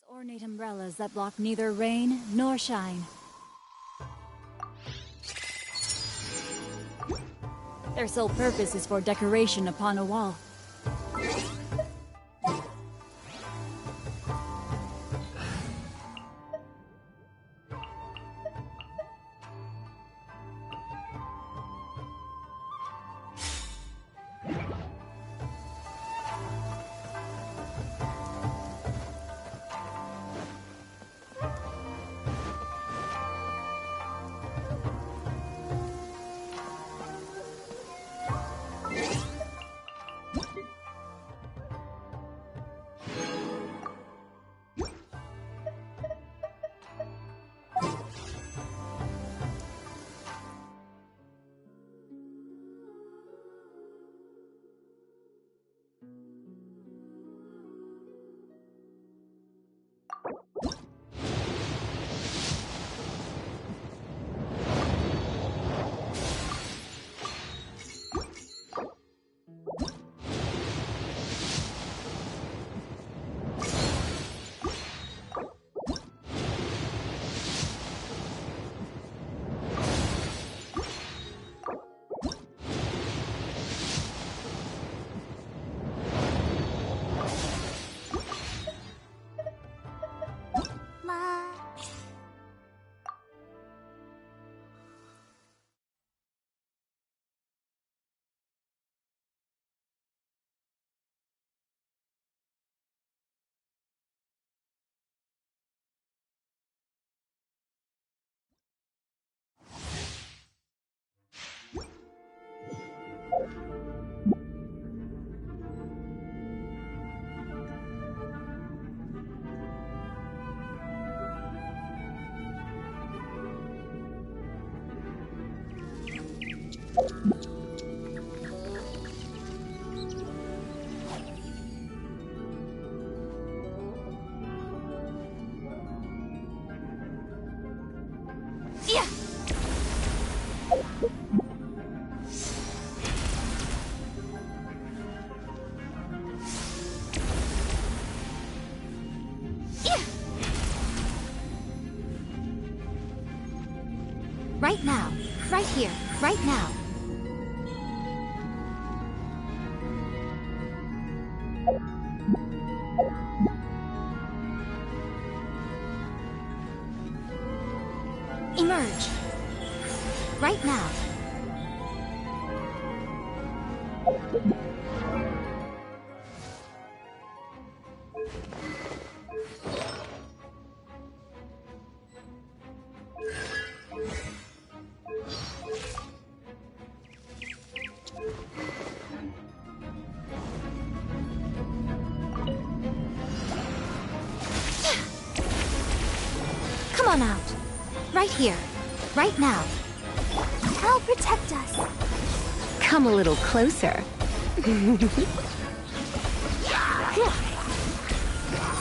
Ornate umbrellas that block neither rain nor shine. Their sole purpose is for decoration upon a wall. Right now. Right here. Right now. Emerge. Right now. Come on out. Right here. Right now. I'll protect us. Come a little closer.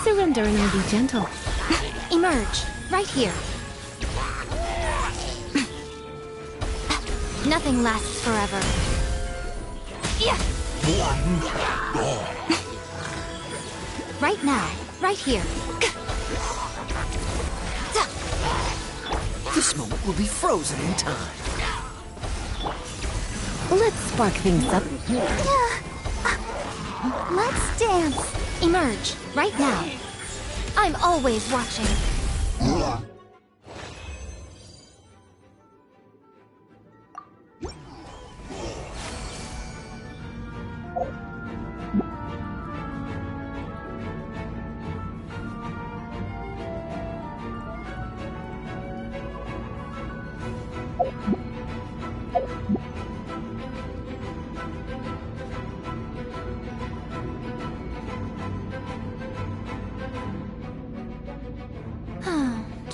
Surrender and be gentle. Emerge. Right here. Nothing lasts forever. Right now. Right here. This moment will be frozen in time. Let's spark things up. Let's dance. Emerge. Right now. I'm always watching.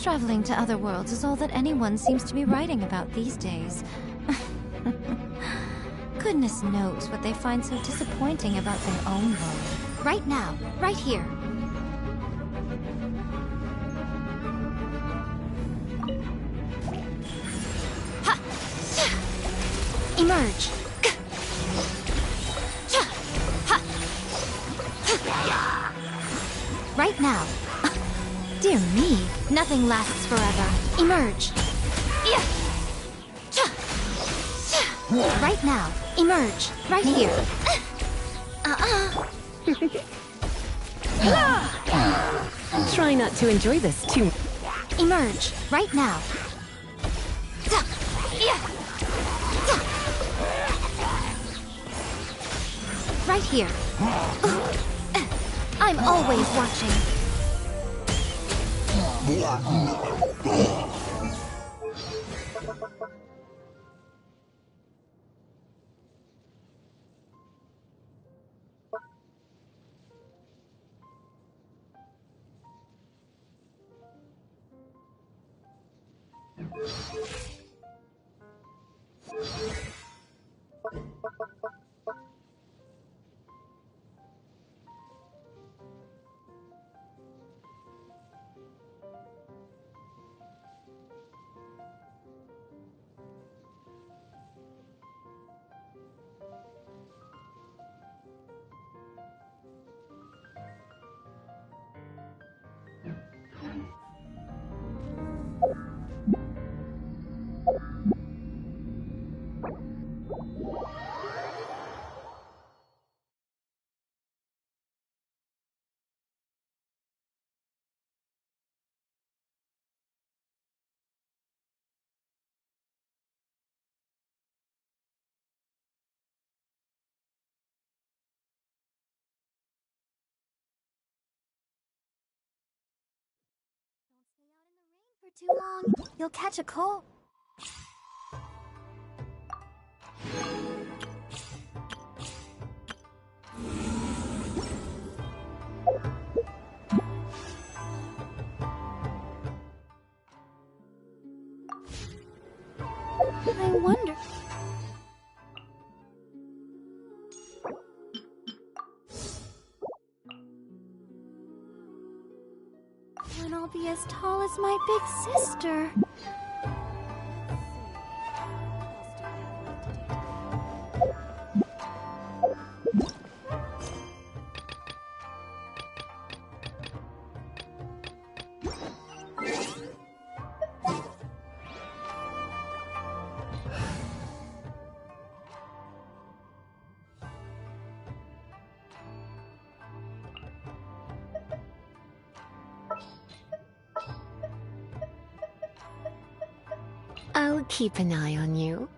Traveling to other worlds is all that anyone seems to be writing about these days. Goodness knows what they find so disappointing about their own world. Right now, right here. Ha! Emerge. Ha! Right now. Dear me, nothing lasts forever. Emerge. Yeah. Right now. Emerge. Right here. Try not to enjoy this too much. Emerge. Right now. Right here. I'm always watching. For too long, you'll catch a cold. I wonder... when I'll be as tall as my big sister. I'll keep an eye on you.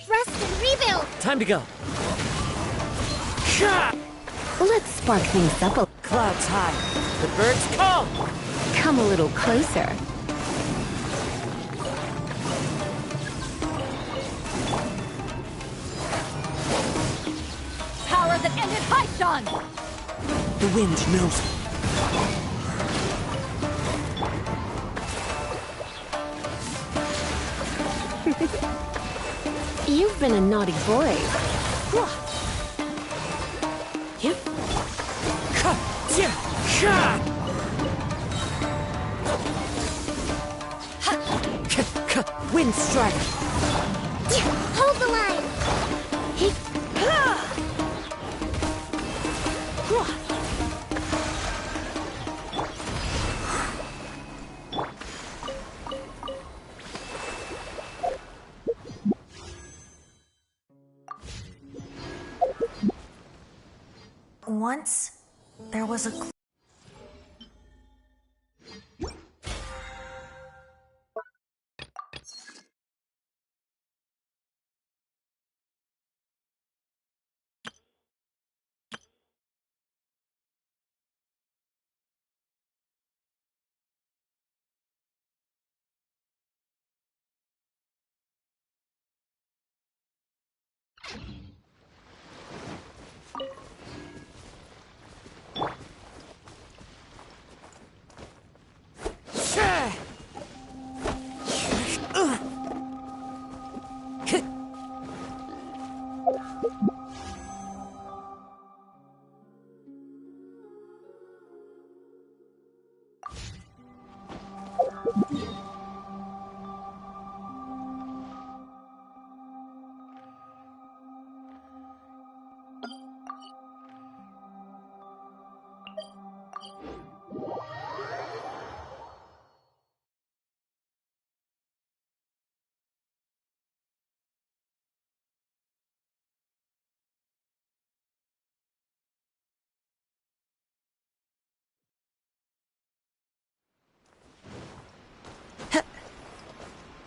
Rest and rebuild! Time to go. Let's spark things up a... Clouds high. The birds come. Come a little closer. Power that ended Haishan! The wind knows it. You've been a naughty boy. Wind strike. Hold the line! Once, there was a...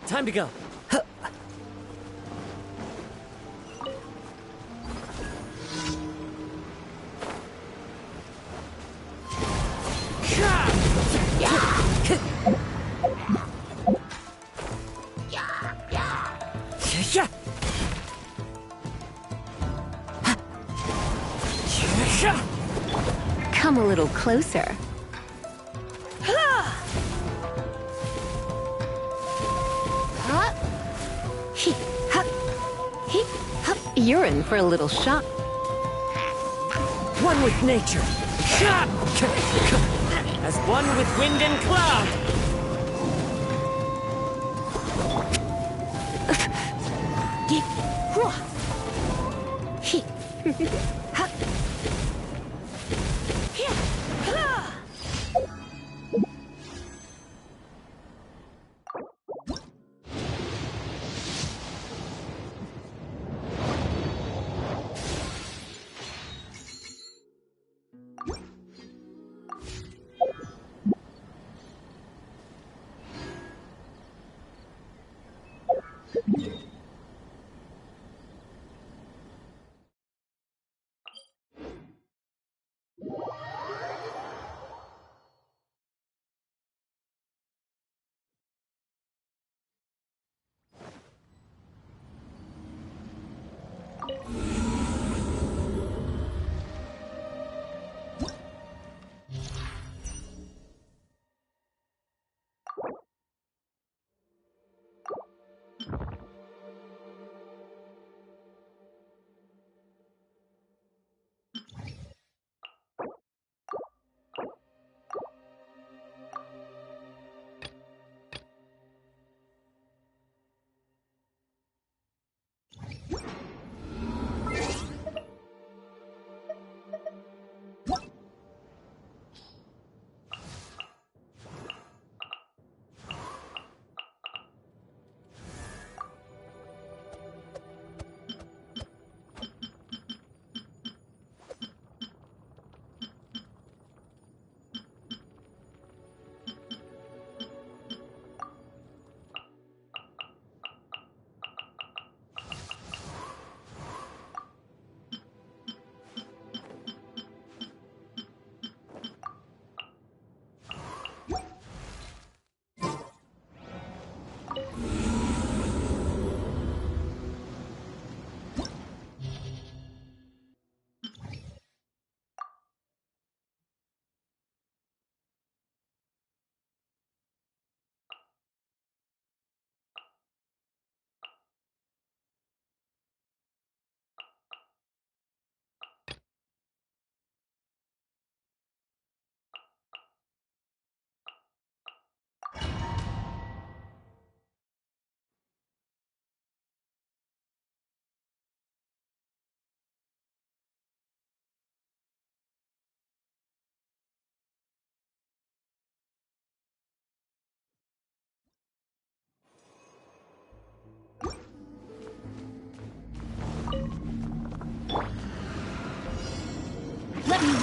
Time to go. Come a little closer. You're in for a little shock. One with nature. As one with wind and cloud.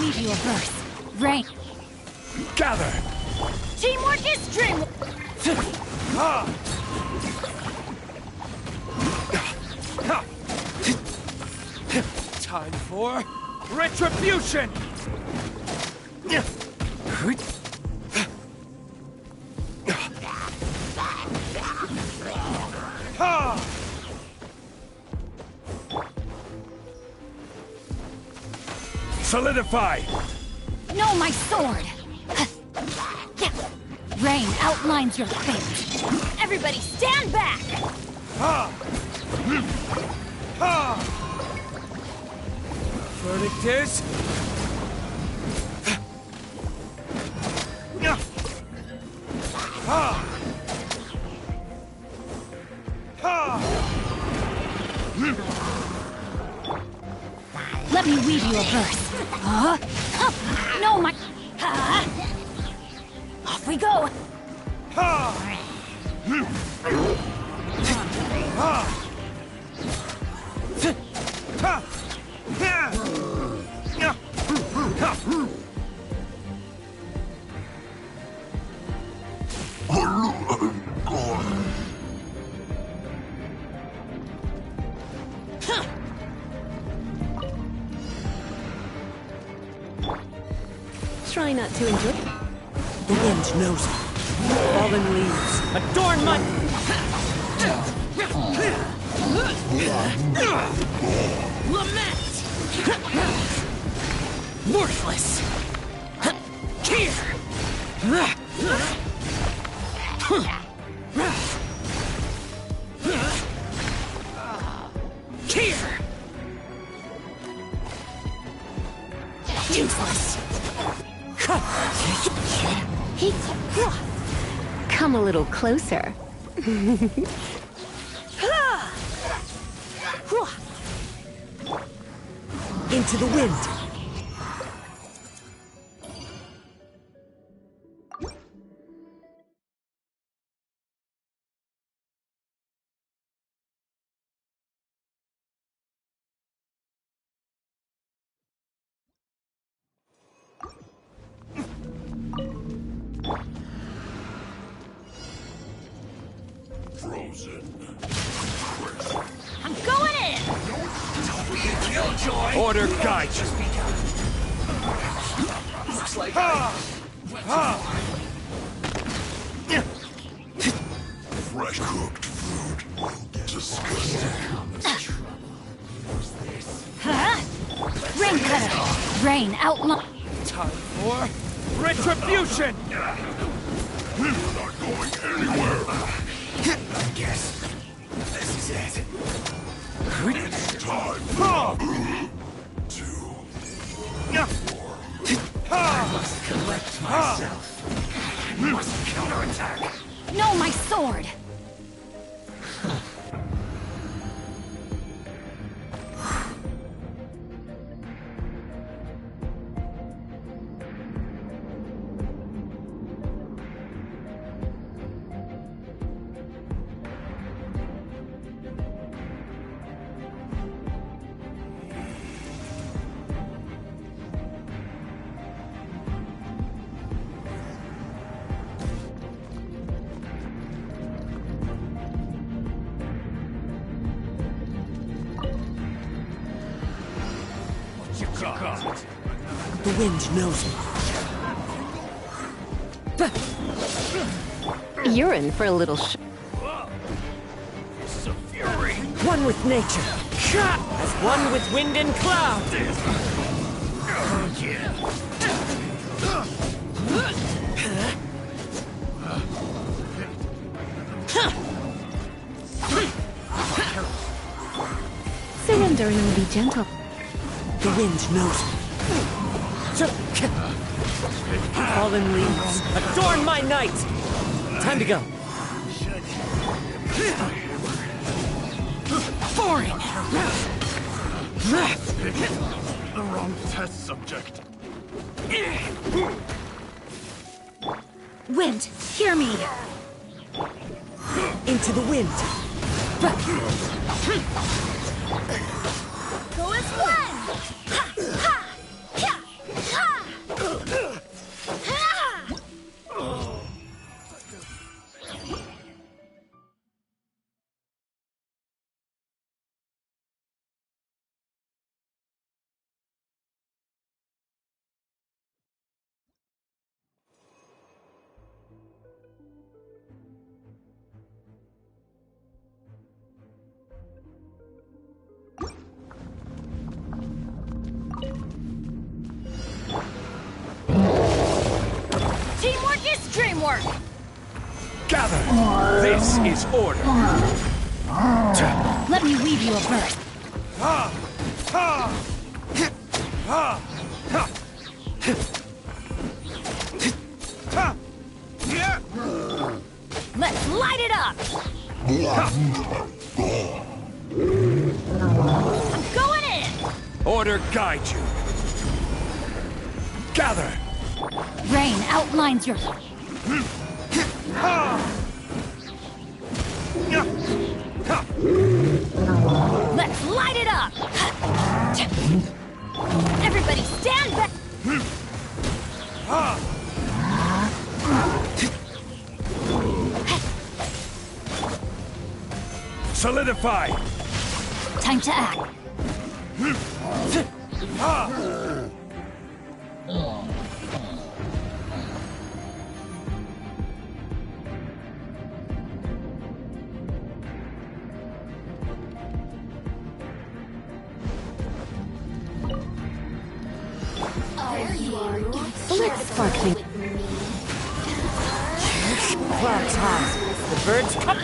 weave you a verse. Rain. Gather! Teamwork is dream. Time for retribution! Solidify! No, my sword. Rain outlines your fate. Everybody stand back! Verdict is... Let me weave you a verse. No, my... Off we go! Try not to enjoy. The wind knows it. Fallen leaves. Adorn my... Lament! Worthless! Here! Here! Useless! Come a little closer. Into the wind! I'm going in! Order guide you! Fresh cooked food. Disgusting. Rain cutter! Rain outline... Time for retribution! We're not going anywhere. I guess this is it. It's time to I must collect myself. I must counterattack. No, my sword! The wind knows it. You're in for a little One with nature. As one with wind and cloud. surrender and be gentle. The wind knows it. Fallen leaves, adorn my night! Time to go. Boring! the wrong test subject. Wind, hear me! Into the wind! Go as one! Ha! Ha! Ha! Ha! dream work! Gather! This is order! Let me weave you a verse. Let's light it up! I'm going in! Order guide you! Gather! Rain outlines your... Let's light it up! Everybody stand back! Solidify! Time to act. Let's sparkling. Clouds high. The birds come.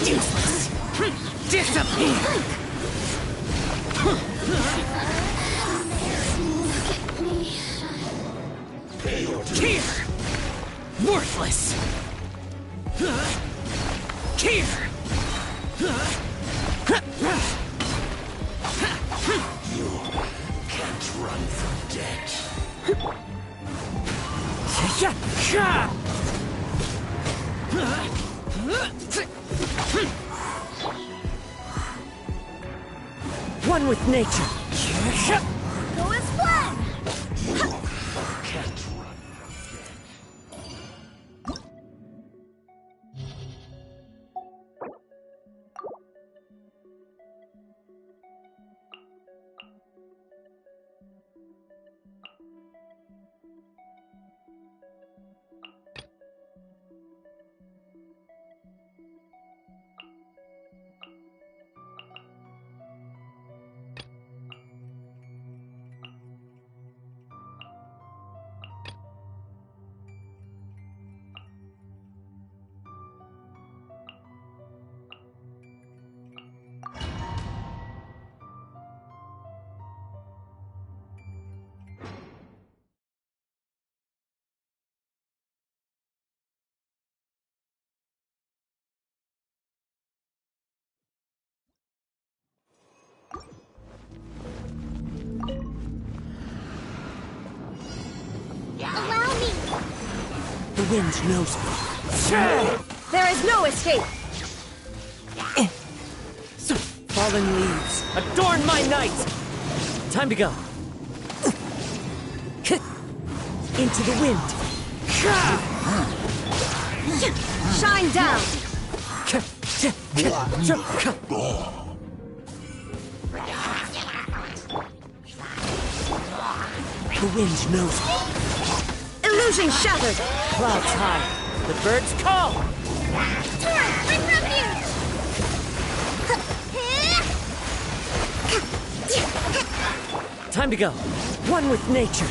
Useless. Disappear. Here. Worthless. Here. You can't run from death. One with nature. Go as planned! Can't run. Allow me! The wind knows me. There is no escape! Fallen leaves, adorn my night! Time to go. Into the wind. Shine down! The wind knows me. Illusion shattered! Clouds high. The birds call. Torrent, bring refuge! Time to go. One with nature.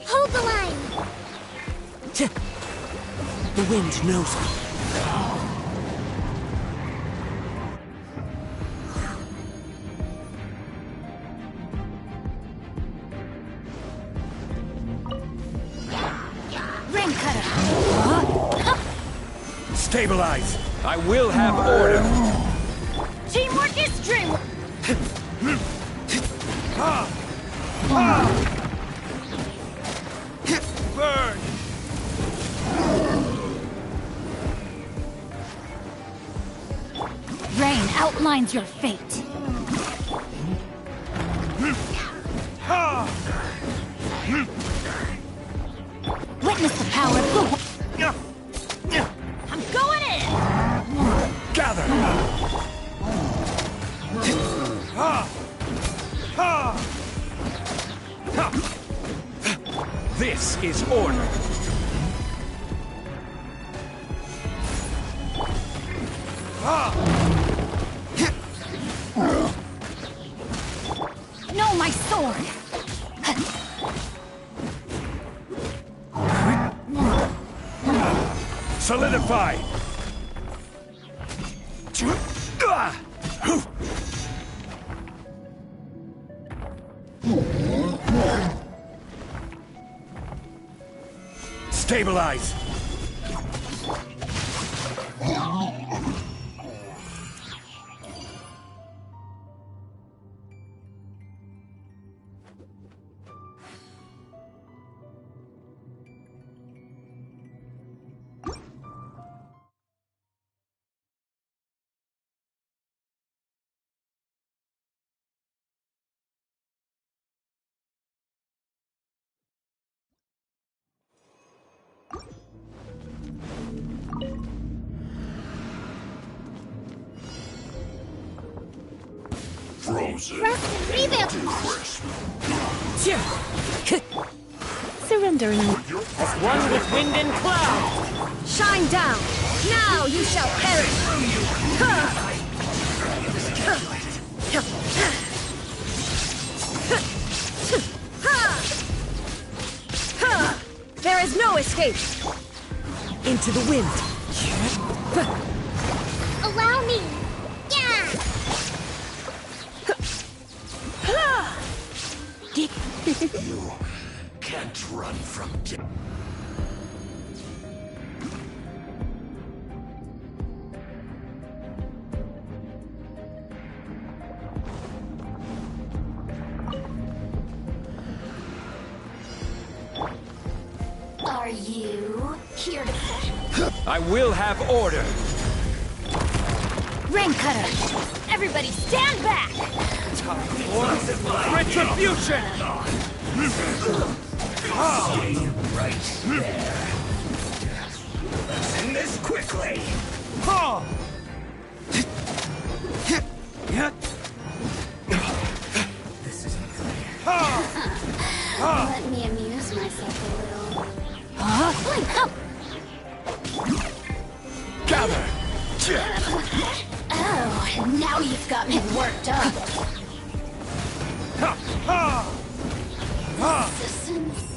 Hold the line! The wind knows me. Rain cutter! Stabilize. I will have order. Teamwork is dreamwork! Burn! Rain outlines your fate. Witness the power of the... I'm going in! Gather. This is order. No, my sword! Solidify! Stabilize! Frozen. Crisp. Surrender and As one with wind and cloud! Shine down! Now you shall perish! There is no escape! Into the wind! Allow me! Yeah! You can't run from death. Are you here to... I will have order! Rain Cutter! Everybody stand back! Retribution! Stay right there. Let's end this quickly. This isn't fair. Let me amuse myself a little. Gather! Oh, now you've got me worked up. Resistance.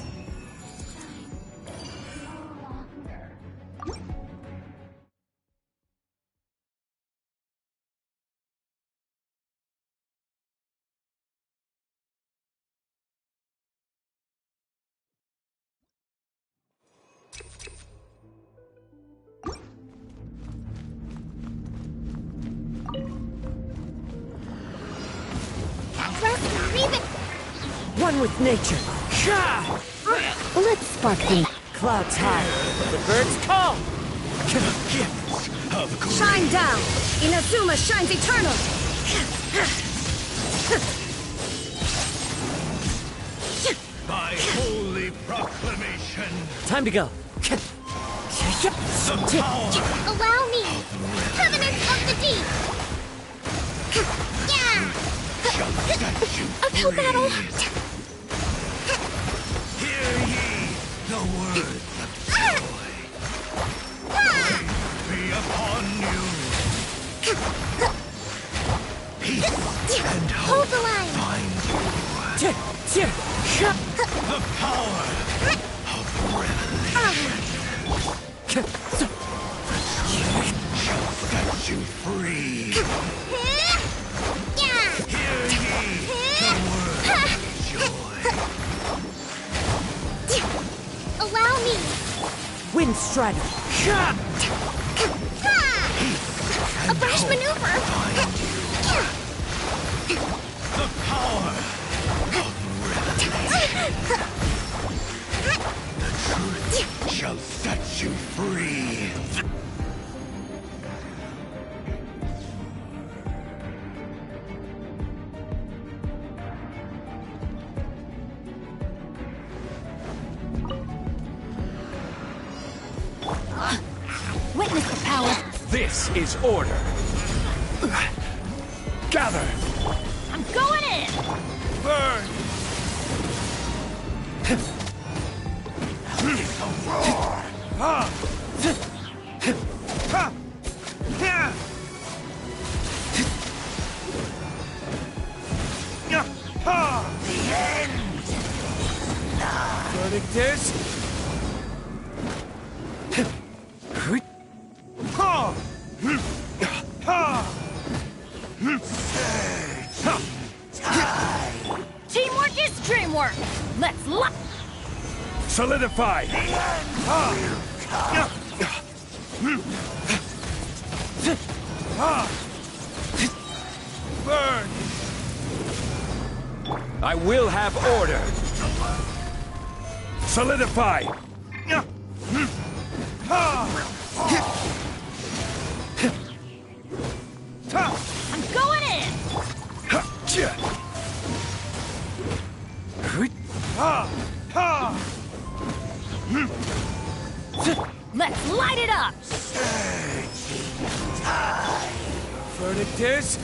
One with nature! let's spark things. Clouds high, the birds call! Shine down! Inazuma shines eternal! By holy proclamation, Time to go! the power Allow me! Covenant of the Deep! Yeah! shall set you Uphill battle! Hear ye the words of joy. Be upon you. Peace and Hold hope the line! find you. The power of revelation shall set you free. Yeah! Hear ye the words of joy. Allow me! Wind strider! A brash maneuver! The power of revelation. The truth shall set you free. Witness the power! This is order! Gather! I'm going in! Burn! this. Ha! Ha! Teamwork is dreamwork! Let's Solidify! Burn! I will have order. Solidify! I'm going in! Let's light it up! Verdict is...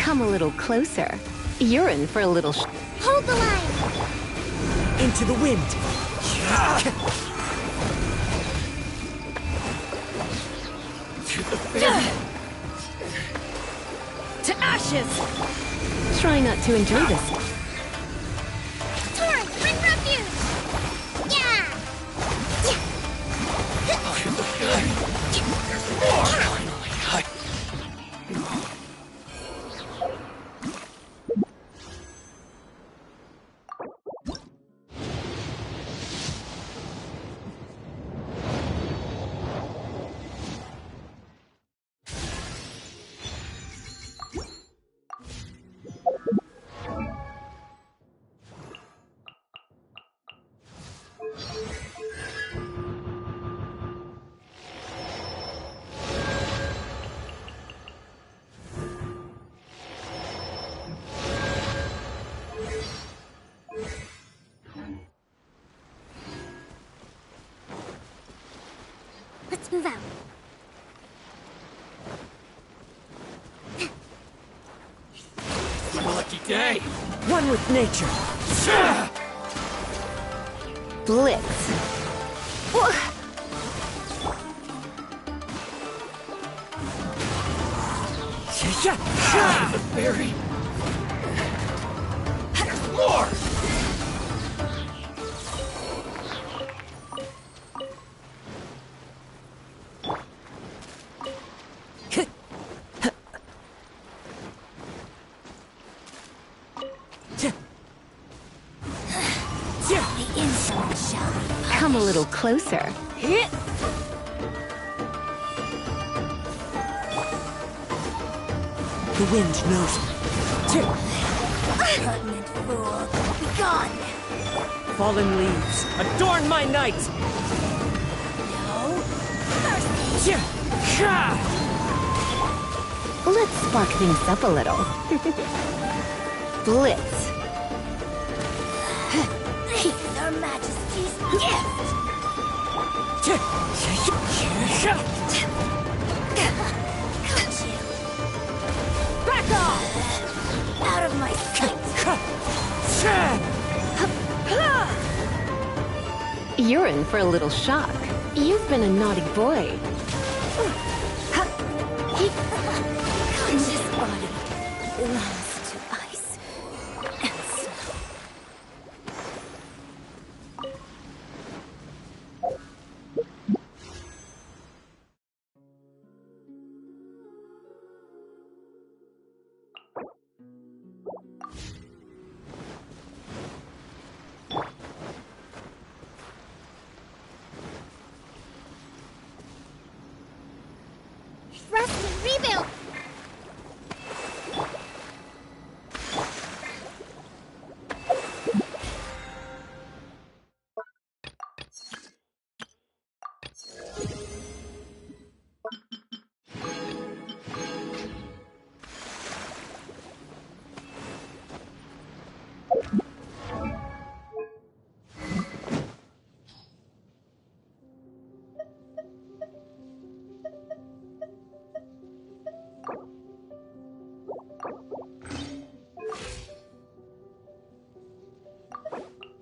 Come a little closer. You're in for a little Hold the line! Into the wind. To ashes! Try not to enjoy this. Torn, bring refuge! Yeah! Let's move out. Lucky day. One with nature. Blitz. The berry. There's more. The insult shall be Come a little closer. The wind knows. pertinent fool. Be gone! Fallen leaves, adorn my night! No mercy! Let's spark things up a little. Blitz. This is Her Majesty's gift! Got you! Back off! Out of my sight! You're in for a little shock. You've been a naughty boy. This body belongs to ice and snow. Rest and rebuild!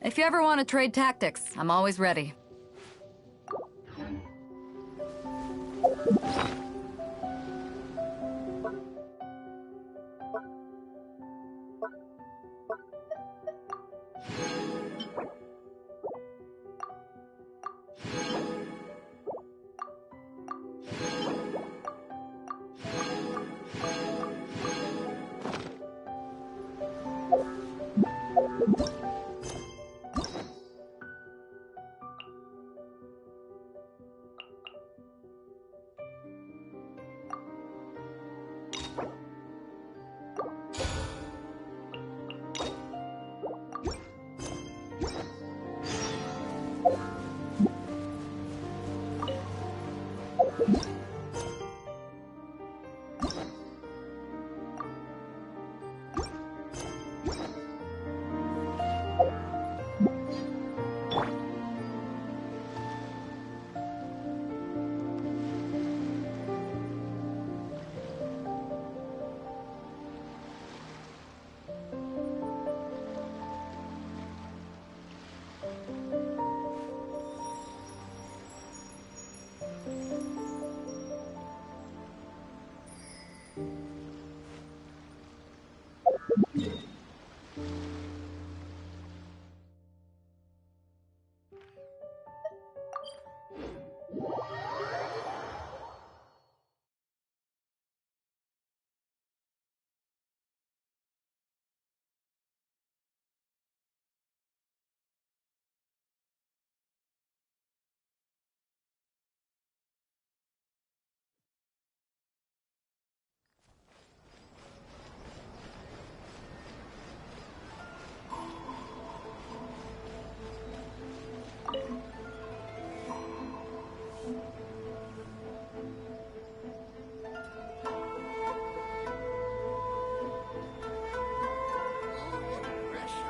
If you ever want to trade tactics, I'm always ready.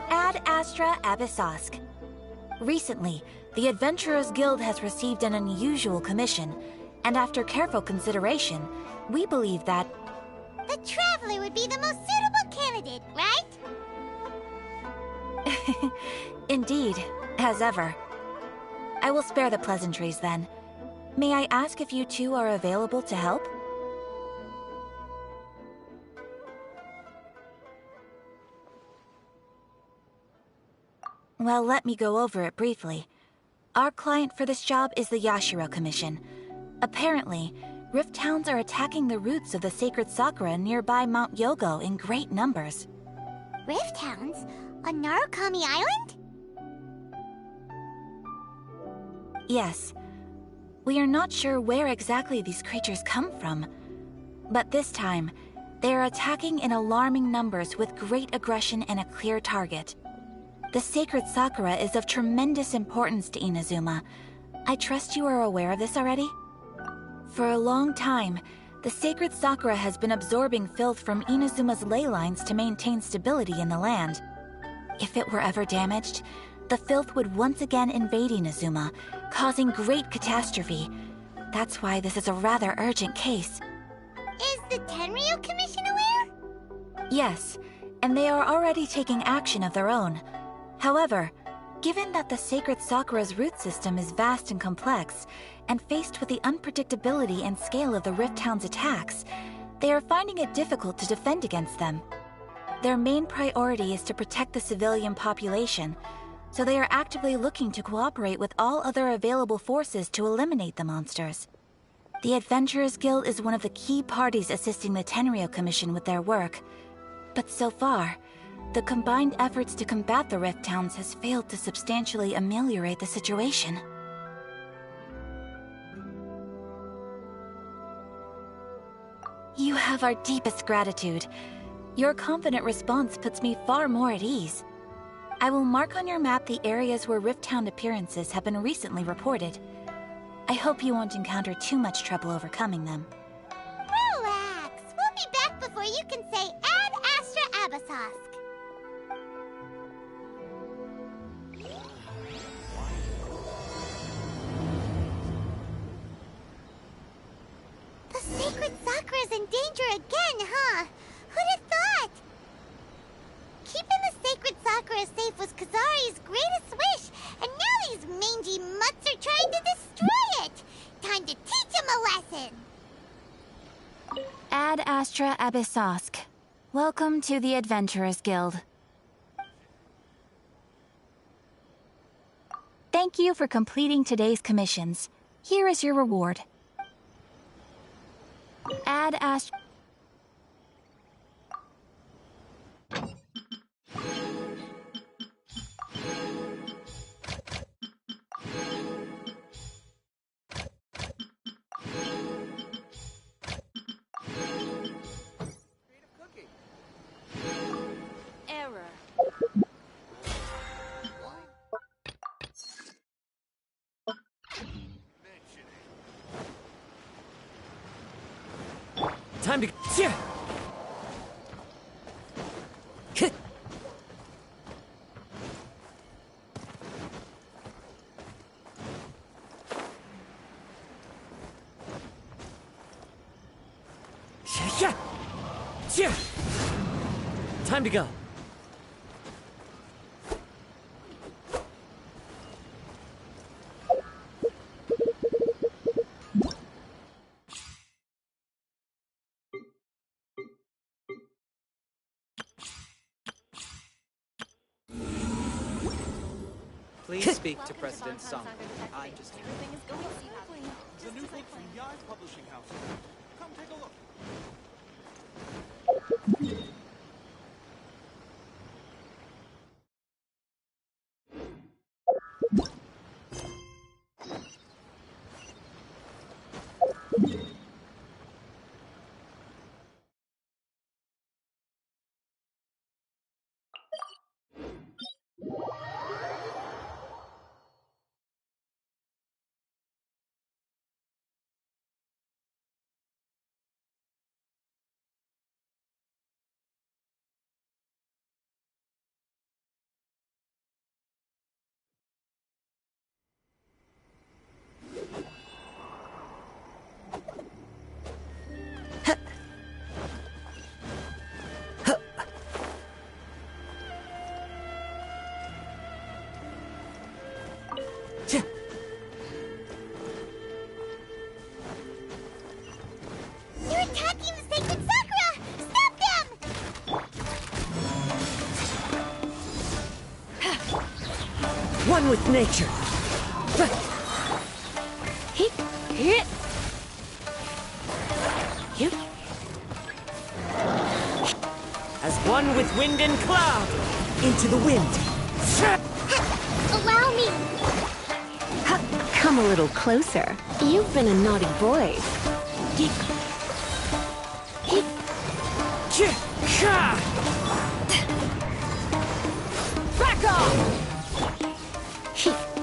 Ad Astra Abyssosk. Recently, the Adventurers Guild has received an unusual commission, and after careful consideration, we believe that... The Traveler would be the most suitable candidate, right? Indeed, as ever. I will spare the pleasantries then. May I ask if you two are available to help? Well, let me go over it briefly. Our client for this job is the Yashiro Commission. Apparently, Rift Towns are attacking the roots of the sacred sakura nearby Mount Yogo in great numbers. Rift Hounds? On Narukami Island? Yes. We are not sure where exactly these creatures come from. But this time, they are attacking in alarming numbers with great aggression and a clear target. The sacred sakura is of tremendous importance to Inazuma. I trust you are aware of this already? For a long time, the sacred sakura has been absorbing filth from Inazuma's ley lines to maintain stability in the land. If it were ever damaged, the filth would once again invade Inazuma, causing great catastrophe. That's why this is a rather urgent case. Is the Tenryu Commission aware? Yes, and they are already taking action of their own. However, given that the sacred sakura's root system is vast and complex, and faced with the unpredictability and scale of the Rift Hound's attacks, they are finding it difficult to defend against them. Their main priority is to protect the civilian population, so they are actively looking to cooperate with all other available forces to eliminate the monsters. The Adventurers Guild is one of the key parties assisting the Tenryu Commission with their work, but so far, the combined efforts to combat the Rift Towns has failed to substantially ameliorate the situation. You have our deepest gratitude. Your confident response puts me far more at ease. I will mark on your map the areas where Rift Town appearances have been recently reported. I hope you won't encounter too much trouble overcoming them. Relax. We'll be back before you can say Ad Astra Abyssosque. The sacred sakura's in danger again, huh? Who'd have thought? Keeping the sacred sakura safe was Kazari's greatest wish, and now these mangy mutts are trying to destroy it! Time to teach him a lesson! Ad Astra Abyssosque. Welcome to the Adventurers Guild. Thank you for completing today's commissions. Here is your reward. Ad Astra... Error. Time to... Yeah. Hit. Yeah. Yeah. Time to go. Please speak to President Song. I'm just here. The new book from Yai's publishing house. Come take a look. one with nature. Hit, hit. You. As one with wind and cloud. Into the wind. Allow me! Come a little closer. You've been a naughty boy. Back off! Hit.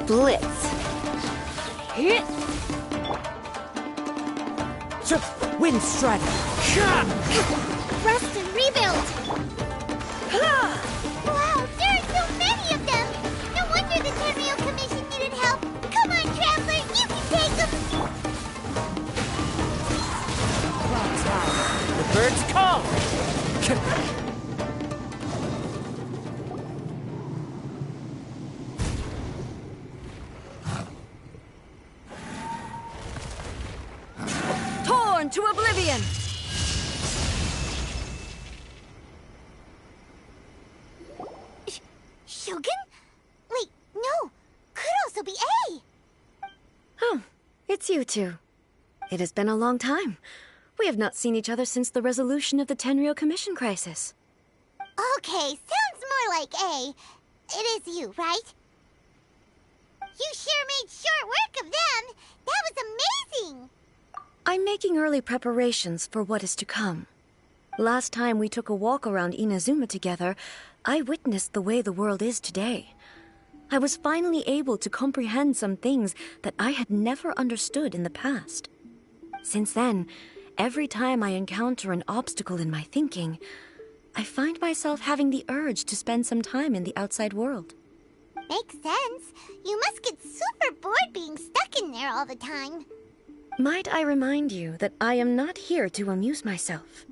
Blitz. Hit. Wind strike. Rest and rebuild! Wow, there are so many of them! No wonder the Tenryou Commission needed help! Come on, Traveler, you can take them! The birds call. Torn to oblivion! Shogun? Wait, no! Could also be A! Oh, it's you two. It has been a long time. We have not seen each other since the resolution of the Tenryou Commission crisis. Okay, sounds more like A. It is you, right? You sure made short work of them! That was amazing! I'm making early preparations for what is to come. Last time we took a walk around Inazuma together, I witnessed the way the world is today. I was finally able to comprehend some things that I had never understood in the past. Since then, every time I encounter an obstacle in my thinking, I find myself having the urge to spend some time in the outside world. Makes sense. You must get super bored being stuck in there all the time. Might I remind you that I am not here to amuse myself.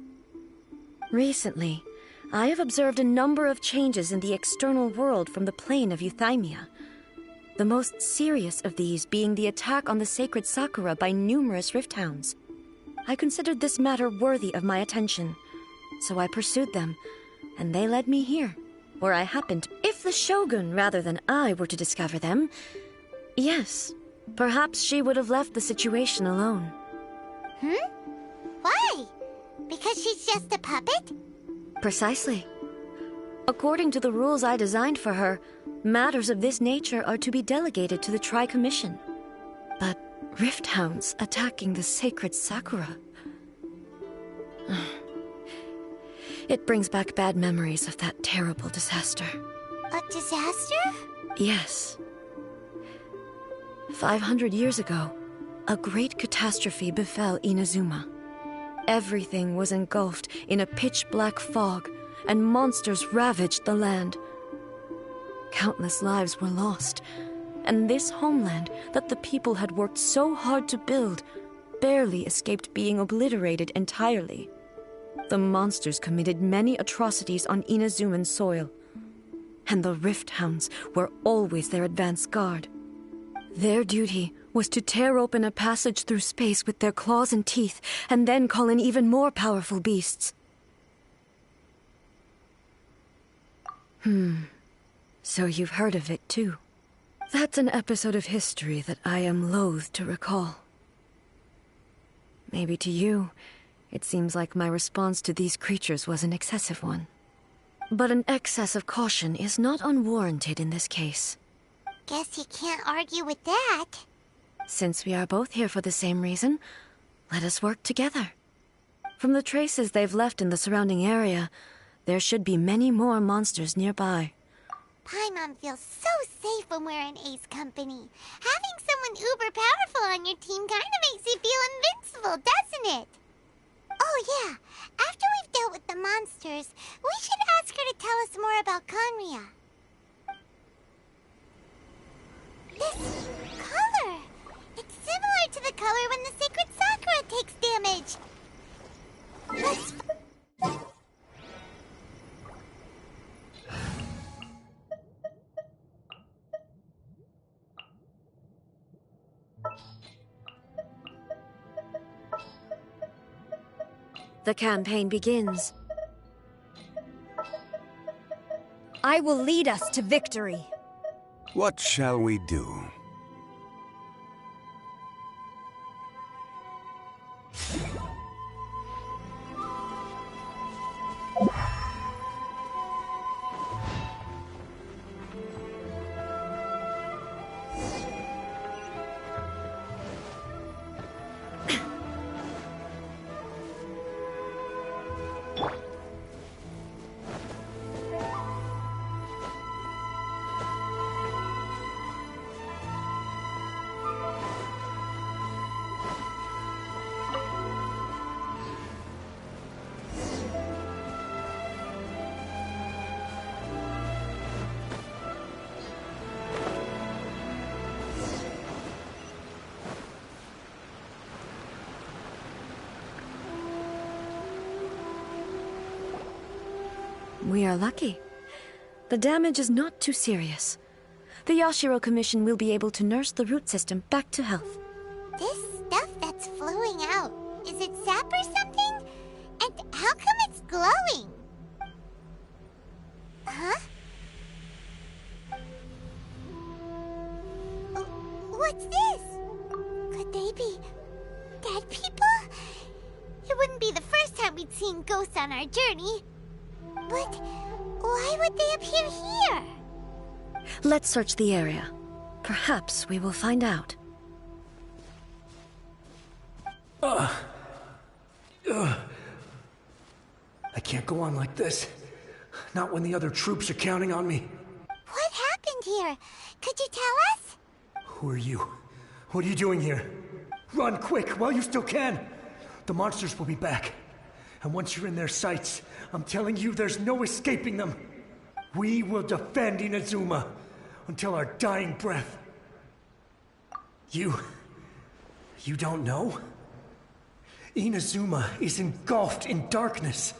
Recently, I have observed a number of changes in the external world from the plane of Euthymia. The most serious of these being the attack on the sacred Sakura by numerous rift hounds. I considered this matter worthy of my attention, so I pursued them, and they led me here, where I happened. If the Shogun rather than I were to discover them, yes, perhaps she would have left the situation alone. Why? Because she's just a puppet? Precisely. According to the rules I designed for her, matters of this nature are to be delegated to the Tri-Commission. But rift hounds attacking the sacred Sakura... It brings back bad memories of that terrible disaster. A disaster? Yes. 500 years ago, a great catastrophe befell Inazuma. Everything was engulfed in a pitch-black fog, and monsters ravaged the land. Countless lives were lost, and this homeland that the people had worked so hard to build barely escaped being obliterated entirely. The monsters committed many atrocities on Inazuman soil, and the Rift Hounds were always their advance guard. Their duty was to tear open a passage through space with their claws and teeth, and then call in even more powerful beasts. So you've heard of it too. That's an episode of history that I am loath to recall. Maybe to you, it seems like my response to these creatures was an excessive one. But an excess of caution is not unwarranted in this case. Guess you can't argue with that. Since we are both here for the same reason, let us work together. From the traces they've left in the surrounding area, there should be many more monsters nearby. Paimon feels so safe when we're in Ace Company. Having someone uber powerful on your team kinda makes you feel invincible, doesn't it? Oh yeah, after we've dealt with the monsters, we should ask her to tell us more about Conria. This color! It's similar to the color when the sacred Sakura takes damage. the campaign begins. I will lead us to victory. What shall we do? We are lucky. The damage is not too serious. The Yashiro Commission will be able to nurse the root system back to health. This stuff that's flowing out, is it sap or something? And how come it's glowing? Huh? What's this? Could they be dead people? It wouldn't be the first time we'd seen ghosts on our journey. But why would they appear here? Let's search the area. Perhaps we will find out. I can't go on like this. Not when the other troops are counting on me. What happened here? Could you tell us? Who are you? What are you doing here? Run quick while you still can. The monsters will be back. And once you're in their sights, I'm telling you, there's no escaping them. We will defend Inazuma until our dying breath. You don't know? Inazuma is engulfed in darkness.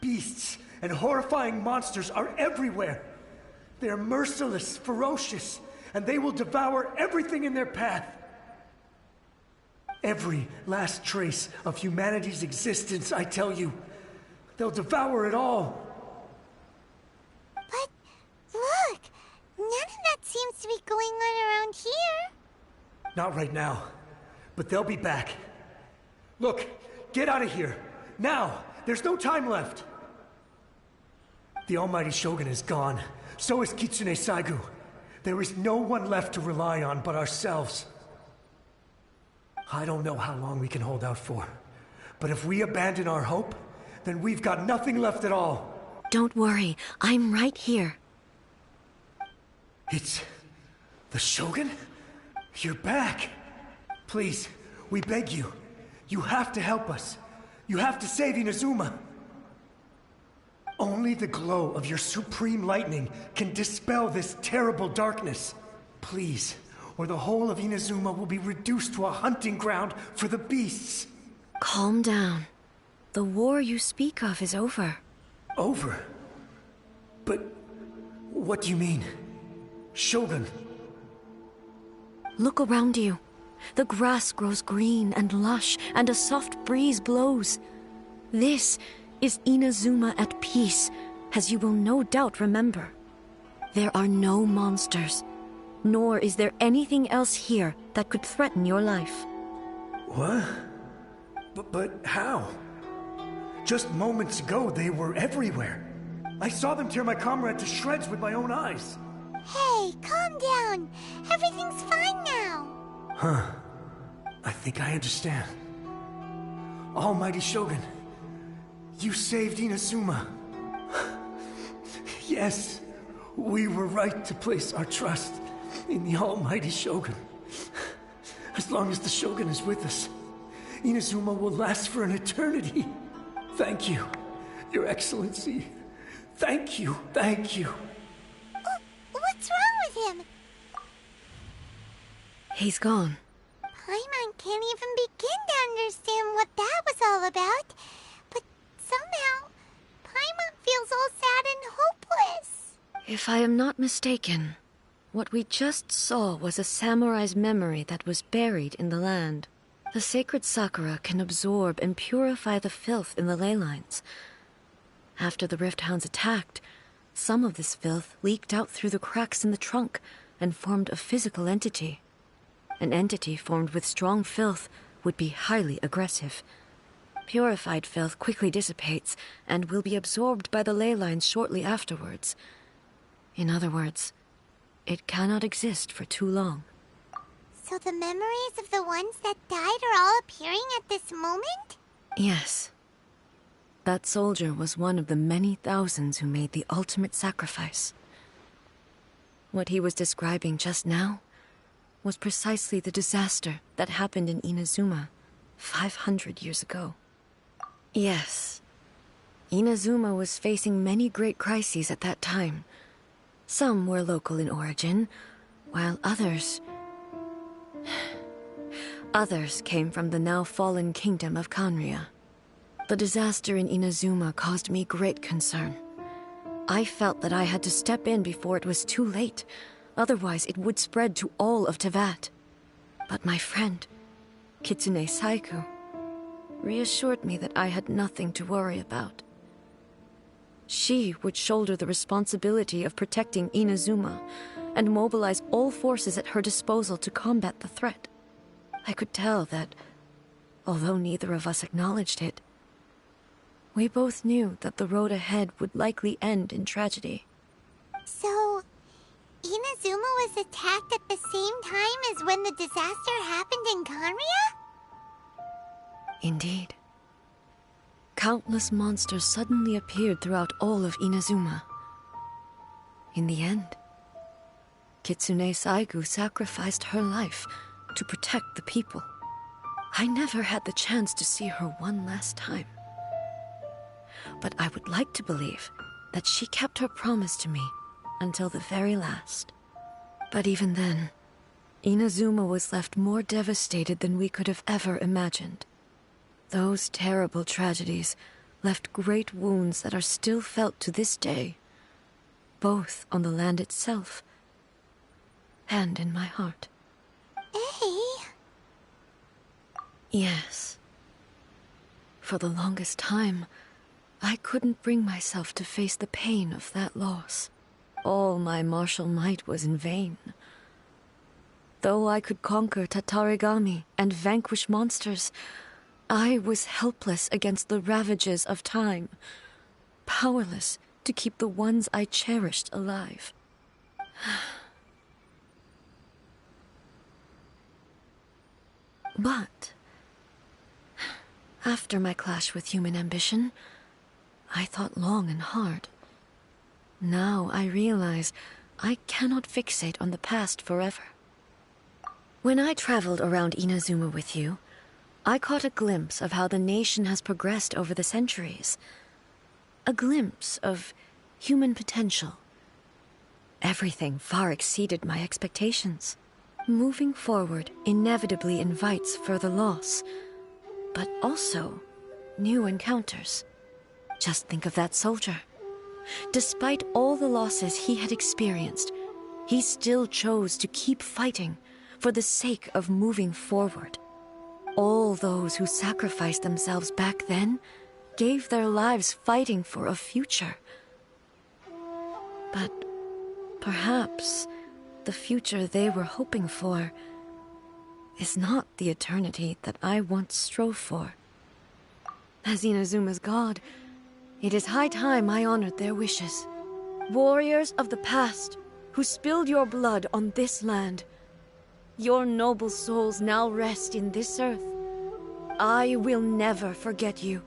Beasts and horrifying monsters are everywhere. They are merciless, ferocious, and they will devour everything in their path. Every last trace of humanity's existence, I tell you. They'll devour it all. But look, none of that seems to be going on around here. Not right now, but they'll be back. Look, get out of here. Now! There's no time left! The Almighty Shogun is gone. So is Kitsune Saigu. There is no one left to rely on but ourselves. I don't know how long we can hold out for. But if we abandon our hope, then we've got nothing left at all. Don't worry, I'm right here. It's... the Shogun? You're back! Please, we beg you. You have to help us. You have to save Inazuma. Only the glow of your supreme lightning can dispel this terrible darkness. Please, or the whole of Inazuma will be reduced to a hunting ground for the beasts. Calm down. The war you speak of is over. Over? But what do you mean? Shogun? Look around you. The grass grows green and lush, and a soft breeze blows. This is Inazuma at peace, as you will no doubt remember. There are no monsters, nor is there anything else here that could threaten your life. What? But how? Just moments ago, they were everywhere. I saw them tear my comrade to shreds with my own eyes. Hey, calm down. Everything's fine now. Huh. I think I understand. Almighty Shogun, you saved Inazuma. Yes, we were right to place our trust in the Almighty Shogun. As long as the Shogun is with us, Inazuma will last for an eternity. Thank you, Your Excellency. Thank you, thank you. What's wrong with him? He's gone. Paimon can't even begin to understand what that was all about. But somehow, Paimon feels all sad and hopeless. If I am not mistaken, what we just saw was a samurai's memory that was buried in the land. The sacred sakura can absorb and purify the filth in the ley lines. After the Rift Hounds attacked, some of this filth leaked out through the cracks in the trunk and formed a physical entity. An entity formed with strong filth would be highly aggressive. Purified filth quickly dissipates and will be absorbed by the ley lines shortly afterwards. In other words, it cannot exist for too long. So the memories of the ones that died are all appearing at this moment? Yes. That soldier was one of the many thousands who made the ultimate sacrifice. What he was describing just now was precisely the disaster that happened in Inazuma 500 years ago. Yes. Inazuma was facing many great crises at that time. Some were local in origin, while others came from the now fallen kingdom of Kanria. The disaster in Inazuma caused me great concern. I felt that I had to step in before it was too late, otherwise it would spread to all of Teyvat. But my friend, Kitsune Saiku, reassured me that I had nothing to worry about. She would shoulder the responsibility of protecting Inazuma and mobilize all forces at her disposal to combat the threat. I could tell that, although neither of us acknowledged it, we both knew that the road ahead would likely end in tragedy. So, Inazuma was attacked at the same time as when the disaster happened in Kanria? Indeed. Countless monsters suddenly appeared throughout all of Inazuma. In the end, Kitsune Saigu sacrificed her life to protect the people. I never had the chance to see her one last time. But I would like to believe that she kept her promise to me until the very last. But even then, Inazuma was left more devastated than we could have ever imagined. Those terrible tragedies left great wounds that are still felt to this day, both on the land itself and in my heart. Eh? Yes. For the longest time, I couldn't bring myself to face the pain of that loss. All my martial might was in vain. Though I could conquer Tatarigami and vanquish monsters, I was helpless against the ravages of time, powerless to keep the ones I cherished alive. But after my clash with human ambition, I thought long and hard. Now I realize I cannot fixate on the past forever. When I traveled around Inazuma with you, I caught a glimpse of how the nation has progressed over the centuries. A glimpse of human potential. Everything far exceeded my expectations. Moving forward inevitably invites further loss, but also new encounters. Just think of that soldier. Despite all the losses he had experienced, he still chose to keep fighting for the sake of moving forward. All those who sacrificed themselves back then gave their lives fighting for a future. But perhaps the future they were hoping for is not the eternity that I once strove for. As Inazuma's god, it is high time I honored their wishes. Warriors of the past, who spilled your blood on this land, your noble souls now rest in this earth. I will never forget you,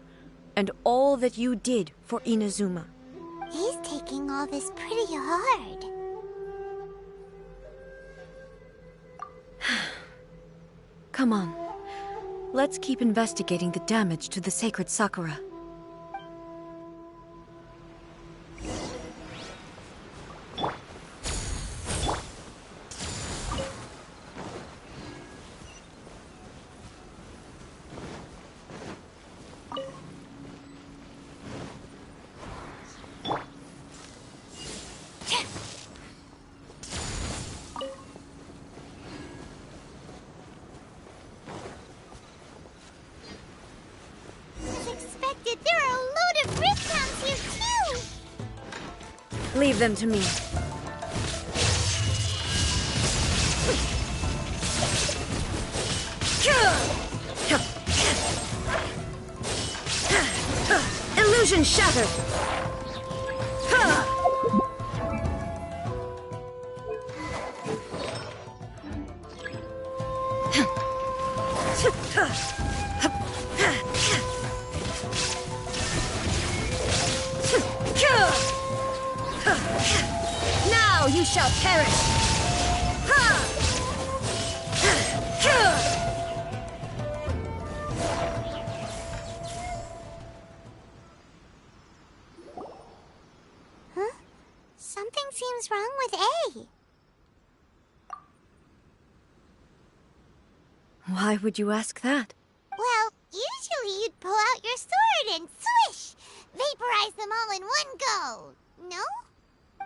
and all that you did for Inazuma. He's taking all this pretty hard. Come on. Let's keep investigating the damage to the sacred Sakura. Leave them to me. Illusion shattered! Now you shall perish! Huh? Something seems wrong with A. Why would you ask that? Well, usually you'd pull out your sword and swish! Vaporize them all in one go, no?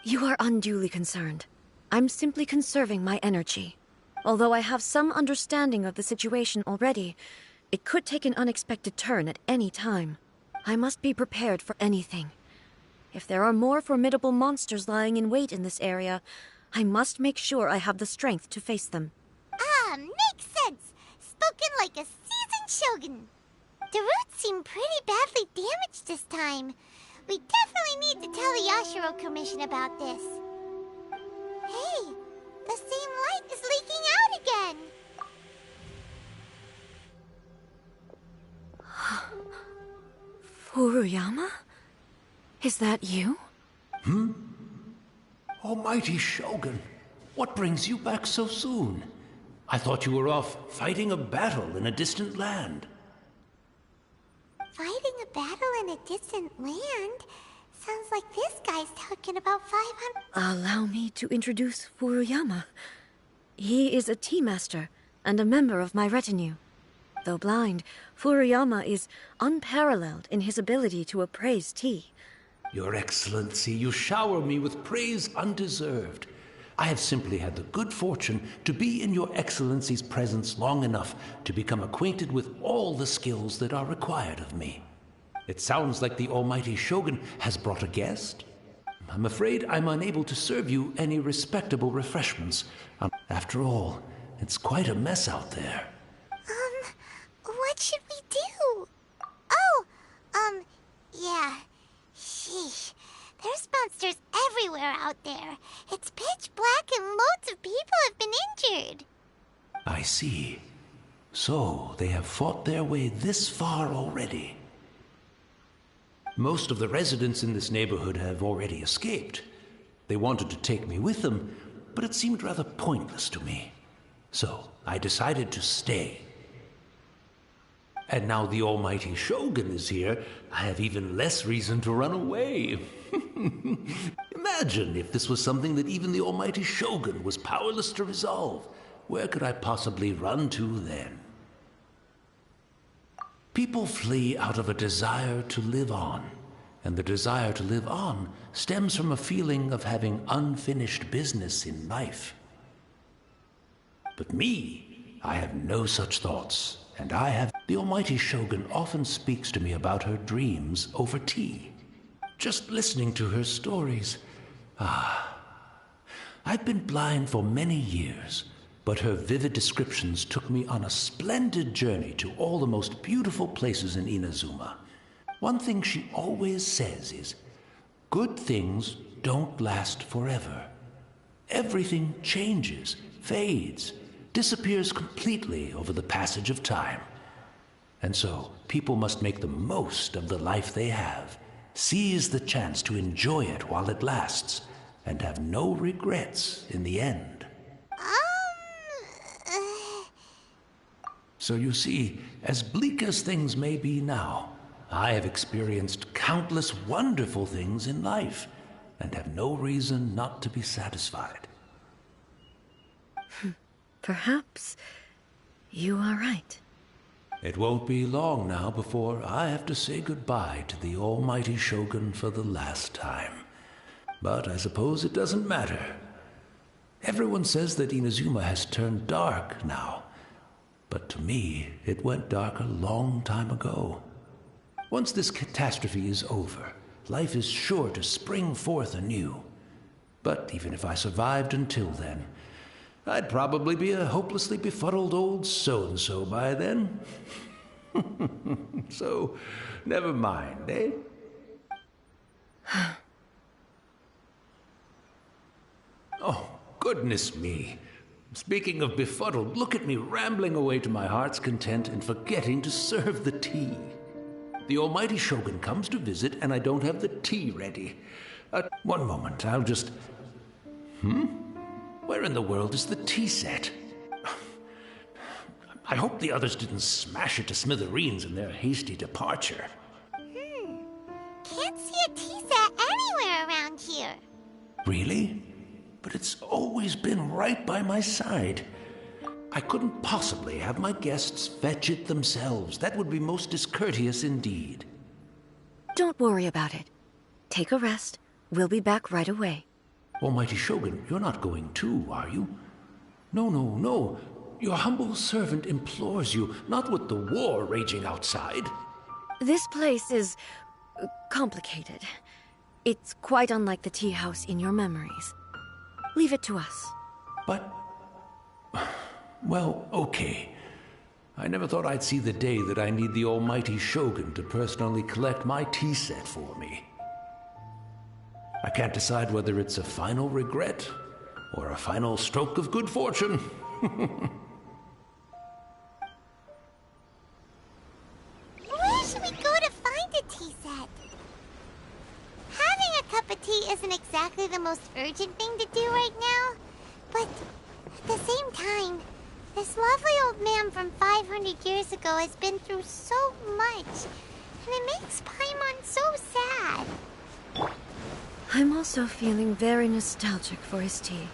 You are unduly concerned. I'm simply conserving my energy. Although I have some understanding of the situation already, it could take an unexpected turn at any time. I must be prepared for anything. If there are more formidable monsters lying in wait in this area, I must make sure I have the strength to face them. Ah, makes sense! Spoken like a seasoned shogun. The roots seem pretty badly damaged this time. We definitely need to tell the Yashiro Commission about this. Hey, the same light is leaking out again. Furuyama? Is that you? Almighty Shogun, what brings you back so soon? I thought you were off fighting a battle in a distant land. Fighting a battle in a distant land? Sounds like this guy's talking about 500... Allow me to introduce Furuyama. He is a tea master and a member of my retinue. Though blind, Furuyama is unparalleled in his ability to appraise tea. Your Excellency, you shower me with praise undeserved. I have simply had the good fortune to be in Your Excellency's presence long enough to become acquainted with all the skills that are required of me. It sounds like the Almighty Shogun has brought a guest. I'm afraid I'm unable to serve you any respectable refreshments. After all, it's quite a mess out there. What should we do? Yeah. Sheesh. There's monsters everywhere out there. It's pitch black and loads of people have been injured. I see. So, they have fought their way this far already. Most of the residents in this neighborhood have already escaped. They wanted to take me with them, but it seemed rather pointless to me. So, I decided to stay. And now the Almighty Shogun is here, I have even less reason to run away. Imagine if this was something that even the Almighty Shogun was powerless to resolve. Where could I possibly run to then? People flee out of a desire to live on, and the desire to live on stems from a feeling of having unfinished business in life. But me, I have no such thoughts, and the Almighty Shogun often speaks to me about her dreams over tea. Just listening to her stories. I've been blind for many years, but her vivid descriptions took me on a splendid journey to all the most beautiful places in Inazuma. One thing she always says is, good things don't last forever. Everything changes, fades, disappears completely over the passage of time. And so, people must make the most of the life they have, seize the chance to enjoy it while it lasts, and have no regrets in the end. So you see, as bleak as things may be now, I have experienced countless wonderful things in life, and have no reason not to be satisfied. Perhaps you are right. It won't be long now before I have to say goodbye to the Almighty Shogun for the last time. But I suppose it doesn't matter. Everyone says that Inazuma has turned dark now. But to me, it went dark a long time ago. Once this catastrophe is over, life is sure to spring forth anew. But even if I survived until then, I'd probably be a hopelessly befuddled old so-and-so by then. So, never mind, eh? Oh, goodness me. Speaking of befuddled, look at me rambling away to my heart's content and forgetting to serve the tea. The almighty Shogun comes to visit and I don't have the tea ready. One moment, I'll just... Where in the world is the tea set? I hope the others didn't smash it to smithereens in their hasty departure. Can't see a tea set anywhere around here. Really? But it's always been right by my side. I couldn't possibly have my guests fetch it themselves. That would be most discourteous indeed. Don't worry about it. Take a rest. We'll be back right away. Almighty Shogun, you're not going too, are you? No, no, no. Your humble servant implores you, not with the war raging outside. This place is... complicated. It's quite unlike the tea house in your memories. Leave it to us. But... well, okay. I never thought I'd see the day that I need the almighty Shogun to personally collect my tea set for me. I can't decide whether it's a final regret or a final stroke of good fortune. Where should we go to find a tea set? Having a cup of tea isn't exactly the most urgent thing to do right now, but at the same time, this lovely old man from 500 years ago has been through so much, and it makes Paimon so sad. I'm also feeling very nostalgic for his tea.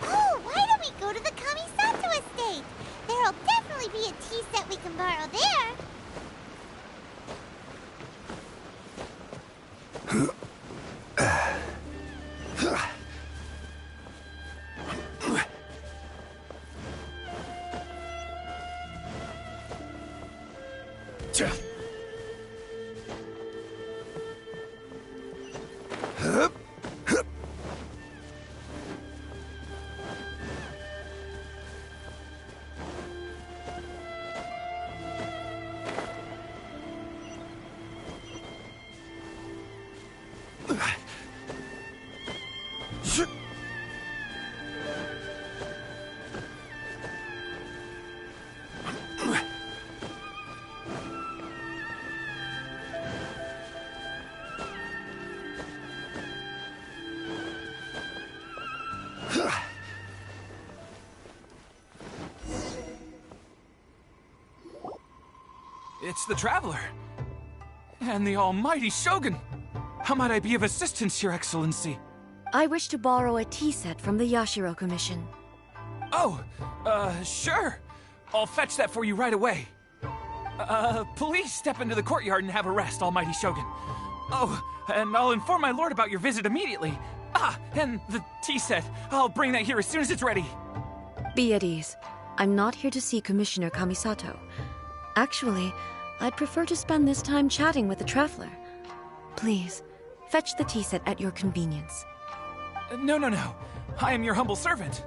Oh, why don't we go to the Kamisato estate? There'll definitely be a tea set we can borrow there. It's the Traveler. And the almighty Shogun. How might I be of assistance, Your Excellency? I wish to borrow a tea set from the Yashiro Commission. Oh, sure. I'll fetch that for you right away. Please step into the courtyard and have a rest, almighty Shogun. Oh, and I'll inform my lord about your visit immediately. Ah, and the tea set. I'll bring that here as soon as it's ready. Be at ease. I'm not here to see Commissioner Kamisato. Actually, I'd prefer to spend this time chatting with the Traveler. Please, fetch the tea set at your convenience. No. I am your humble servant.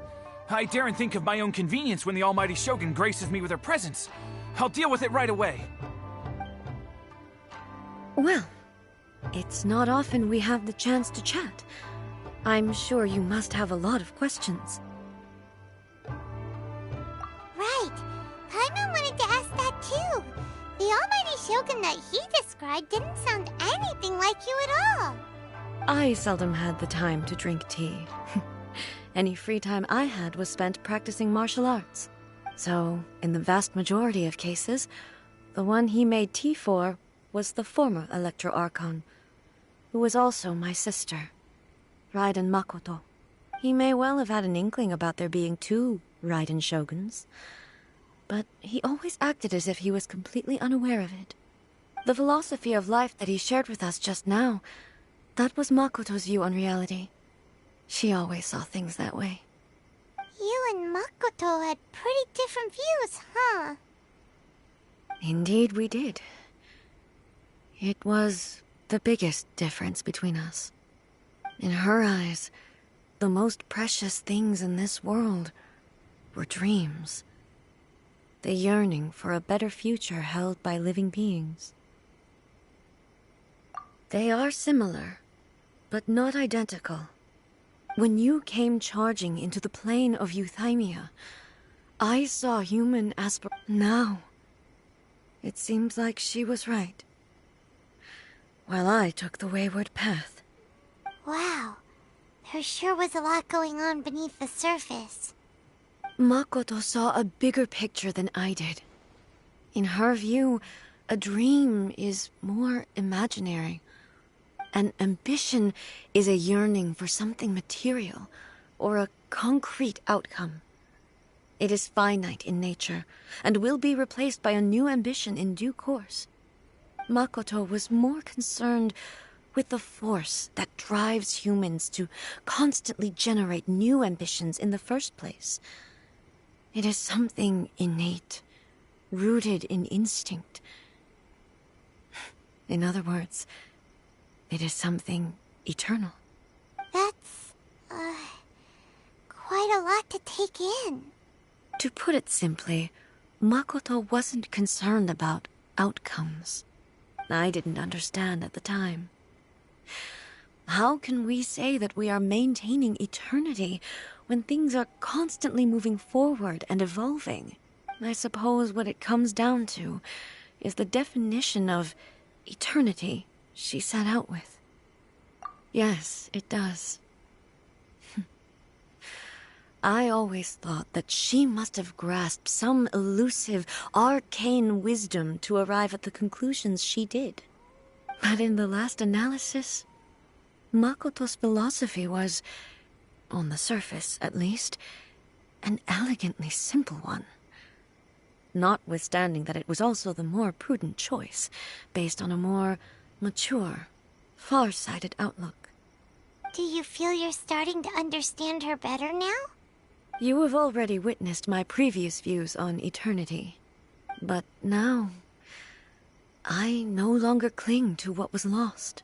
I daren't think of my own convenience when the almighty Shogun graces me with her presence. I'll deal with it right away. Well, it's not often we have the chance to chat. I'm sure you must have a lot of questions. Right. Paimon wanted to ask that too. The almighty Shogun that he described didn't sound anything like you at all. I seldom had the time to drink tea. Any free time I had was spent practicing martial arts. So, in the vast majority of cases, the one he made tea for was the former Electro Archon, who was also my sister, Raiden Makoto. He may well have had an inkling about there being two Raiden Shoguns, but he always acted as if he was completely unaware of it. The philosophy of life that he shared with us just now, that was Makoto's view on reality. She always saw things that way. You and Makoto had pretty different views, huh? Indeed we did. It was the biggest difference between us. In her eyes, the most precious things in this world were dreams. The yearning for a better future held by living beings. They are similar, but not identical. When you came charging into the plane of Euthymia, I saw human Now, it seems like she was right, while I took the wayward path. Wow. There sure was a lot going on beneath the surface. Makoto saw a bigger picture than I did. In her view, a dream is more imaginary. An ambition is a yearning for something material, or a concrete outcome. It is finite in nature, and will be replaced by a new ambition in due course. Makoto was more concerned with the force that drives humans to constantly generate new ambitions in the first place. It is something innate, rooted in instinct. In other words, it is something eternal. That's, quite a lot to take in. To put it simply, Makoto wasn't concerned about outcomes. I didn't understand at the time. How can we say that we are maintaining eternity when things are constantly moving forward and evolving? I suppose what it comes down to is the definition of eternity she set out with. Yes, it does. I always thought that she must have grasped some elusive, arcane wisdom to arrive at the conclusions she did. But in the last analysis, Makoto's philosophy was, on the surface at least, an elegantly simple one. Notwithstanding that it was also the more prudent choice, based on a more mature, far-sighted outlook. Do you feel you're starting to understand her better now? You have already witnessed my previous views on eternity. But now, I no longer cling to what was lost.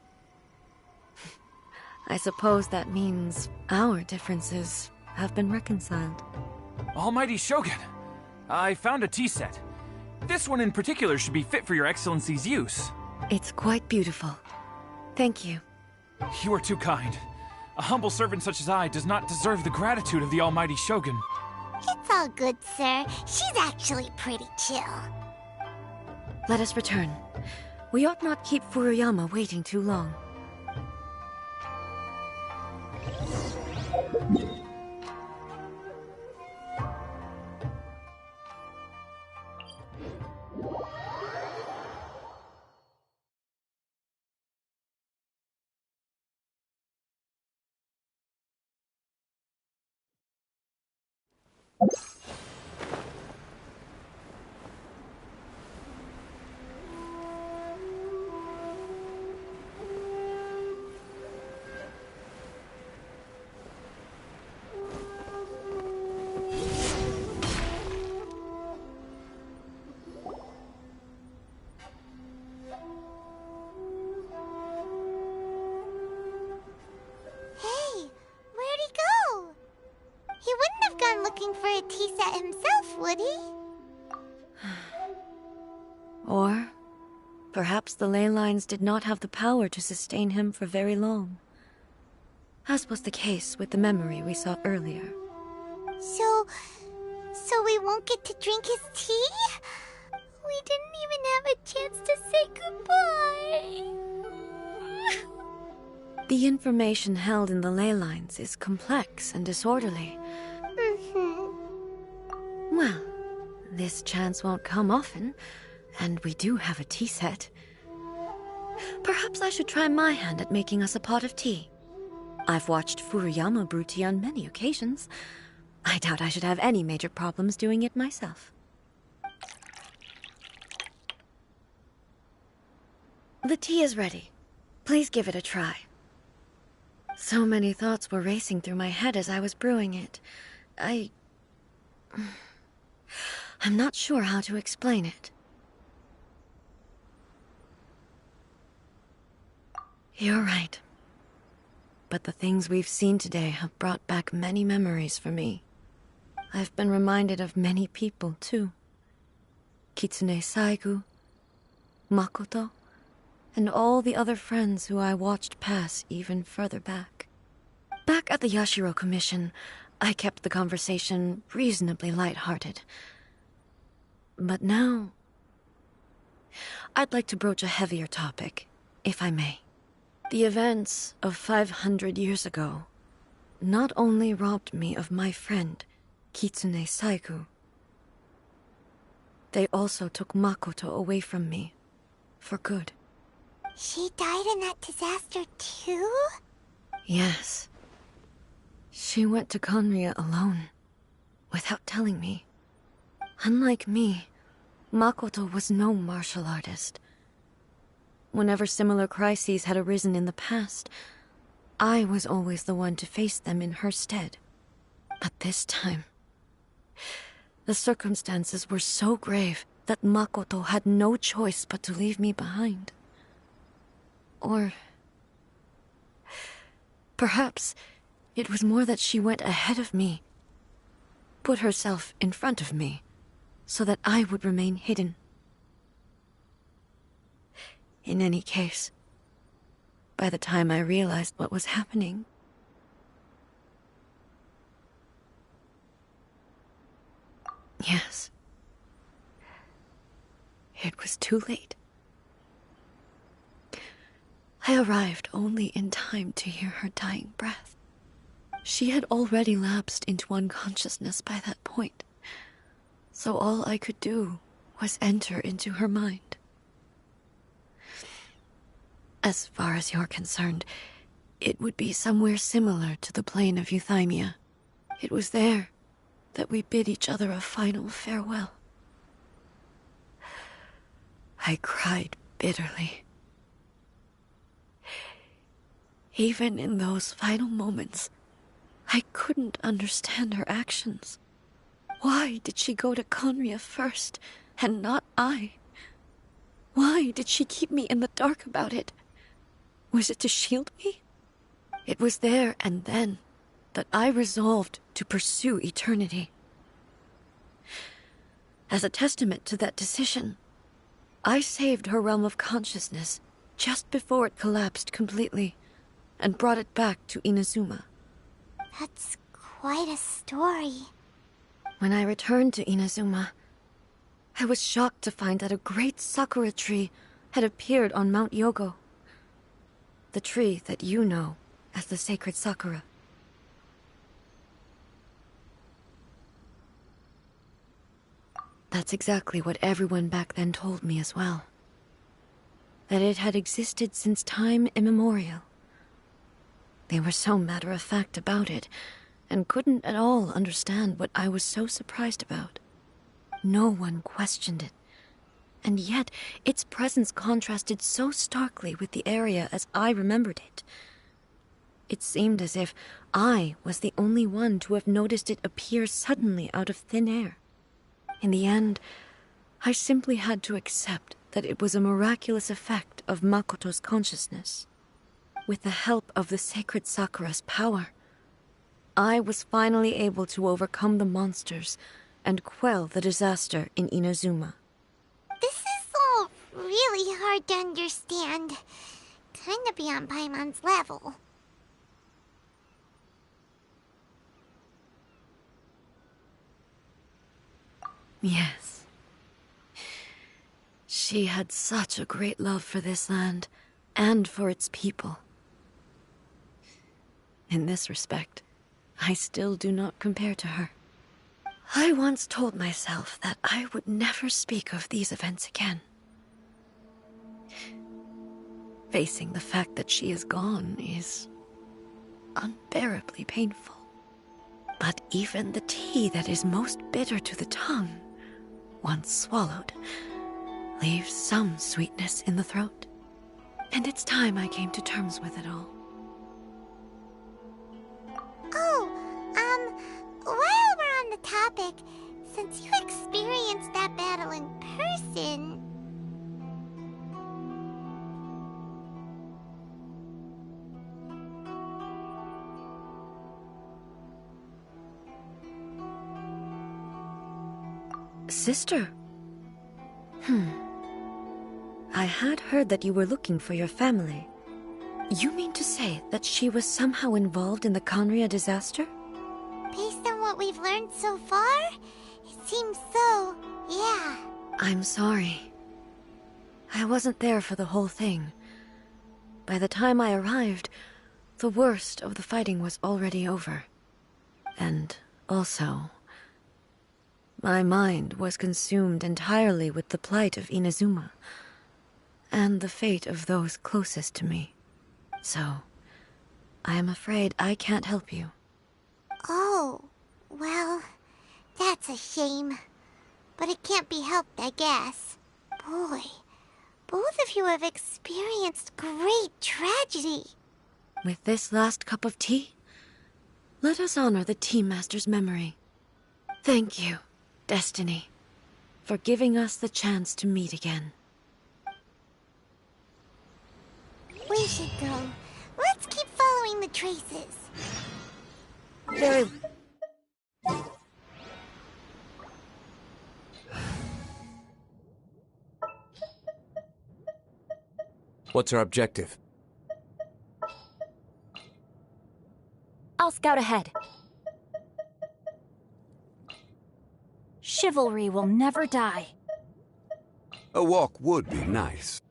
I suppose that means our differences have been reconciled. Almighty Shogun, I found a tea set. This one in particular should be fit for your Excellency's use. It's quite beautiful. Thank you. You are too kind. A humble servant such as I does not deserve the gratitude of the Almighty Shogun. It's all good, sir. She's actually pretty chill. Let us return. We ought not keep Furuyama waiting too long. Looking for a tea set himself, would he? Or perhaps the ley lines did not have the power to sustain him for very long, as was the case with the memory we saw earlier. So we won't get to drink his tea? We didn't even have a chance to say goodbye. The information held in the ley lines is complex and disorderly. Well, this chance won't come often, and we do have a tea set. Perhaps I should try my hand at making us a pot of tea. I've watched Furuyama brew tea on many occasions. I doubt I should have any major problems doing it myself. The tea is ready. Please give it a try. So many thoughts were racing through my head as I was brewing it. I'm not sure how to explain it. You're right. But the things we've seen today have brought back many memories for me. I've been reminded of many people, too. Kitsune Saigu, Makoto, and all the other friends who I watched pass even further back. Back at the Yashiro Commission, I kept the conversation reasonably lighthearted. But now, I'd like to broach a heavier topic, if I may. The events of 500 years ago not only robbed me of my friend, Kitsune Saigu, they also took Makoto away from me, for good. She died in that disaster too? Yes. She went to Conria alone, without telling me. Unlike me, Makoto was no martial artist. Whenever similar crises had arisen in the past, I was always the one to face them in her stead. But this time, the circumstances were so grave that Makoto had no choice but to leave me behind. Or perhaps it was more that she went ahead of me, put herself in front of me, so that I would remain hidden. In any case, by the time I realized what was happening, yes, it was too late. I arrived only in time to hear her dying breath. She had already lapsed into unconsciousness by that point, so all I could do was enter into her mind. As far as you're concerned, it would be somewhere similar to the plane of Euthymia. It was there that we bid each other a final farewell. I cried bitterly. Even in those final moments, I couldn't understand her actions. Why did she go to Conria first, and not I? Why did she keep me in the dark about it? Was it to shield me? It was there and then that I resolved to pursue eternity. As a testament to that decision, I saved her realm of consciousness just before it collapsed completely, and brought it back to Inazuma. That's quite a story. When I returned to Inazuma, I was shocked to find that a great sakura tree had appeared on Mount Yogo. The tree that you know as the sacred sakura. That's exactly what everyone back then told me as well. That it had existed since time immemorial. They were so matter-of-fact about it, and couldn't at all understand what I was so surprised about. No one questioned it, and yet its presence contrasted so starkly with the area as I remembered it. It seemed as if I was the only one to have noticed it appear suddenly out of thin air. In the end, I simply had to accept that it was a miraculous effect of Makoto's consciousness. With the help of the sacred Sakura's power, I was finally able to overcome the monsters and quell the disaster in Inazuma. This is all really hard to understand. Kinda beyond Paimon's level. Yes. She had such a great love for this land, and for its people. In this respect, I still do not compare to her. I once told myself that I would never speak of these events again. Facing the fact that she is gone is unbearably painful. But even the tea that is most bitter to the tongue, once swallowed, leaves some sweetness in the throat. And it's time I came to terms with it all. Oh, while we're on the topic, since you experienced that battle in person... Sister? I had heard that you were looking for your family. You mean to say that she was somehow involved in the Conria disaster? Based on what we've learned so far, it seems so, yeah. I'm sorry. I wasn't there for the whole thing. By the time I arrived, the worst of the fighting was already over. And also, my mind was consumed entirely with the plight of Inazuma, and the fate of those closest to me. So, I am afraid I can't help you. Oh, well, that's a shame. But it can't be helped, I guess. Boy, both of you have experienced great tragedy. With this last cup of tea, let us honor the Tea Master's memory. Thank you, Destiny, for giving us the chance to meet again. We should go. Let's keep following the traces. Very... What's our objective? I'll scout ahead. Chivalry will never die. A walk would be nice.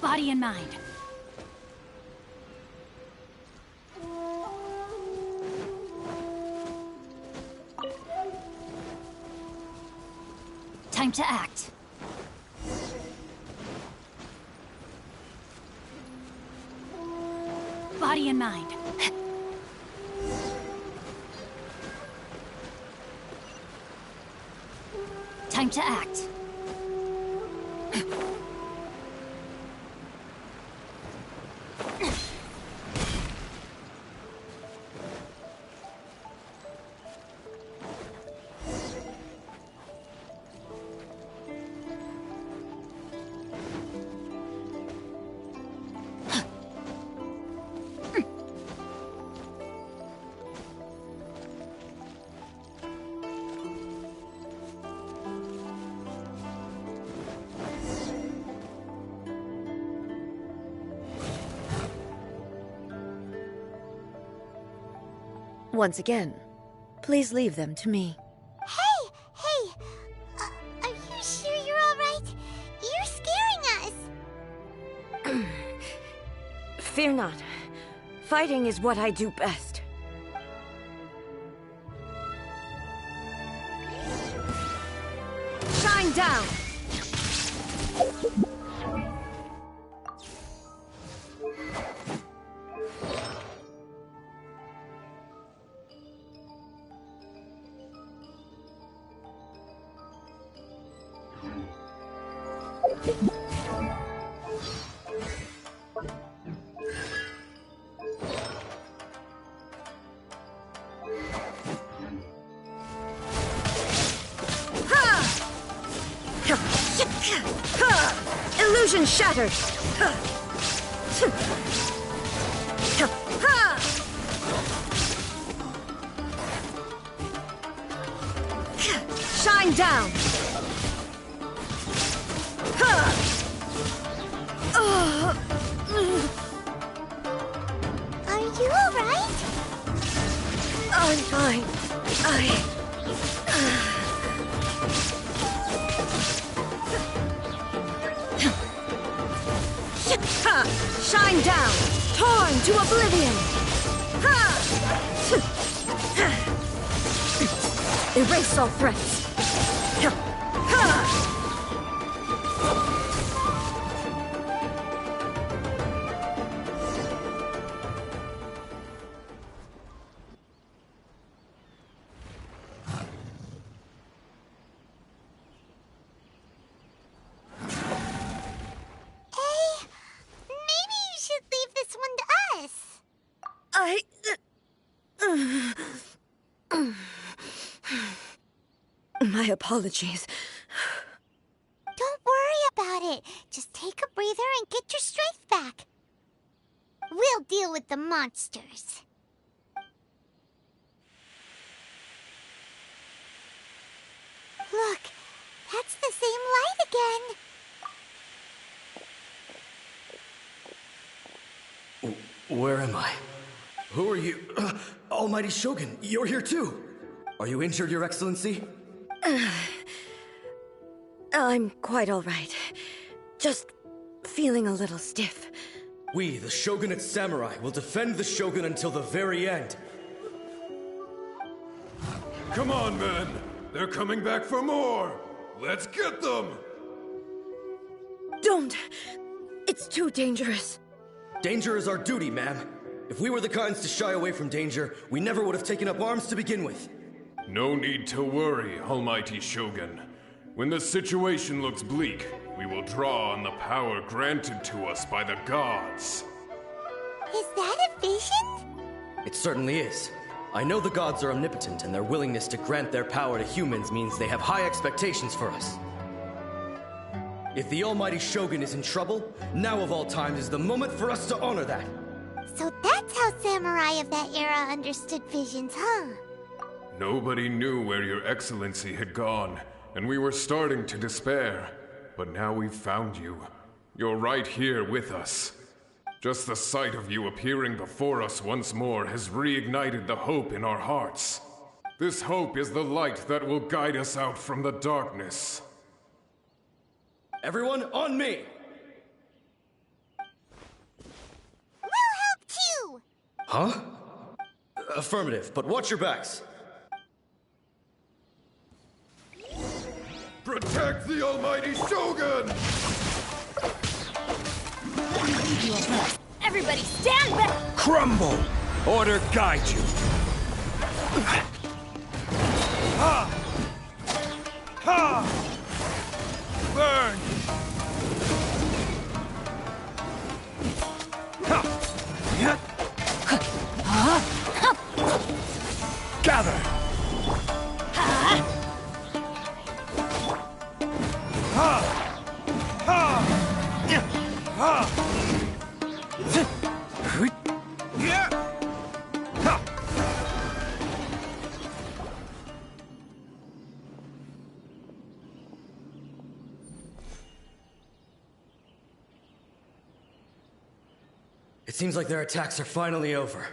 Body and mind. Time to act. Body and mind. Time to act. Once again, please leave them to me. Hey! Are you sure you're alright? You're scaring us! Fear not. Fighting is what I do best. Shine down! Illusion shattered! Shine down! Are you alright? I'm fine. Shine down! Torn to oblivion! Erase all threats! Maybe you should leave this My apologies. Don't worry about it. Just take a breather and get your strength back. We'll deal with the monsters. Look, that's the same light again. Where am I? Who are you? Almighty Shogun, you're here too! Are you injured, Your Excellency? I'm quite all right. Just feeling a little stiff. We, the Shogunate Samurai, will defend the Shogun until the very end. Come on, men! They're coming back for more! Let's get them! Don't! It's too dangerous. Danger is our duty, ma'am. If we were the kinds to shy away from danger, we never would have taken up arms to begin with. No need to worry, Almighty Shogun. When the situation looks bleak, we will draw on the power granted to us by the gods. Is that a vision? It certainly is. I know the gods are omnipotent, and their willingness to grant their power to humans means they have high expectations for us. If the Almighty Shogun is in trouble, now of all times is the moment for us to honor that. So that's how samurai of that era understood visions, huh? Nobody knew where Your Excellency had gone, and we were starting to despair. But now we've found you. You're right here with us. Just the sight of you appearing before us once more has reignited the hope in our hearts. This hope is the light that will guide us out from the darkness. Everyone, on me! We'll help too! Huh? Affirmative, but watch your backs. Protect the Almighty Shogun! Everybody stand back! Crumble! Order guide you! Ha! Ha! Burn! Ha! Yet! Gather! Ha! Ha! Ha! It seems like their attacks are finally over.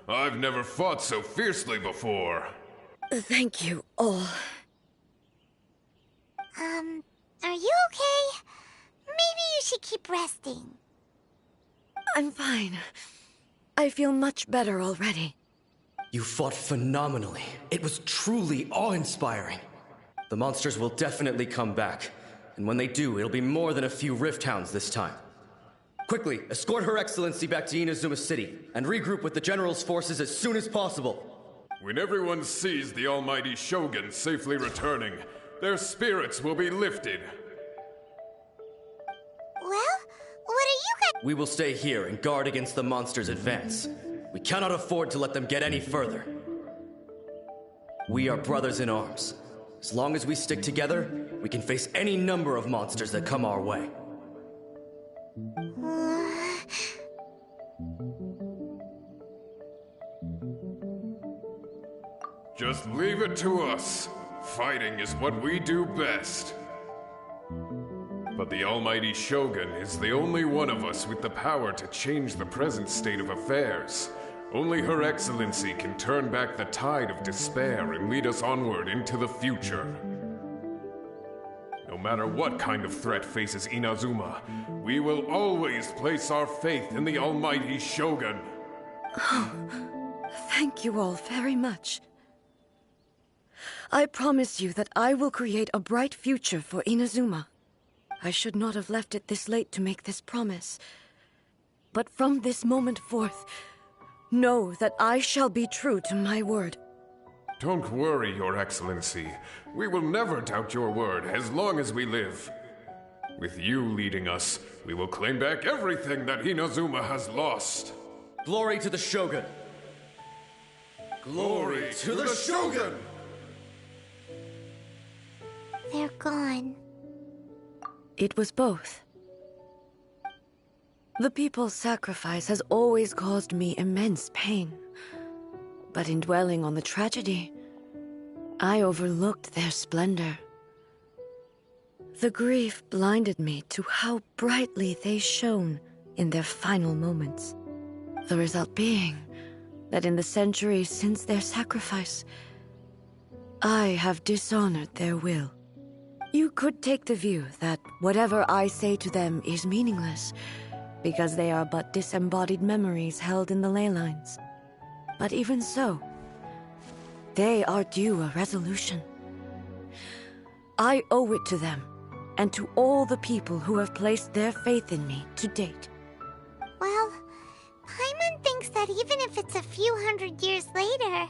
I've never fought so fiercely before. Thank you, all. Are you okay? Maybe you should keep resting. I'm fine. I feel much better already. You fought phenomenally. It was truly awe-inspiring. The monsters will definitely come back. And when they do, it'll be more than a few Rift Hounds this time. Quickly, escort Her Excellency back to Inazuma City, and regroup with the General's forces as soon as possible. When everyone sees the Almighty Shogun safely returning, their spirits will be lifted. Well, what are you guys— We will stay here and guard against the monsters' advance. We cannot afford to let them get any further. We are brothers in arms. As long as we stick together, we can face any number of monsters that come our way. Just leave it to us. Fighting is what we do best. But the Almighty Shogun is the only one of us with the power to change the present state of affairs. Only Her Excellency can turn back the tide of despair and lead us onward into the future. No matter what kind of threat faces Inazuma, we will always place our faith in the Almighty Shogun. Oh, thank you all very much. I promise you that I will create a bright future for Inazuma. I should not have left it this late to make this promise. But from this moment forth, know that I shall be true to my word. Don't worry, Your Excellency. We will never doubt your word as long as we live. With you leading us, we will claim back everything that Inazuma has lost. Glory to the Shogun! Glory to the Shogun! they're gone. It was both. The people's sacrifice has always caused me immense pain. But in dwelling on the tragedy, I overlooked their splendor. The grief blinded me to how brightly they shone in their final moments. The result being that in the centuries since their sacrifice, I have dishonored their will. You could take the view that whatever I say to them is meaningless, because they are but disembodied memories held in the ley lines. But even so, they are due a resolution. I owe it to them, and to all the people who have placed their faith in me to date. Well, Paimon thinks that even if it's a few hundred years later,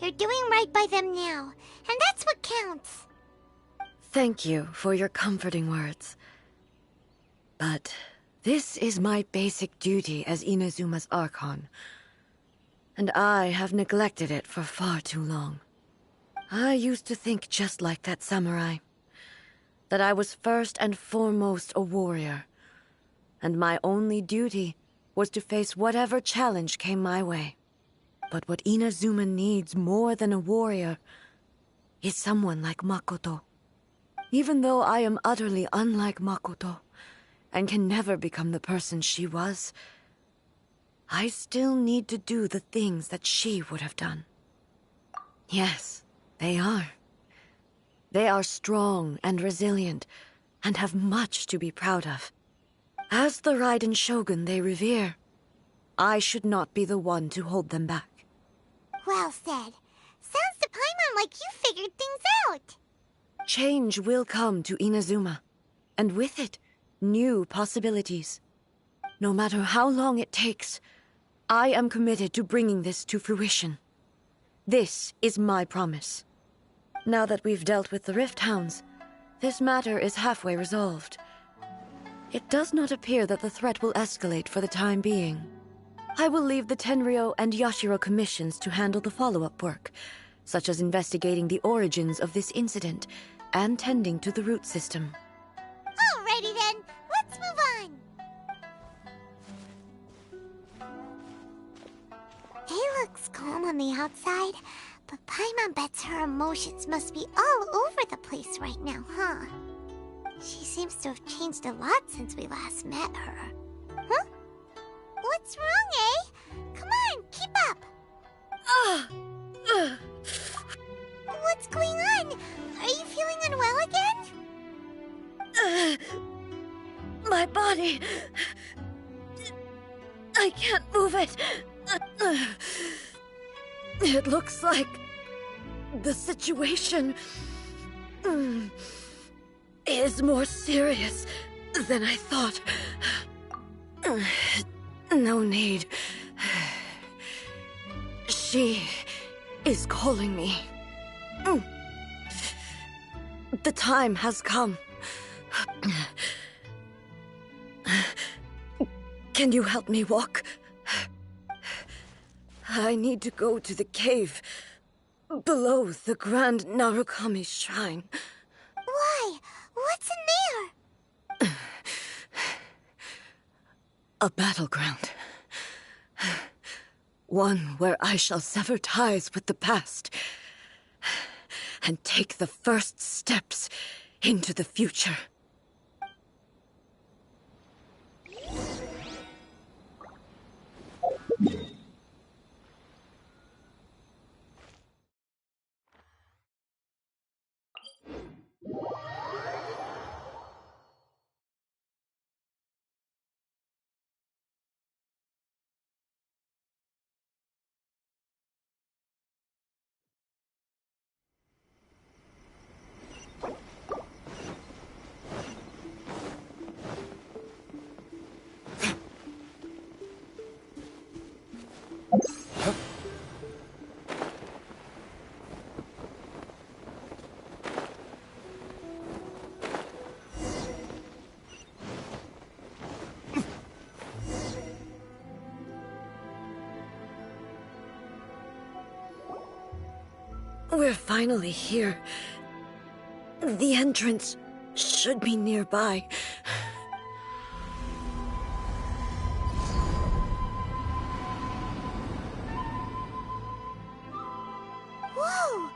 you're doing right by them now, and that's what counts. Thank you for your comforting words. But this is my basic duty as Inazuma's Archon, and I have neglected it for far too long. I used to think just like that samurai, that I was first and foremost a warrior, and my only duty was to face whatever challenge came my way. But what Inazuma needs more than a warrior is someone like Makoto. Even though I am utterly unlike Makoto, and can never become the person she was, I still need to do the things that she would have done. Yes, they are. They are strong and resilient, and have much to be proud of. As the Raiden Shogun they revere, I should not be the one to hold them back. Well said. Sounds to Paimon like you figured things out. Change will come to Inazuma, and with it, new possibilities. No matter how long it takes, I am committed to bringing this to fruition. This is my promise. Now that we've dealt with the Rift Hounds, this matter is halfway resolved. It does not appear that the threat will escalate for the time being. I will leave the Tenryo and Yashiro commissions to handle the follow-up work, such as investigating the origins of this incident and tending to the root system. Alrighty then, let's move on. It looks calm on the outside, but Paimon bets her emotions must be all over the place right now, huh? She seems to have changed a lot since we last met her. Huh? What's wrong, eh? Come on, keep up! What's going on? Are you feeling unwell again? My body... I can't move it. It looks like the situation is more serious than I thought. No need. She is calling me. The time has come. Can you help me walk? I need to go to the cave below the Grand Narukami Shrine. Why? What's in there? A battleground. One where I shall sever ties with the past and take the first steps into the future. We're finally here. The entrance should be nearby. Whoa!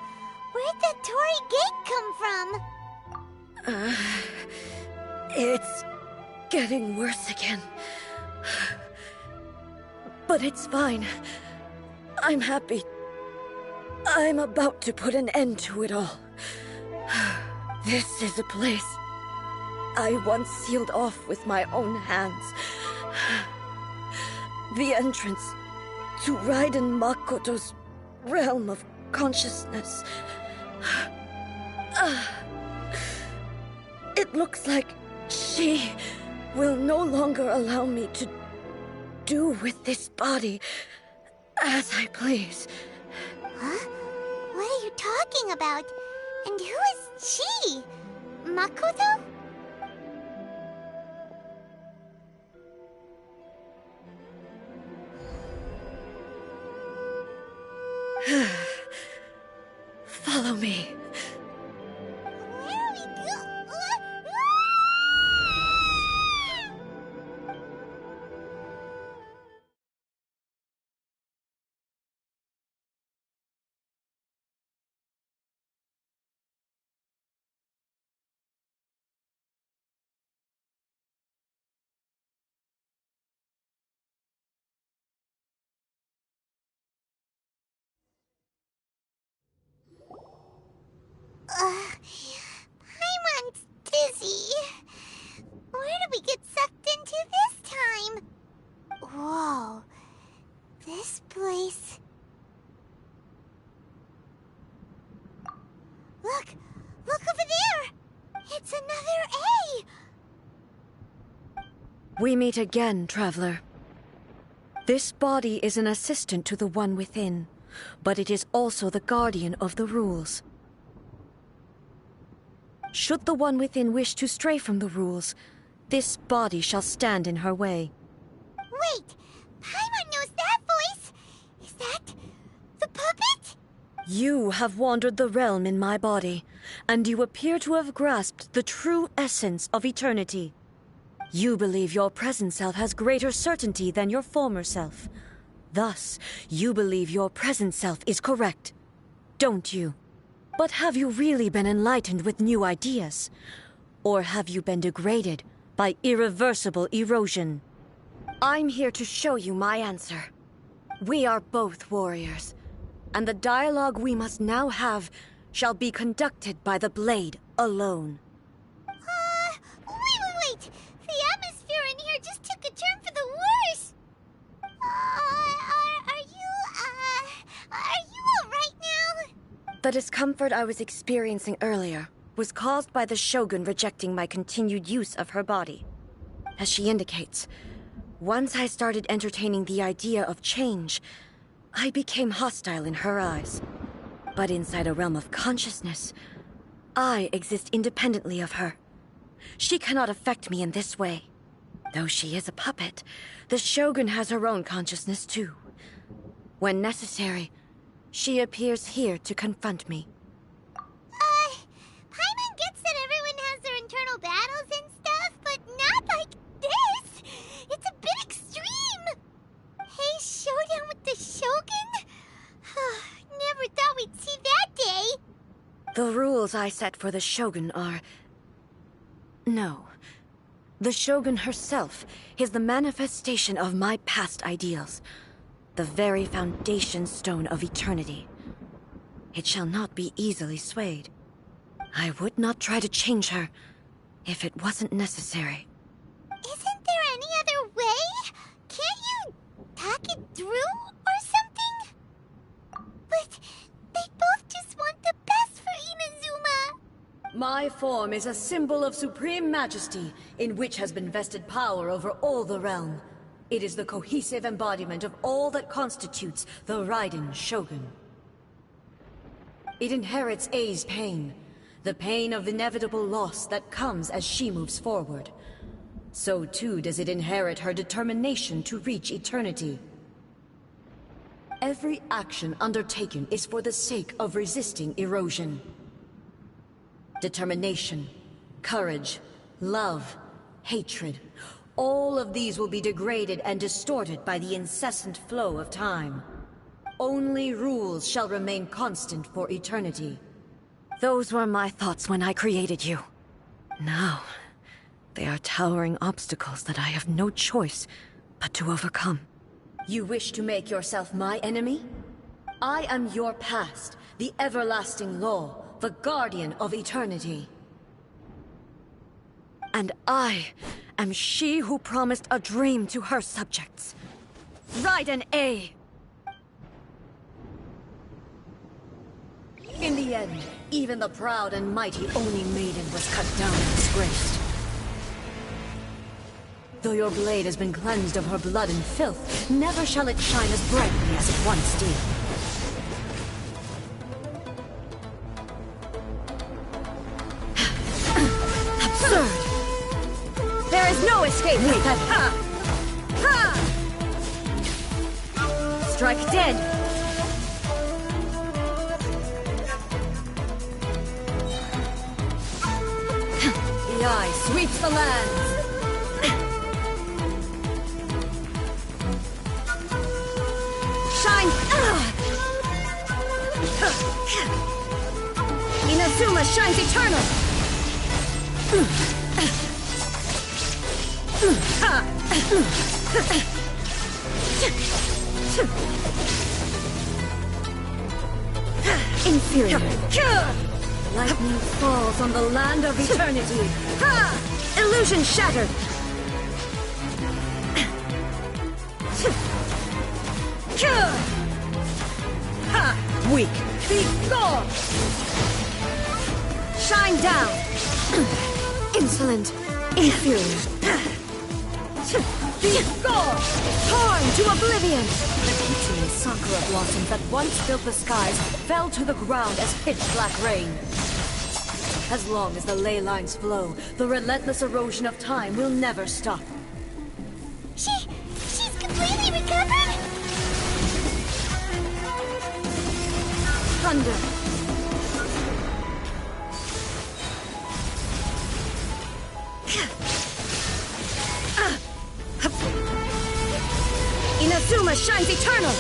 Where'd that Torii gate come from? It's getting worse again. But it's fine. I'm happy. I'm about to put an end to it all. This is a place I once sealed off with my own hands. The entrance to Raiden Makoto's realm of consciousness. It looks like she will no longer allow me to do with this body as I please. Huh? What are you talking about? And who is she? Makoto? Follow me. Where are we going? Paimon's dizzy. Where did we get sucked into this time? Whoa. This place... Look! Look over there! It's another A! We meet again, traveler. This body is an assistant to the one within, but it is also the guardian of the rules. Should the one within wish to stray from the rules, this body shall stand in her way. Wait! Paimon knows that voice! Is that... the puppet? You have wandered the realm in my body, and you appear to have grasped the true essence of eternity. You believe your present self has greater certainty than your former self. Thus, you believe your present self is correct, don't you? But have you really been enlightened with new ideas? Or have you been degraded by irreversible erosion? I'm here to show you my answer. We are both warriors, and the dialogue we must now have shall be conducted by the blade alone. Wait! The atmosphere in here just took a turn for the worse! Are you alright now? The discomfort I was experiencing earlier was caused by the Shogun rejecting my continued use of her body. As she indicates, once I started entertaining the idea of change, I became hostile in her eyes. But inside a realm of consciousness, I exist independently of her. She cannot affect me in this way. Though she is a puppet, the Shogun has her own consciousness too. When necessary, she appears here to confront me. Paimon gets that everyone has their internal battles and stuff, but not like this! It's a bit extreme! Hey, showdown with the Shogun? Never thought we'd see that day! The rules I set for the Shogun are... No. The Shogun herself is the manifestation of my past ideals. The very foundation stone of eternity. It shall not be easily swayed. I would not try to change her if it wasn't necessary. Isn't there any other way? Can't you talk it through or something? But they both just want the best for Inazuma. My form is a symbol of supreme majesty, in which has been vested power over all the realm. It is the cohesive embodiment of all that constitutes the Raiden Shogun. It inherits Ei's pain, the pain of inevitable loss that comes as she moves forward. So too does it inherit her determination to reach eternity. Every action undertaken is for the sake of resisting erosion. determination, courage, love, hatred. All of these will be degraded and distorted by the incessant flow of time. Only rules shall remain constant for eternity. Those were my thoughts when I created you. Now, they are towering obstacles that I have no choice but to overcome. You wish to make yourself my enemy? I am your past, the everlasting law, the guardian of eternity. And I am she who promised a dream to her subjects. Raiden A. In the end, even the proud and mighty Oni Maiden was cut down and disgraced. Though your blade has been cleansed of her blood and filth, never shall it shine as brightly as it once did. Absurd! There is no escape with that! Ha! Ha! Strike dead! The eye sweeps the lands! Shine! Inazuma shines eternal! Inferior. Lightning falls on the land of eternity. Illusion shattered. Weak. Be gone. Shine down. Insolent. Inferior. Be gone. Torn to oblivion. The Kitsune Sakura blossoms that once filled the skies fell to the ground as pitch-black rain. As long as the ley lines flow, the relentless erosion of time will never stop. She's completely recovered? Thunder. Inazuma shines eternal!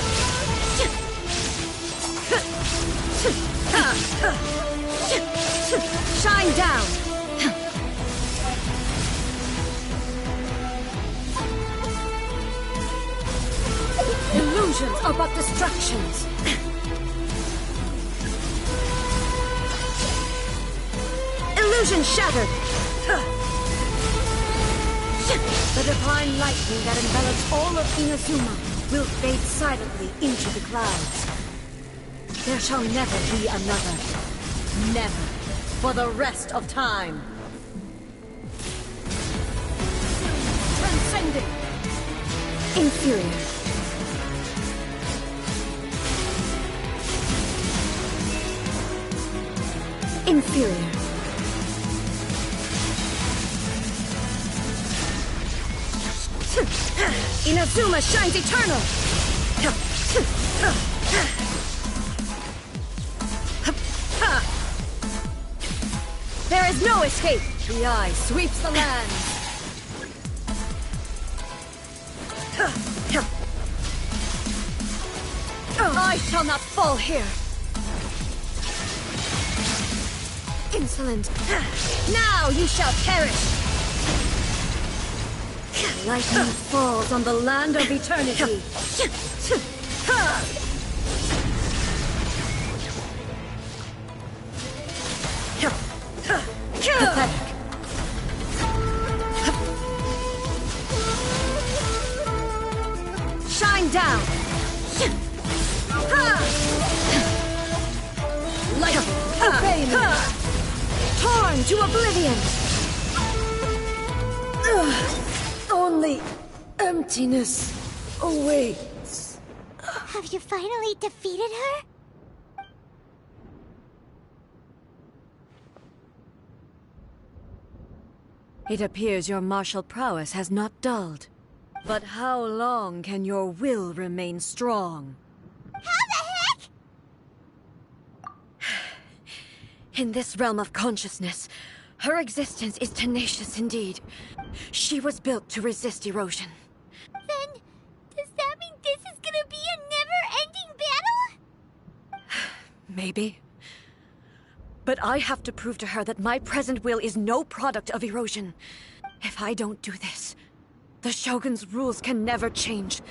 Shine down! Illusions are but distractions. Illusion shattered! The divine lightning that envelops all of Inazuma will fade silently into the clouds. There shall never be another. Never. For the rest of time. Transcending. Inferior. Inferior. Inazuma shines eternal! There is no escape! The eye sweeps the land! I shall not fall here! Insolent! Now you shall perish! Lightning falls on the land of eternity. Pathetic. Shine down. Like obey me. Torn to oblivion. Only emptiness awaits. Have you finally defeated her? It appears your martial prowess has not dulled. But how long can your will remain strong? How the heck? In this realm of consciousness, her existence is tenacious indeed. She was built to resist erosion. Then, does that mean this is gonna be a never-ending battle? Maybe. But I have to prove to her that my present will is no product of erosion. If I don't do this, the Shogun's rules can never change,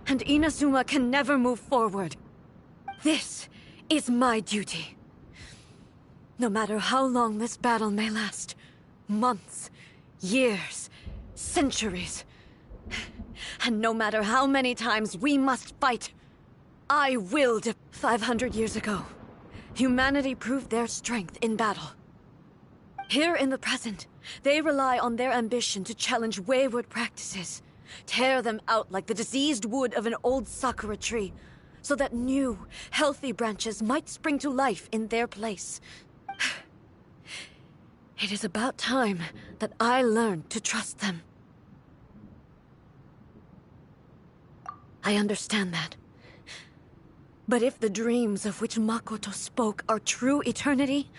and Inazuma can never move forward. This is my duty. No matter how long this battle may last, months, years, centuries, and no matter how many times we must fight, I will 500 years ago, humanity proved their strength in battle. Here in the present, they rely on their ambition to challenge wayward practices, tear them out like the diseased wood of an old sakura tree, so that new, healthy branches might spring to life in their place. It is about time that I learned to trust them. I understand that. But if the dreams of which Makoto spoke are true eternity,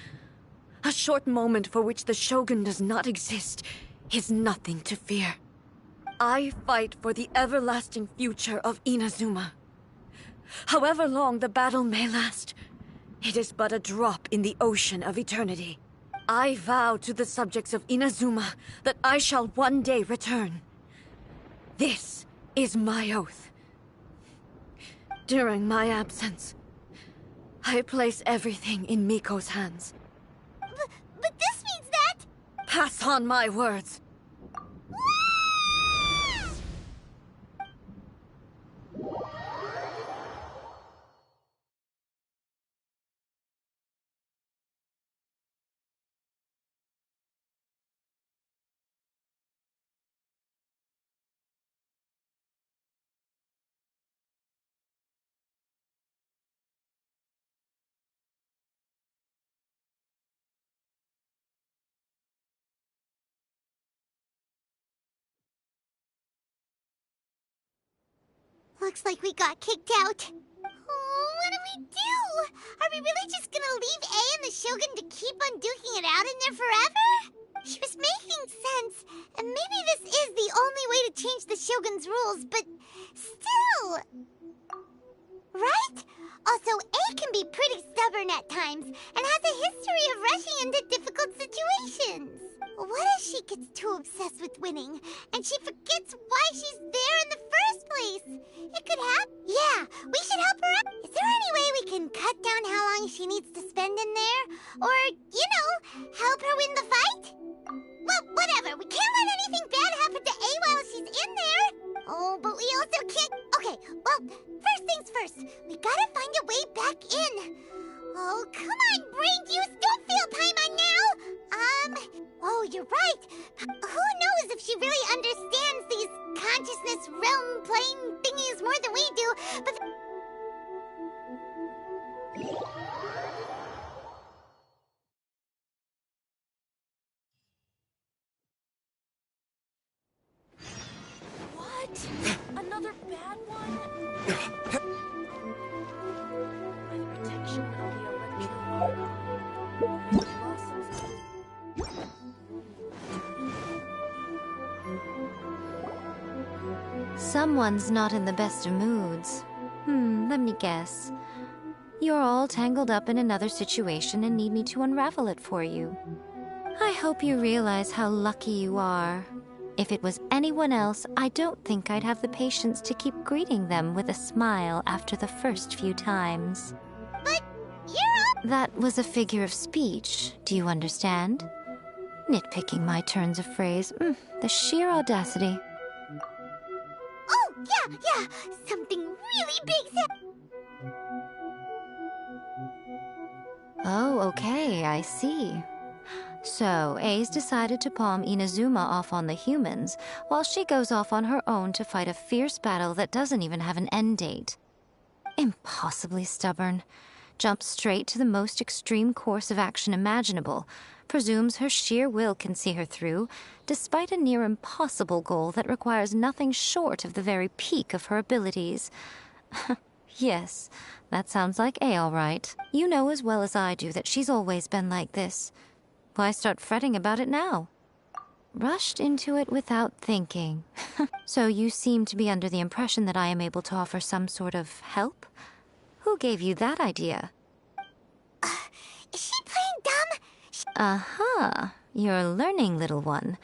a short moment for which the Shogun does not exist is nothing to fear. I fight for the everlasting future of Inazuma. However long the battle may last, it is but a drop in the ocean of eternity. I vow to the subjects of Inazuma that I shall one day return. This is my oath. During my absence, I place everything in Miko's hands. But this means that... Pass on my words. Looks like we got kicked out. Oh, what do we do? Are we really just gonna leave A and the Shogun to keep on duking it out in there forever? She was making sense, and maybe this is the only way to change the Shogun's rules, but still... Right? Also, A can be pretty stubborn at times, and has a history of rushing into difficult situations. What if she gets too obsessed with winning, and she forgets why she's there in the first place? It could happen. Yeah, we should help her out. Is there any way we can cut down how long she needs to spend in there? Or, you know, help her win the fight? Well, whatever. We can't let anything bad happen to A while she's in there. Oh, but we also can't... Okay, well, first things first. We gotta find a way back in. Oh, come on, brain juice. Don't feel Paimon now. Oh, you're right. Who knows if she really understands these consciousness realm plane thingies more than we do, but... What? Another bad one? With protection of the electro... Someone's not in the best of moods. Let me guess. You're all tangled up in another situation and need me to unravel it for you. I hope you realize how lucky you are. If it was anyone else, I don't think I'd have the patience to keep greeting them with a smile after the first few times. But you're... That was a figure of speech, do you understand? Nitpicking my turns of phrase. The sheer audacity. Oh, yeah, something really big. Oh, okay, I see. So, A's decided to palm Inazuma off on the humans, while she goes off on her own to fight a fierce battle that doesn't even have an end date. Impossibly stubborn. Jumps straight to the most extreme course of action imaginable, presumes her sheer will can see her through, despite a near impossible goal that requires nothing short of the very peak of her abilities. Yes, that sounds like A all right. You know as well as I do that she's always been like this. Why start fretting about it now? Rushed into it without thinking. So you seem to be under the impression that I am able to offer some sort of help? Who gave you that idea? Is she playing dumb? Uh-huh. You're learning, little one.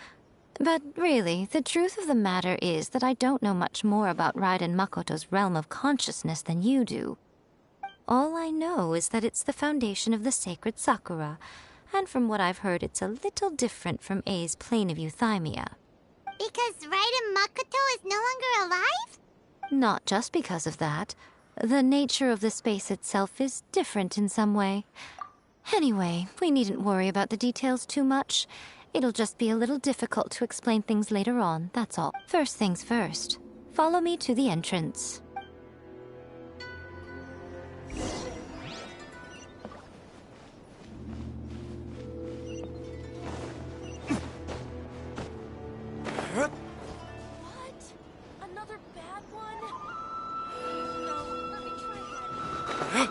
But really, the truth of the matter is that I don't know much more about Raiden Makoto's realm of consciousness than you do. All I know is that it's the foundation of the sacred Sakura, and from what I've heard, it's a little different from A's plane of euthymia. Because Raiden Makoto is no longer alive? Not just because of that. The nature of the space itself is different in some way. Anyway, we needn't worry about the details too much. It'll just be a little difficult to explain things later on, that's all. First things first. Follow me to the entrance. Another bad one? No, let me try again.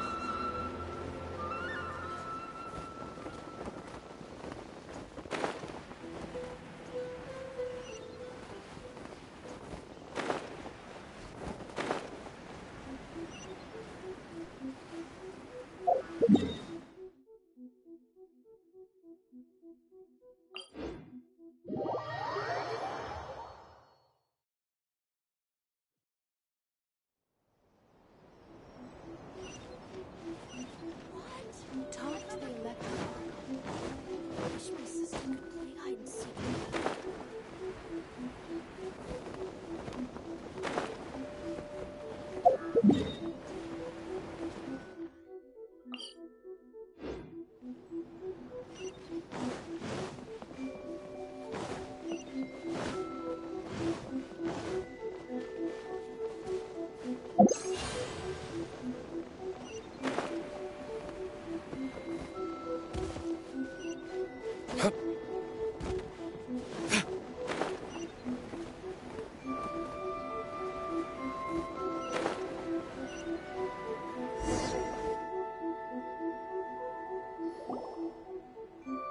Talk to the electric. I wish my sister could play hide and seek with them.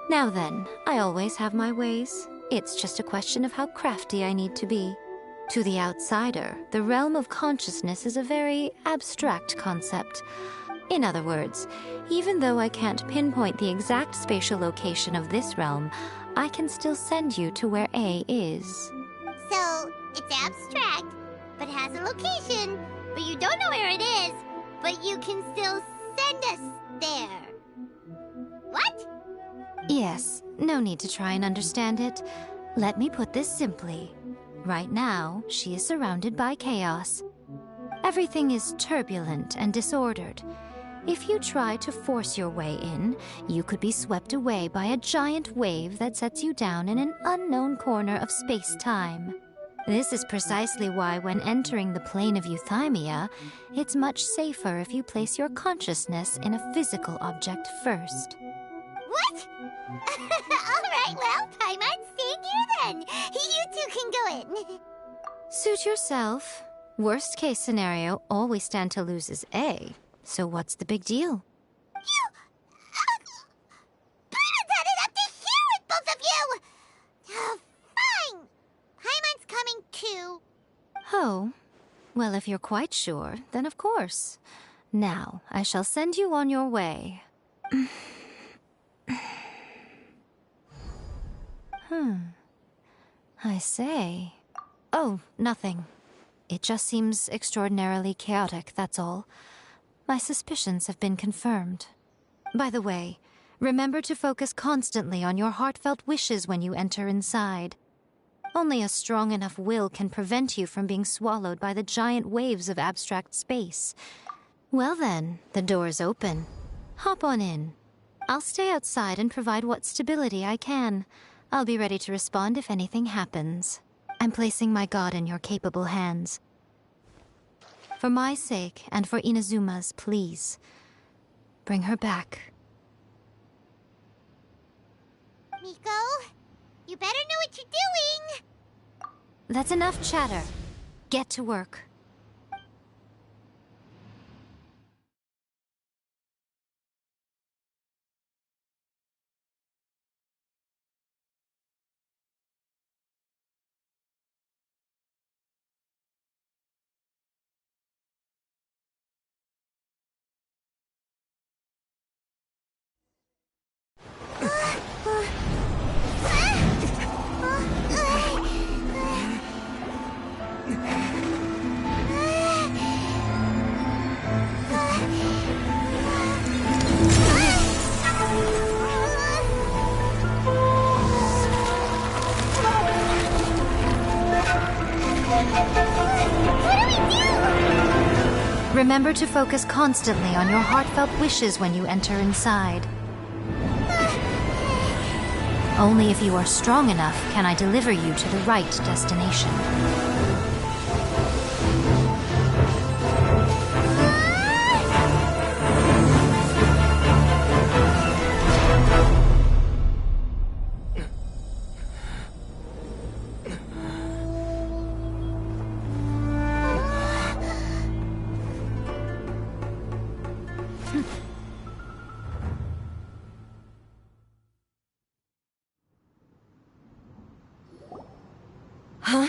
Now then, I always have my ways. It's just a question of how crafty I need to be. To the outsider, the realm of consciousness is a very abstract concept. In other words, even though I can't pinpoint the exact spatial location of this realm, I can still send you to where A is. So, it's abstract, but has a location, but you don't know where it is, but you can still send us there. What? Yes, no need to try and understand it. Let me put this simply. Right now, she is surrounded by chaos. Everything is turbulent and disordered. If you try to force your way in, you could be swept away by a giant wave that sets you down in an unknown corner of space-time. This is precisely why when entering the plane of euthymia, it's much safer if you place your consciousness in a physical object first. What? Alright, well, Paimon's staying here then. You two can go in. Suit yourself. Worst case scenario, all we stand to lose is A. So what's the big deal? You... Paimon's had it up to here with both of you! Fine. Paimon's coming too. Oh. Well, if you're quite sure, then of course. Now, I shall send you on your way. I say. Oh, nothing. It just seems extraordinarily chaotic, that's all. My suspicions have been confirmed. By the way, remember to focus constantly on your heartfelt wishes when you enter inside. Only a strong enough will can prevent you from being swallowed by the giant waves of abstract space. Well then, the door's open. Hop on in. I'll stay outside and provide what stability I can. I'll be ready to respond if anything happens. I'm placing my god in your capable hands. For my sake, and for Inazuma's, please. Bring her back. Miko, you better know what you're doing! That's enough chatter. Get to work. Remember to focus constantly on your heartfelt wishes when you enter inside. Only if you are strong enough can I deliver you to the right destination. Huh?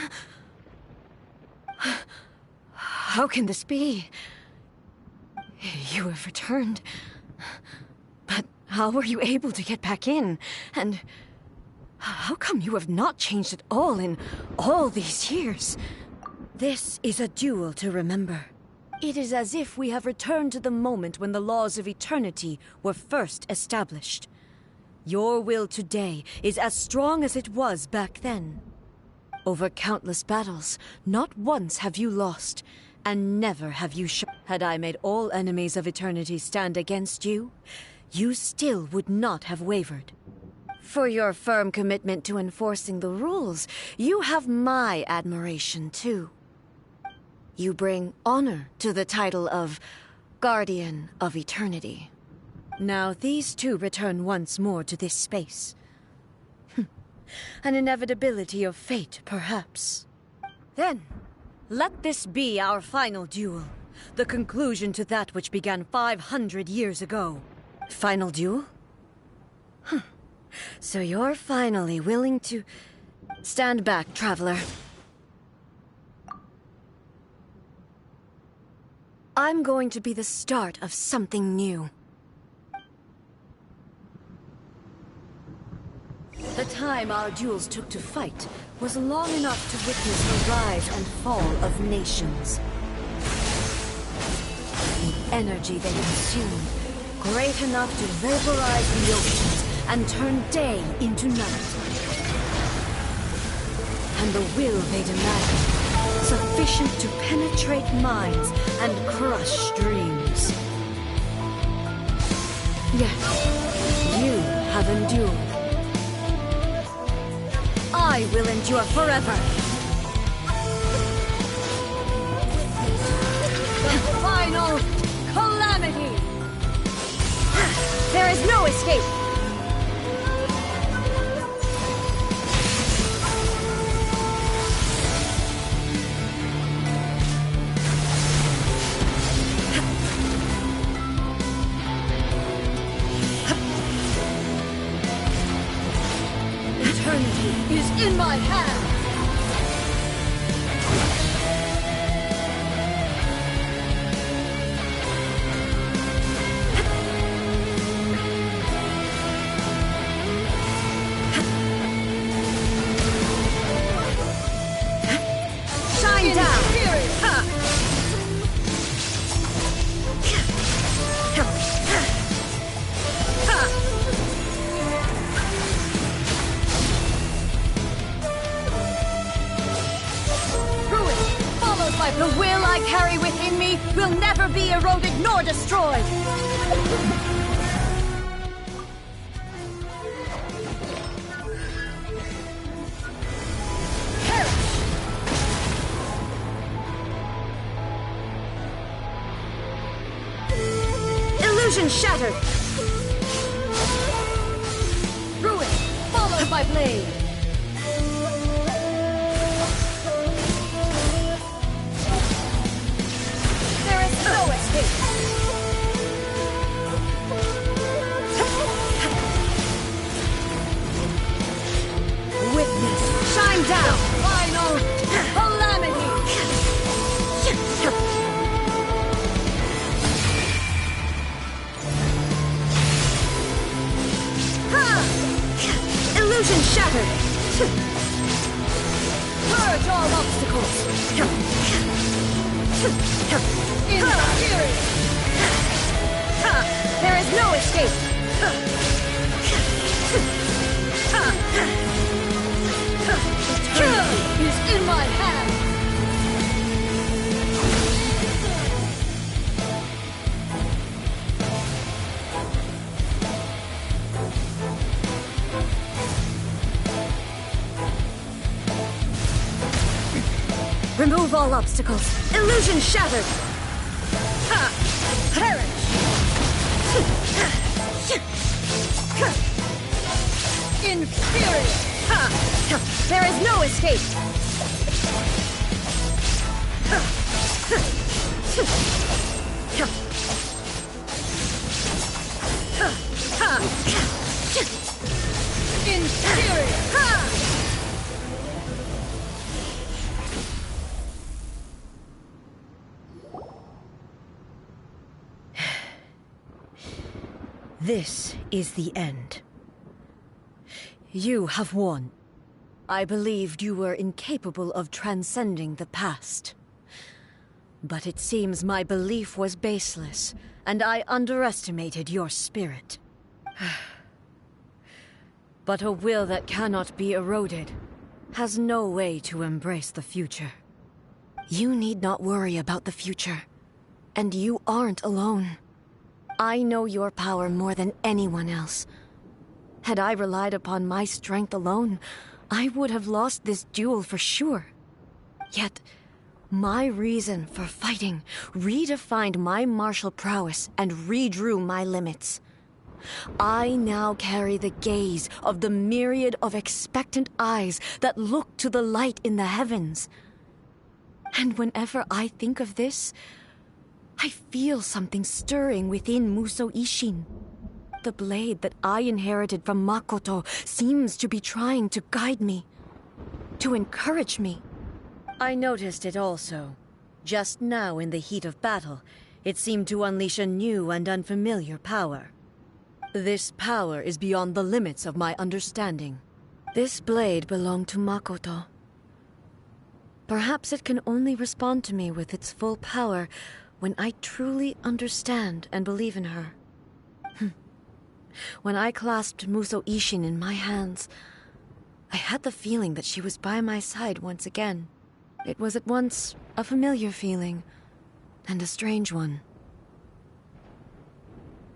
How can this be? You have returned. But how were you able to get back in? And how come you have not changed at all in all these years? This is a duel to remember. It is as if we have returned to the moment when the laws of eternity were first established. Your will today is as strong as it was back then. Over countless battles, not once have you lost, and never have you Had I made all enemies of eternity stand against you, you still would not have wavered. For your firm commitment to enforcing the rules, you have my admiration too. You bring honor to the title of Guardian of Eternity. Now these two return once more to this space. An inevitability of fate, perhaps. Then, let this be our final duel. The conclusion to that which began 500 years ago. Final duel? So you're finally willing to... Stand back, traveler. I'm going to be the start of something new. The time our duels took to fight was long enough to witness the rise and fall of nations. The energy they consumed, great enough to vaporize the oceans and turn day into night. And the will they demanded, sufficient to penetrate minds and crush dreams. Yet, you have endured. I will endure forever. The final calamity. There is no escape. Eternity is in my hand! Shine down! The will I carry within me will never be eroded nor destroyed! Perish! Illusion shattered! Ruin followed by blade! No escape! Witness, shine down! Final calamity! Illusion shattered! Purge all obstacles! There is no escape! Eternity is in my hand! Remove all obstacles. Illusion shattered. Ha! Perish! Inferior! Ha! There is no escape! Inferior! Ha! This is the end. You have won. I believed you were incapable of transcending the past. But it seems my belief was baseless, and I underestimated your spirit. But a will that cannot be eroded has no way to embrace the future. You need not worry about the future, and you aren't alone. I know your power more than anyone else. Had I relied upon my strength alone, I would have lost this duel for sure. Yet, my reason for fighting redefined my martial prowess and redrew my limits. I now carry the gaze of the myriad of expectant eyes that look to the light in the heavens. And whenever I think of this, I feel something stirring within Musou Ishin. The blade that I inherited from Makoto seems to be trying to guide me, to encourage me. I noticed it also. Just now in the heat of battle, it seemed to unleash a new and unfamiliar power. This power is beyond the limits of my understanding. This blade belonged to Makoto. Perhaps it can only respond to me with its full power when I truly understand and believe in her. When I clasped Musou Ishin in my hands, I had the feeling that she was by my side once again. It was at once a familiar feeling and a strange one.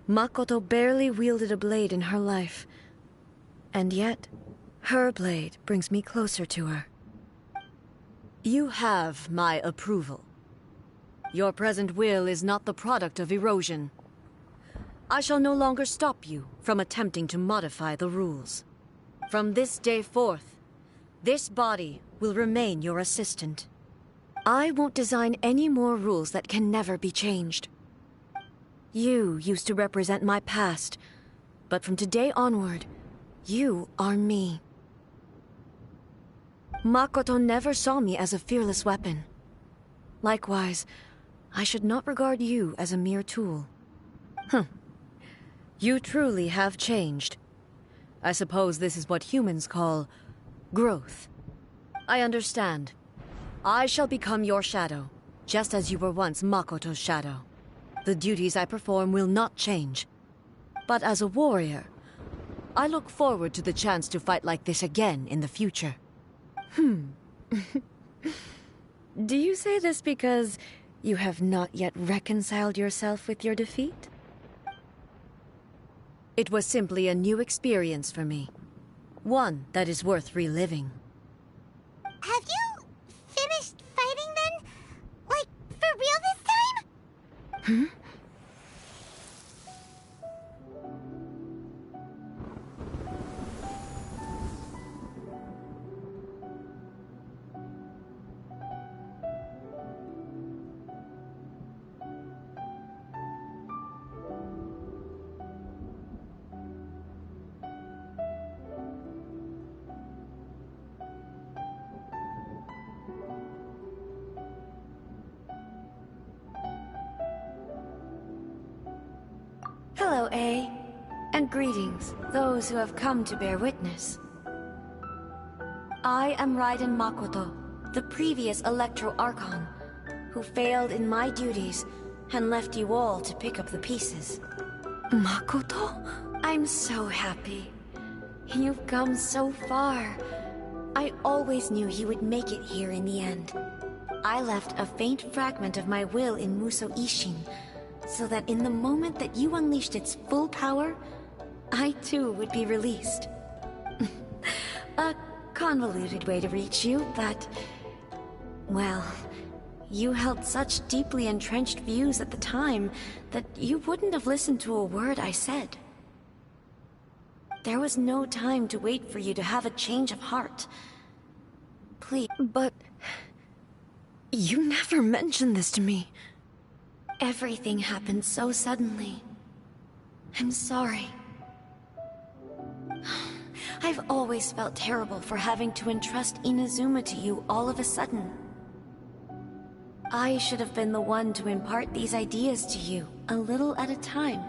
Makoto barely wielded a blade in her life, and yet her blade brings me closer to her. You have my approval. Your present will is not the product of erosion. I shall no longer stop you from attempting to modify the rules. From this day forth, this body will remain your assistant. I won't design any more rules that can never be changed. You used to represent my past, but from today onward, you are me. Makoto never saw me as a fearless weapon. Likewise, I should not regard you as a mere tool. You truly have changed. I suppose this is what humans call growth. I understand. I shall become your shadow, just as you were once Makoto's shadow. The duties I perform will not change. But as a warrior, I look forward to the chance to fight like this again in the future. Do you say this because you have not yet reconciled yourself with your defeat? It was simply a new experience for me. One that is worth reliving. Have you finished fighting then? Like, for real this time? Hello, A. And greetings, those who have come to bear witness. I am Raiden Makoto, the previous Electro Archon, who failed in my duties and left you all to pick up the pieces. Makoto? I'm so happy. You've come so far. I always knew you would make it here in the end. I left a faint fragment of my will in Musou Ishin, so that in the moment that you unleashed its full power, I too would be released. A convoluted way to reach you, but Well, you held such deeply entrenched views at the time that you wouldn't have listened to a word I said. There was no time to wait for you to have a change of heart. Please. But you never mentioned this to me. Everything happened so suddenly. I'm sorry. I've always felt terrible for having to entrust Inazuma to you all of a sudden. I should have been the one to impart these ideas to you, a little at a time,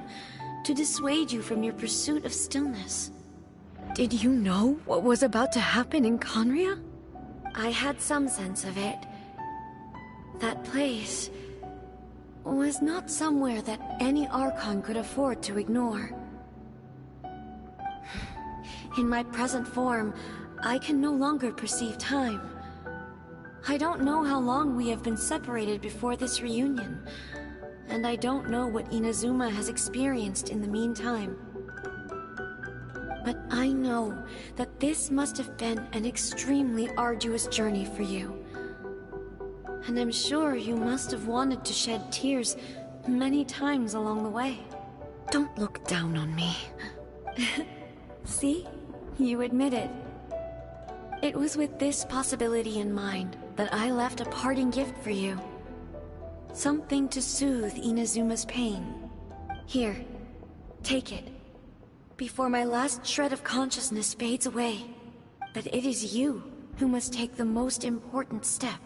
to dissuade you from your pursuit of stillness. Did you know what was about to happen in Conria? I had some sense of it. That place was not somewhere that any Archon could afford to ignore. In my present form, I can no longer perceive time. I don't know how long we have been separated before this reunion, and I don't know what Inazuma has experienced in the meantime. But I know that this must have been an extremely arduous journey for you. And I'm sure you must have wanted to shed tears many times along the way. Don't look down on me. See? You admit it. It was with this possibility in mind that I left a parting gift for you. Something to soothe Inazuma's pain. Here, take it. Before my last shred of consciousness fades away. But it is you who must take the most important step.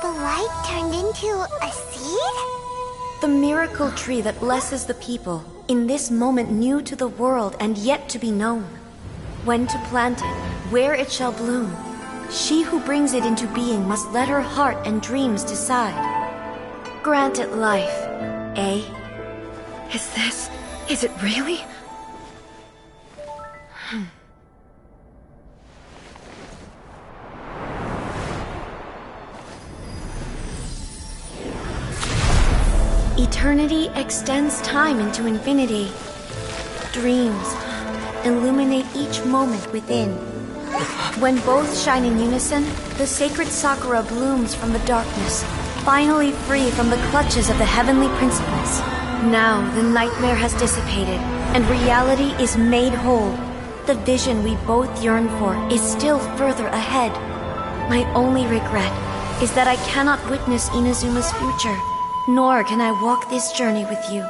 The light turned into a seed? The miracle tree that blesses the people, in this moment new to the world and yet to be known. When to plant it, where it shall bloom. She who brings it into being must let her heart and dreams decide. Grant it life, eh? Is it really? Eternity extends time into infinity. Dreams illuminate each moment within. When both shine in unison, the sacred Sakura blooms from the darkness, finally free from the clutches of the heavenly principles. Now the nightmare has dissipated, and reality is made whole. The vision we both yearn for is still further ahead. My only regret is that I cannot witness Inazuma's future, nor can I walk this journey with you.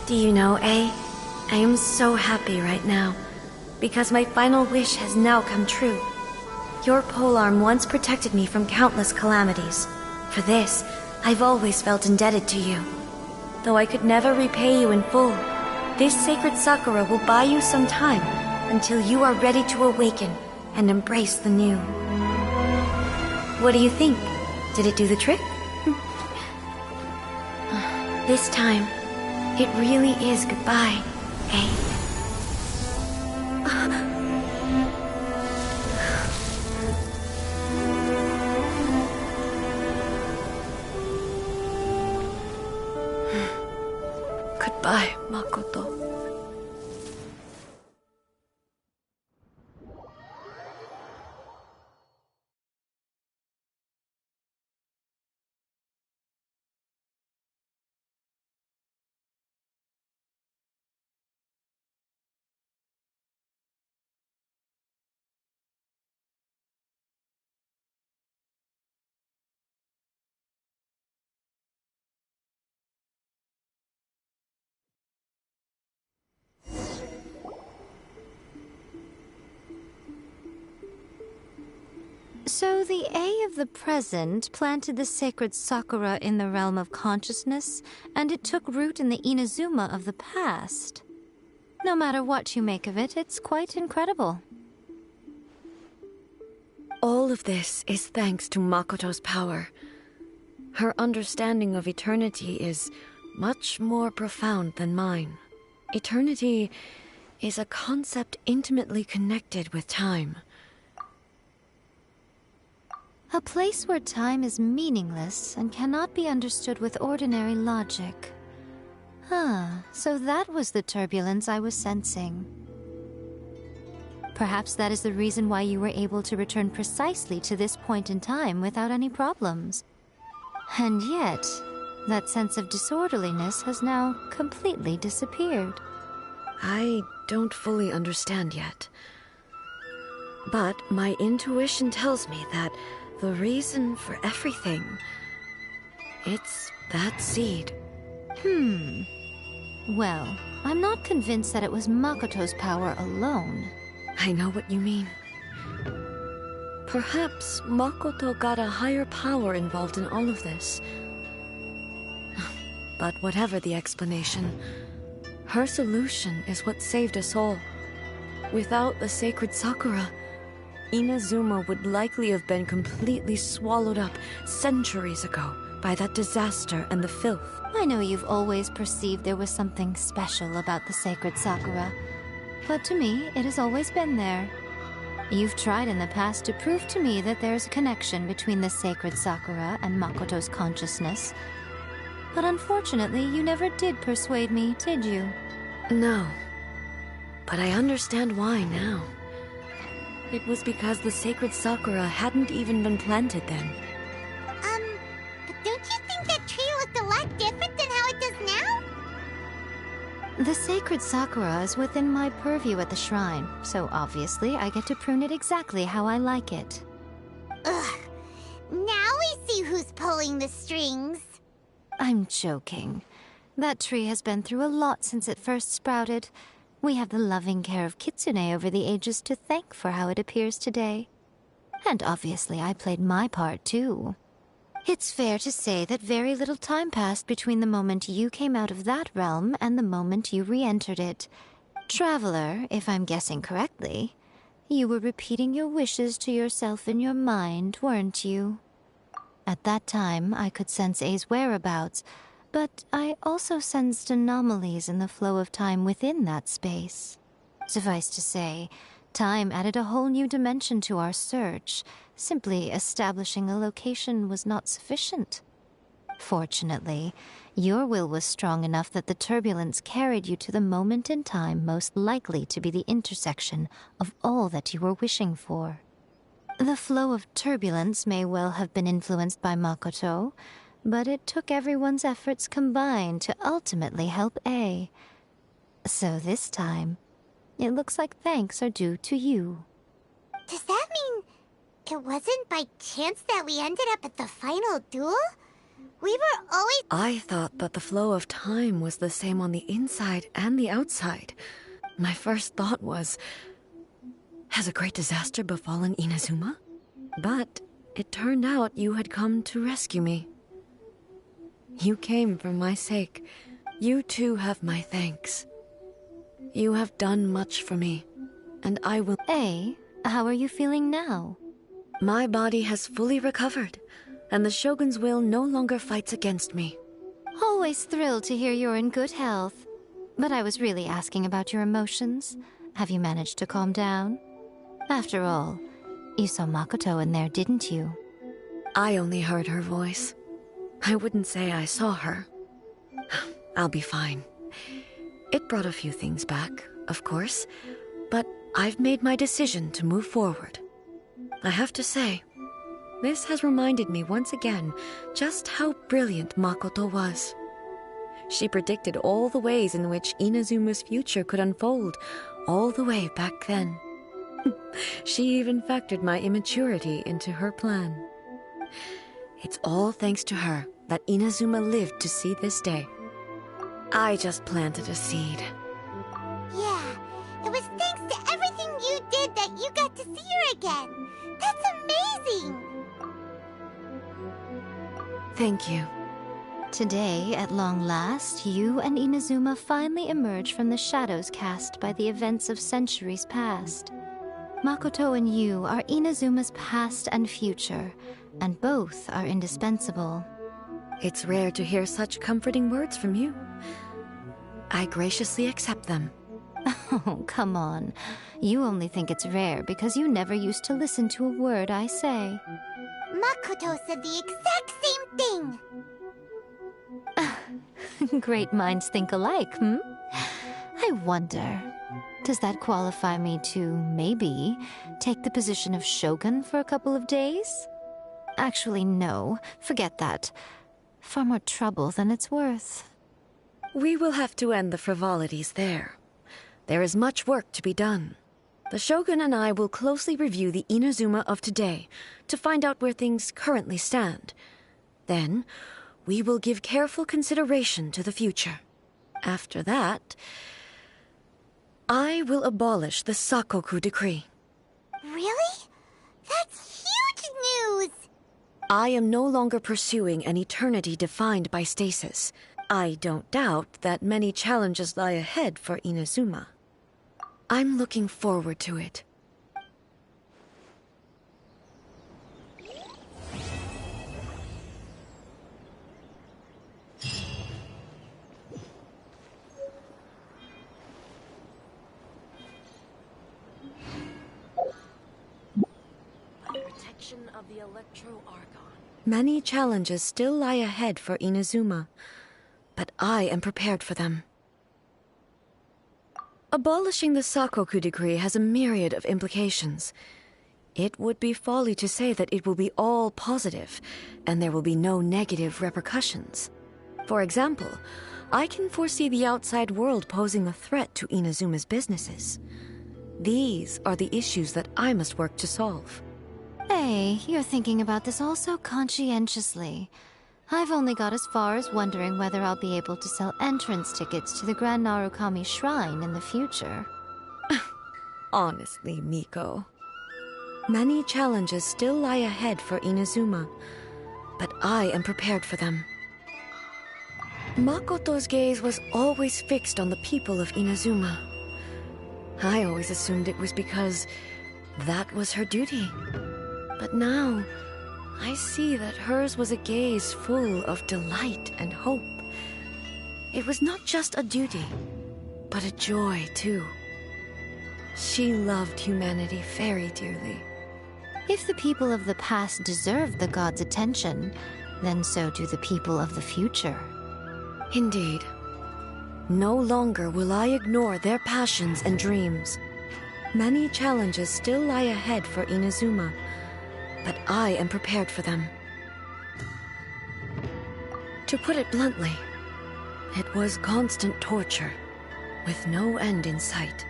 Do you know, I am so happy right now, because my final wish has now come true. Your polearm once protected me from countless calamities. For this, I've always felt indebted to you. Though I could never repay you in full, this sacred Sakura will buy you some time until you are ready to awaken and embrace the new. What do you think? Did it do the trick? This time, it really is goodbye, eh? Goodbye, Makoto. So the A of the present planted the sacred Sakura in the realm of consciousness, and it took root in the Inazuma of the past. No matter what you make of it, it's quite incredible. All of this is thanks to Makoto's power. Her understanding of eternity is much more profound than mine. Eternity is a concept intimately connected with time. A place where time is meaningless and cannot be understood with ordinary logic. So that was the turbulence I was sensing. Perhaps that is the reason why you were able to return precisely to this point in time without any problems. And yet, that sense of disorderliness has now completely disappeared. I don't fully understand yet. But my intuition tells me that the reason for everything, it's that seed. Well, I'm not convinced that it was Makoto's power alone. I know what you mean. Perhaps Makoto got a higher power involved in all of this. But whatever the explanation, her solution is what saved us all. Without the sacred Sakura, Inazuma would likely have been completely swallowed up centuries ago by that disaster and the filth. I know you've always perceived there was something special about the sacred Sakura, but to me, it has always been there. You've tried in the past to prove to me that there's a connection between the sacred Sakura and Makoto's consciousness. But unfortunately, you never did persuade me, did you? No. But I understand why now. It was because the sacred Sakura hadn't even been planted then. But don't you think that tree looked a lot different than how it does now? The sacred Sakura is within my purview at the shrine, so obviously I get to prune it exactly how I like it. Ugh. Now we see who's pulling the strings. I'm joking. That tree has been through a lot since it first sprouted. We have the loving care of Kitsune over the ages to thank for how it appears today. And obviously I played my part too. It's fair to say that very little time passed between the moment you came out of that realm and the moment you re-entered it. Traveler, if I'm guessing correctly, you were repeating your wishes to yourself in your mind, weren't you? At that time, I could sense A's whereabouts, but I also sensed anomalies in the flow of time within that space. Suffice to say, time added a whole new dimension to our search. Simply establishing a location was not sufficient. Fortunately, your will was strong enough that the turbulence carried you to the moment in time most likely to be the intersection of all that you were wishing for. The flow of turbulence may well have been influenced by Makoto, but it took everyone's efforts combined to ultimately help A. So this time, it looks like thanks are due to you. Does that mean it wasn't by chance that we ended up at the final duel? We were always... I thought that the flow of time was the same on the inside and the outside. My first thought was, has a great disaster befallen Inazuma? But it turned out you had come to rescue me. You came for my sake. You too have my thanks. You have done much for me, and I will... A, how are you feeling now? My body has fully recovered, and the Shogun's will no longer fights against me. Always thrilled to hear you're in good health. But I was really asking about your emotions. Have you managed to calm down? After all, you saw Makoto in there, didn't you? I only heard her voice. I wouldn't say I saw her. I'll be fine. It brought a few things back, of course, but I've made my decision to move forward. I have to say, this has reminded me once again just how brilliant Makoto was. She predicted all the ways in which Inazuma's future could unfold, all the way back then. She even factored my immaturity into her plan. It's all thanks to her that Inazuma lived to see this day. I just planted a seed. Yeah, it was thanks to everything you did that you got to see her again. That's amazing! Thank you. Today, at long last, you and Inazuma finally emerge from the shadows cast by the events of centuries past. Makoto and you are Inazuma's past and future, and both are indispensable. It's rare to hear such comforting words from you. I graciously accept them. Oh, come on. You only think it's rare because you never used to listen to a word I say. Makoto said the exact same thing! Great minds think alike, hmm? I wonder, does that qualify me to, maybe, take the position of Shogun for a couple of days? Actually, no. Forget that. Far more trouble than it's worth. We will have to end the frivolities there. There is much work to be done. The Shogun and I will closely review the Inazuma of today to find out where things currently stand. Then, we will give careful consideration to the future. After that, I will abolish the Sakoku decree. Really? That's huge news! I am no longer pursuing an eternity defined by stasis. I don't doubt that many challenges lie ahead for Inazuma. I'm looking forward to it. Protection of the Electro-Argon. Many challenges still lie ahead for Inazuma, but I am prepared for them. Abolishing the Sakoku decree has a myriad of implications. It would be folly to say that it will be all positive, and there will be no negative repercussions. For example, I can foresee the outside world posing a threat to Inazuma's businesses. These are the issues that I must work to solve. Hey, you're thinking about this all so conscientiously. I've only got as far as wondering whether I'll be able to sell entrance tickets to the Grand Narukami Shrine in the future. Honestly, Miko. Many challenges still lie ahead for Inazuma, but I am prepared for them. Makoto's gaze was always fixed on the people of Inazuma. I always assumed it was because that was her duty. But now, I see that hers was a gaze full of delight and hope. It was not just a duty, but a joy, too. She loved humanity very dearly. If the people of the past deserve the god's attention, then so do the people of the future. Indeed. No longer will I ignore their passions and dreams. Many challenges still lie ahead for Inazuma, but I am prepared for them. To put it bluntly, it was constant torture, with no end in sight.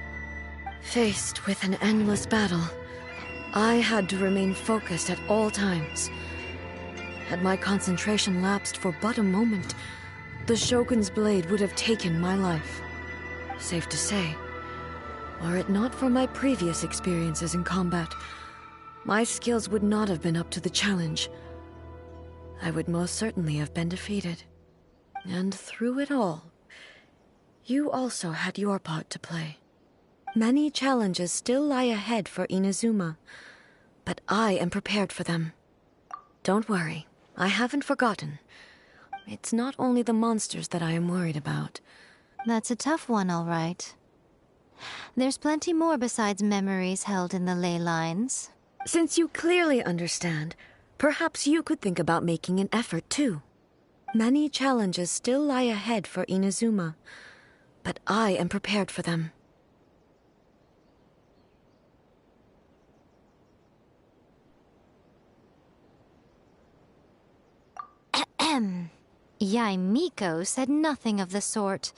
Faced with an endless battle, I had to remain focused at all times. Had my concentration lapsed for but a moment, the Shogun's blade would have taken my life. Safe to say, were it not for my previous experiences in combat, my skills would not have been up to the challenge. I would most certainly have been defeated. And through it all, you also had your part to play. Many challenges still lie ahead for Inazuma, but I am prepared for them. Don't worry, I haven't forgotten. It's not only the monsters that I am worried about. That's a tough one, all right. There's plenty more besides memories held in the ley lines. Since you clearly understand, perhaps you could think about making an effort, too. Many challenges still lie ahead for Inazuma, but I am prepared for them. Yai Miko said nothing of the sort,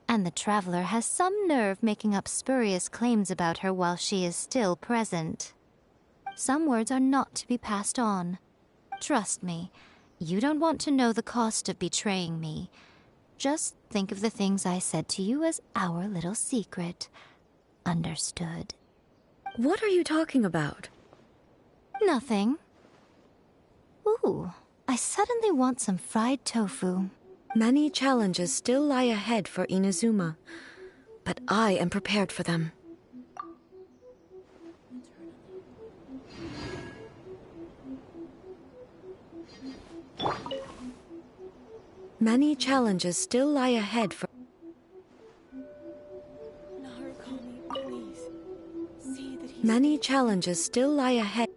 and the traveler has some nerve making up spurious claims about her while she is still present. Some words are not to be passed on. Trust me, you don't want to know the cost of betraying me. Just think of the things I said to you as our little secret. Understood? What are you talking about? Nothing. Ooh, I suddenly want some fried tofu. Many challenges still lie ahead for Inazuma, but I am prepared for them. Many challenges still lie ahead for... Narukami, please. See that he's... Many challenges still lie ahead...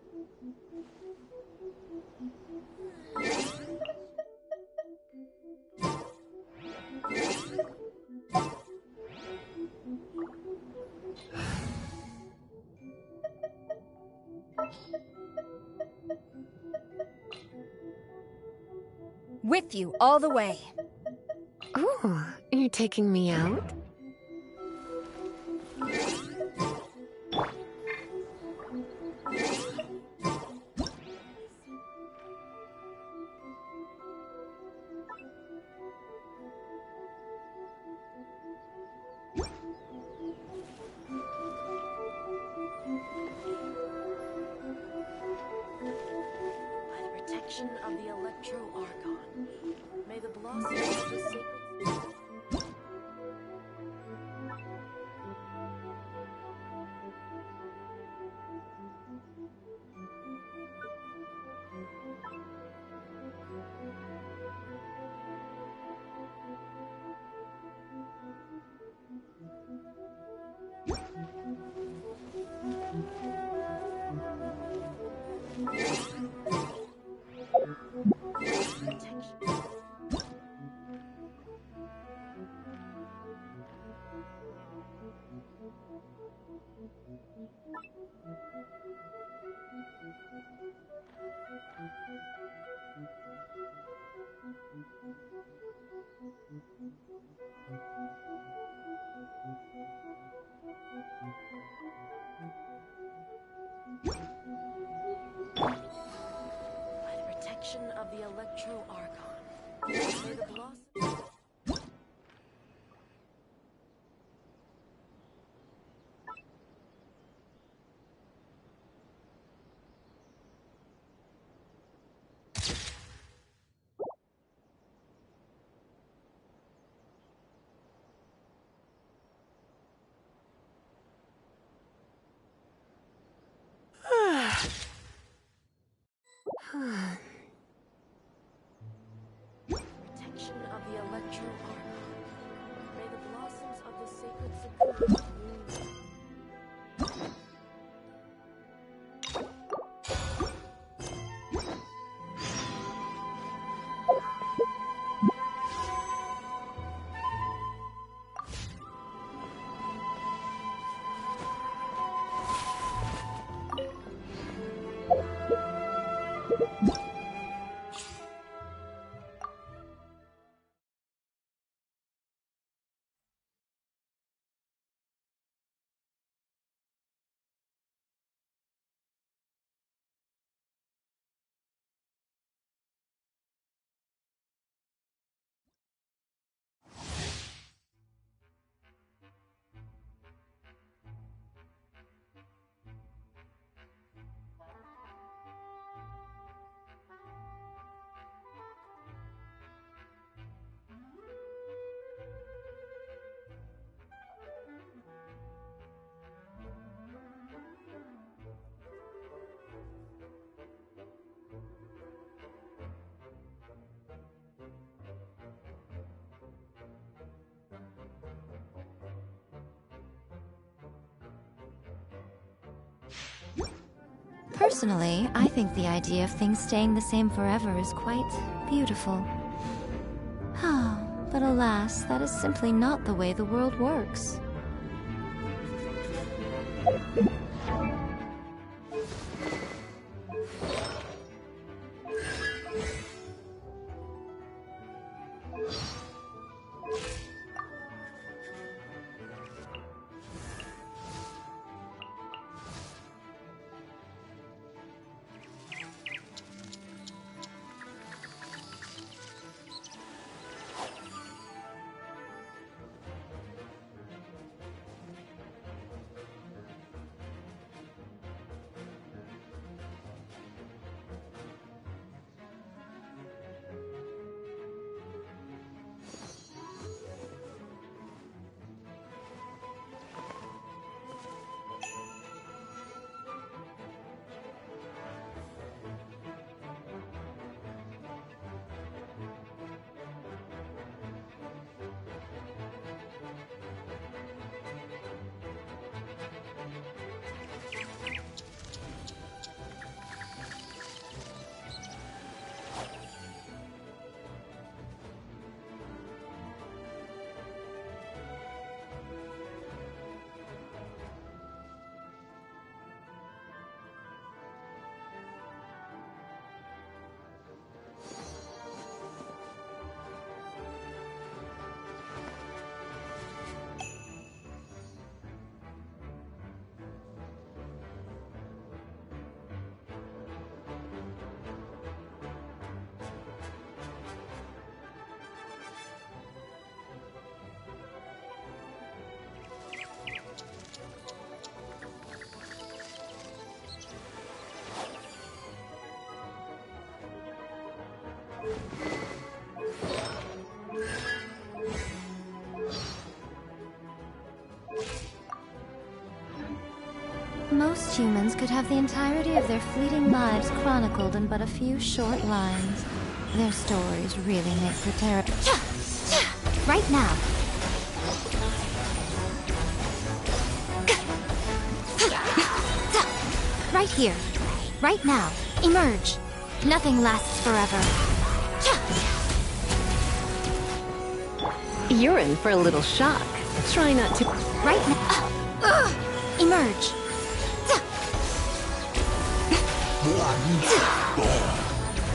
With you all the way. Ooh, you're taking me out? Protection of the Electro-Archon. May the blossoms of the sacred... By the protection of the Electro-Archon. May the blossom... Protection of the Electro-Archon. May the blossoms of the sacred Sakura bloom. Personally, I think the idea of things staying the same forever is quite beautiful. But alas, that is simply not the way the world works. Most humans could have the entirety of their fleeting lives chronicled in but a few short lines. Their stories really make for terror. Right now. Right here. Right now. Emerge. Nothing lasts forever. You're in for a little shock. Try not to... Right now. Emerge.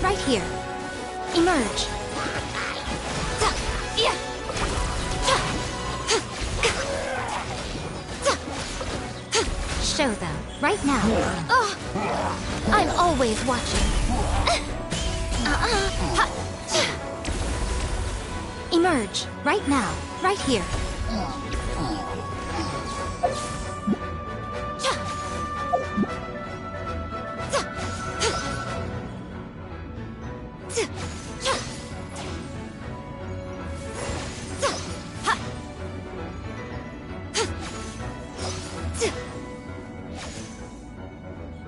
Right here. Emerge. Show them. Right now. I'm always watching. Emerge. Right now. Right here.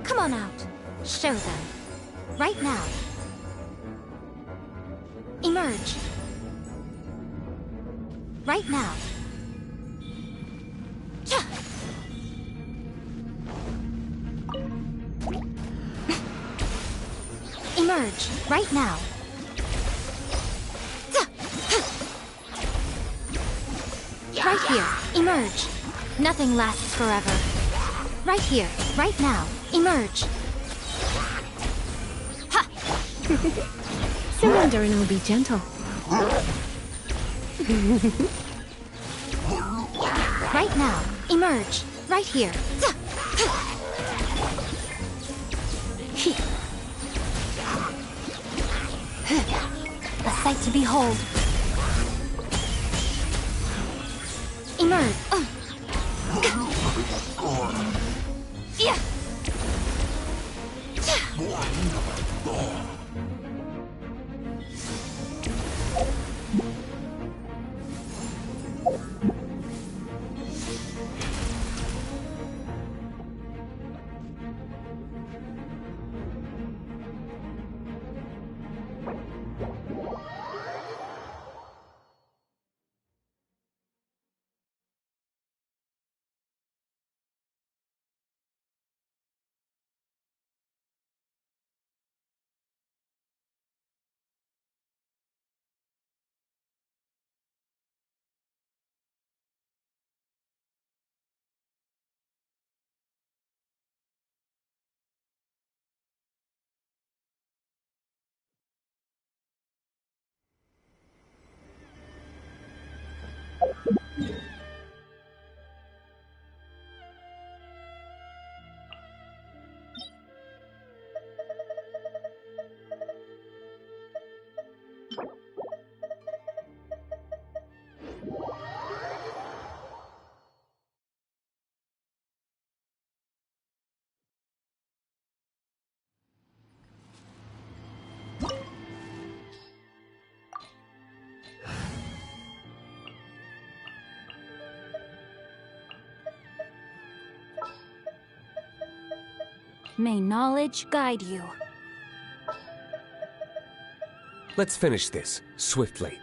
Come on out. Show them. Right now. Emerge. Right now. Emerge. Right now. Right here. Emerge. Nothing lasts forever. Right here. Right now. Emerge. Surrender and I'll be gentle. Right now. Emerge. Right here. A sight to behold. Emerge. Yeah. May knowledge guide you. Let's finish this, swiftly.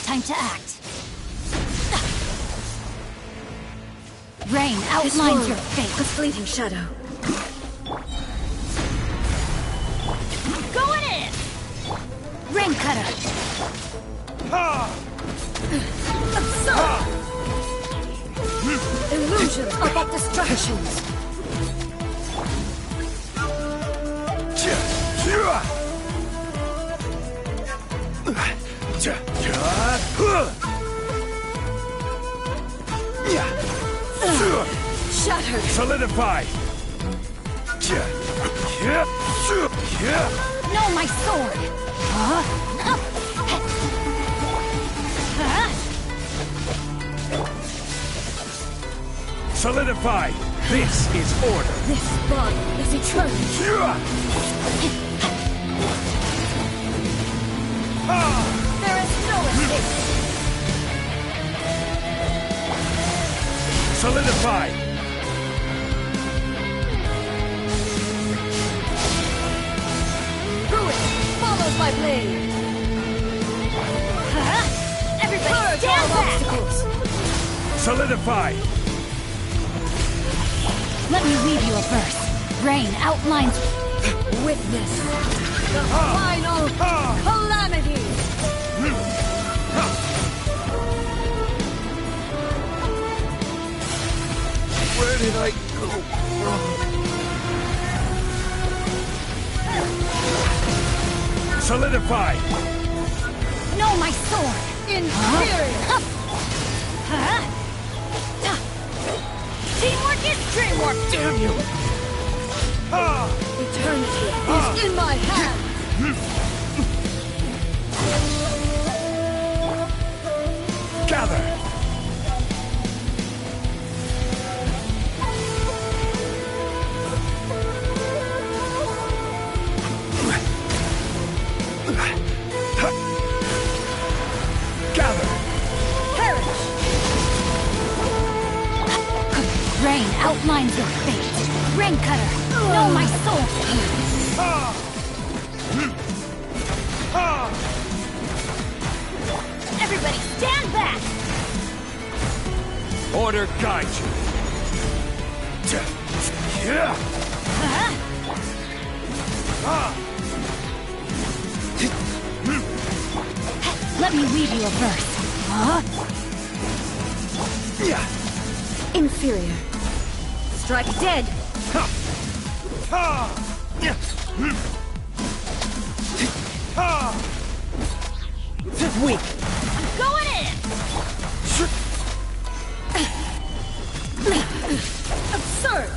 Time to act. Rain outlines your fate. A fleeting shadow. Going in! Rain cutter. Illusions are but distractions. Shattered! Solidify! No, my sword! Solidify! This is order! This bond is eternal! There is no escape! Solidify! Ruin follows my blade! Everybody stand back! Obstacles! Solidify! Let me weave you a verse. Rain outlines... Witness the final calamity! Where did I go wrong? Solidify! No, my sword! Inferior! Teamwork is dreamwork! Damn you! Eternity is in my hand! Gather! Gather! Perish! Rain outlines your fate. Rain cutter, know my soul. Everybody stand back! Order guide you. Let me read you a verse. Inferior. Strike dead! Weak. I'm going in! Absurd!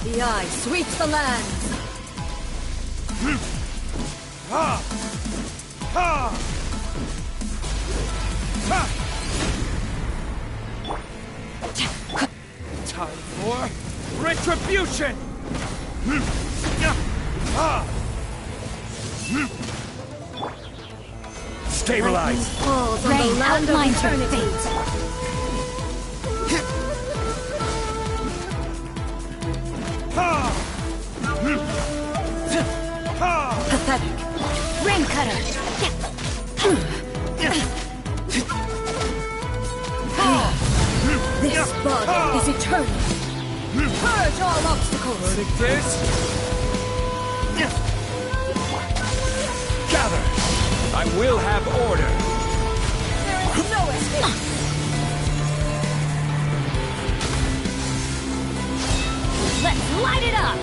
The eye sweeps the land! Time for retribution! Stabilize! Falls on the Rain land of outlines your eternity! fate. Pathetic! Rain cutter! This bond is eternal! Purge all obstacles! Verdict is... Gather! I will have order! There is no escape! Let's light it up!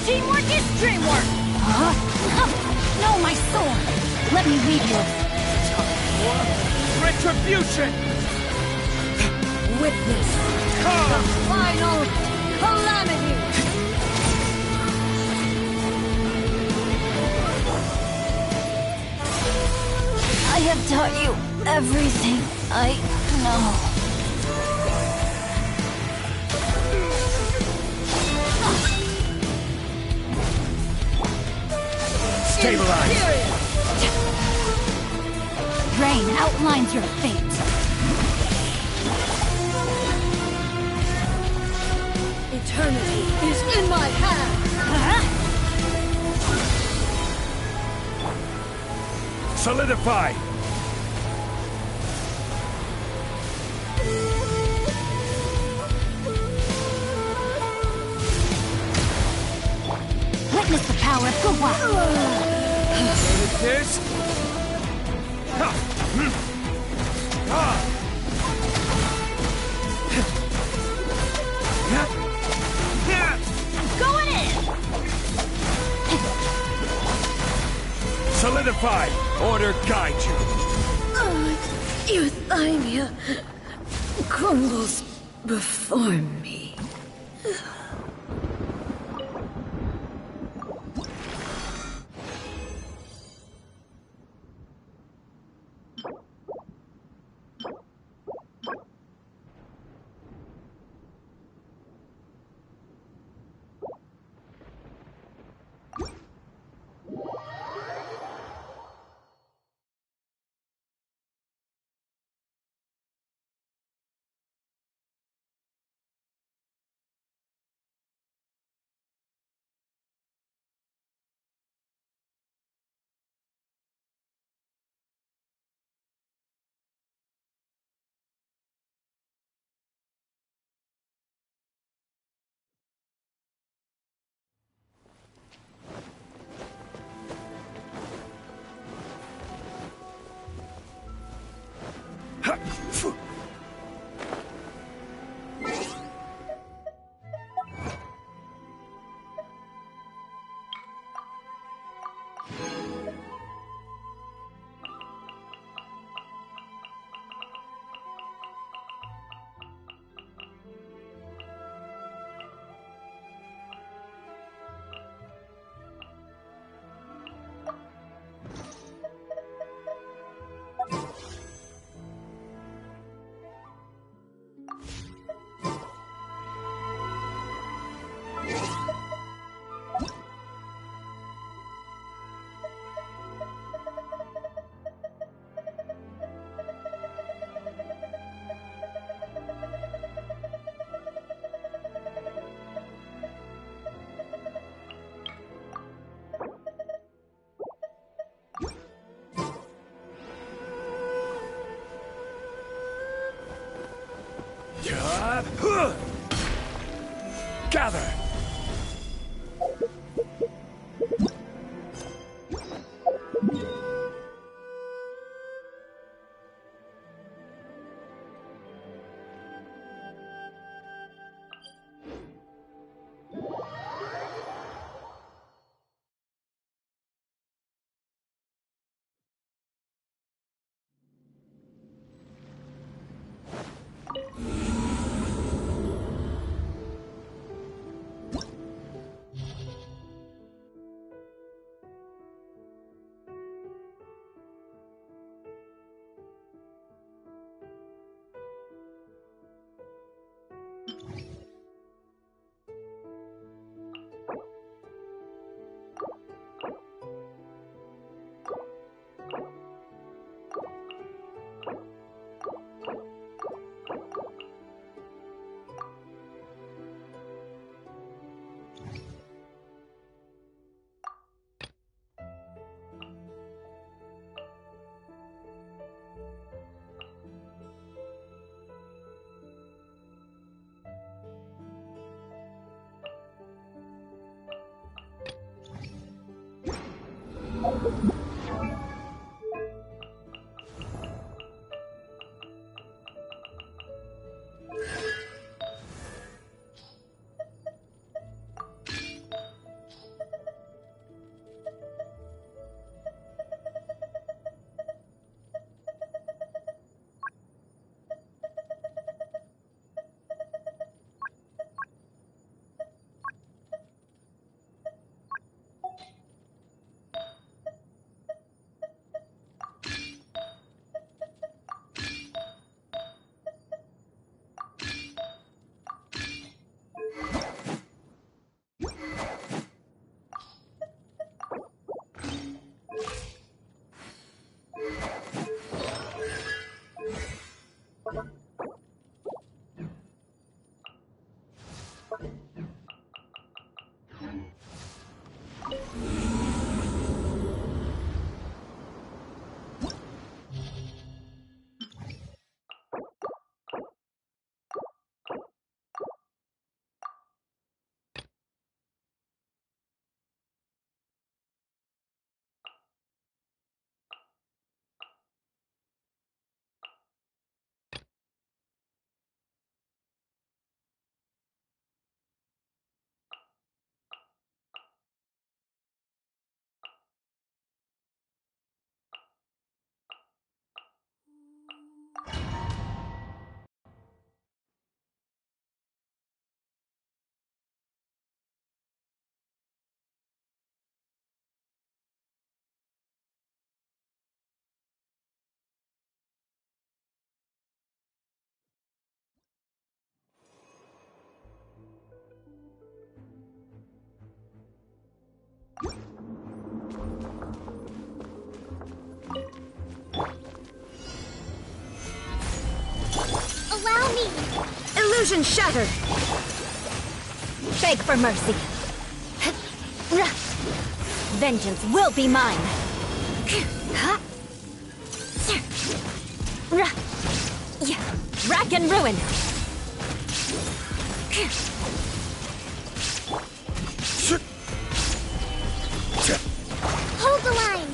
Teamwork is dreamwork! No, my sword! Let me read you. Retribution! Witness the final calamity! I have taught you everything I know. Stabilize! Rain outlines your fate. Eternity is in my hand! Solidify! Witness the power of Guwa. There it is! Going in! Solidify! Order guide you! Euthymia crumbles before me. Gather! Illusion shattered! Beg for mercy. Vengeance will be mine. Rack and ruin. Hold the line.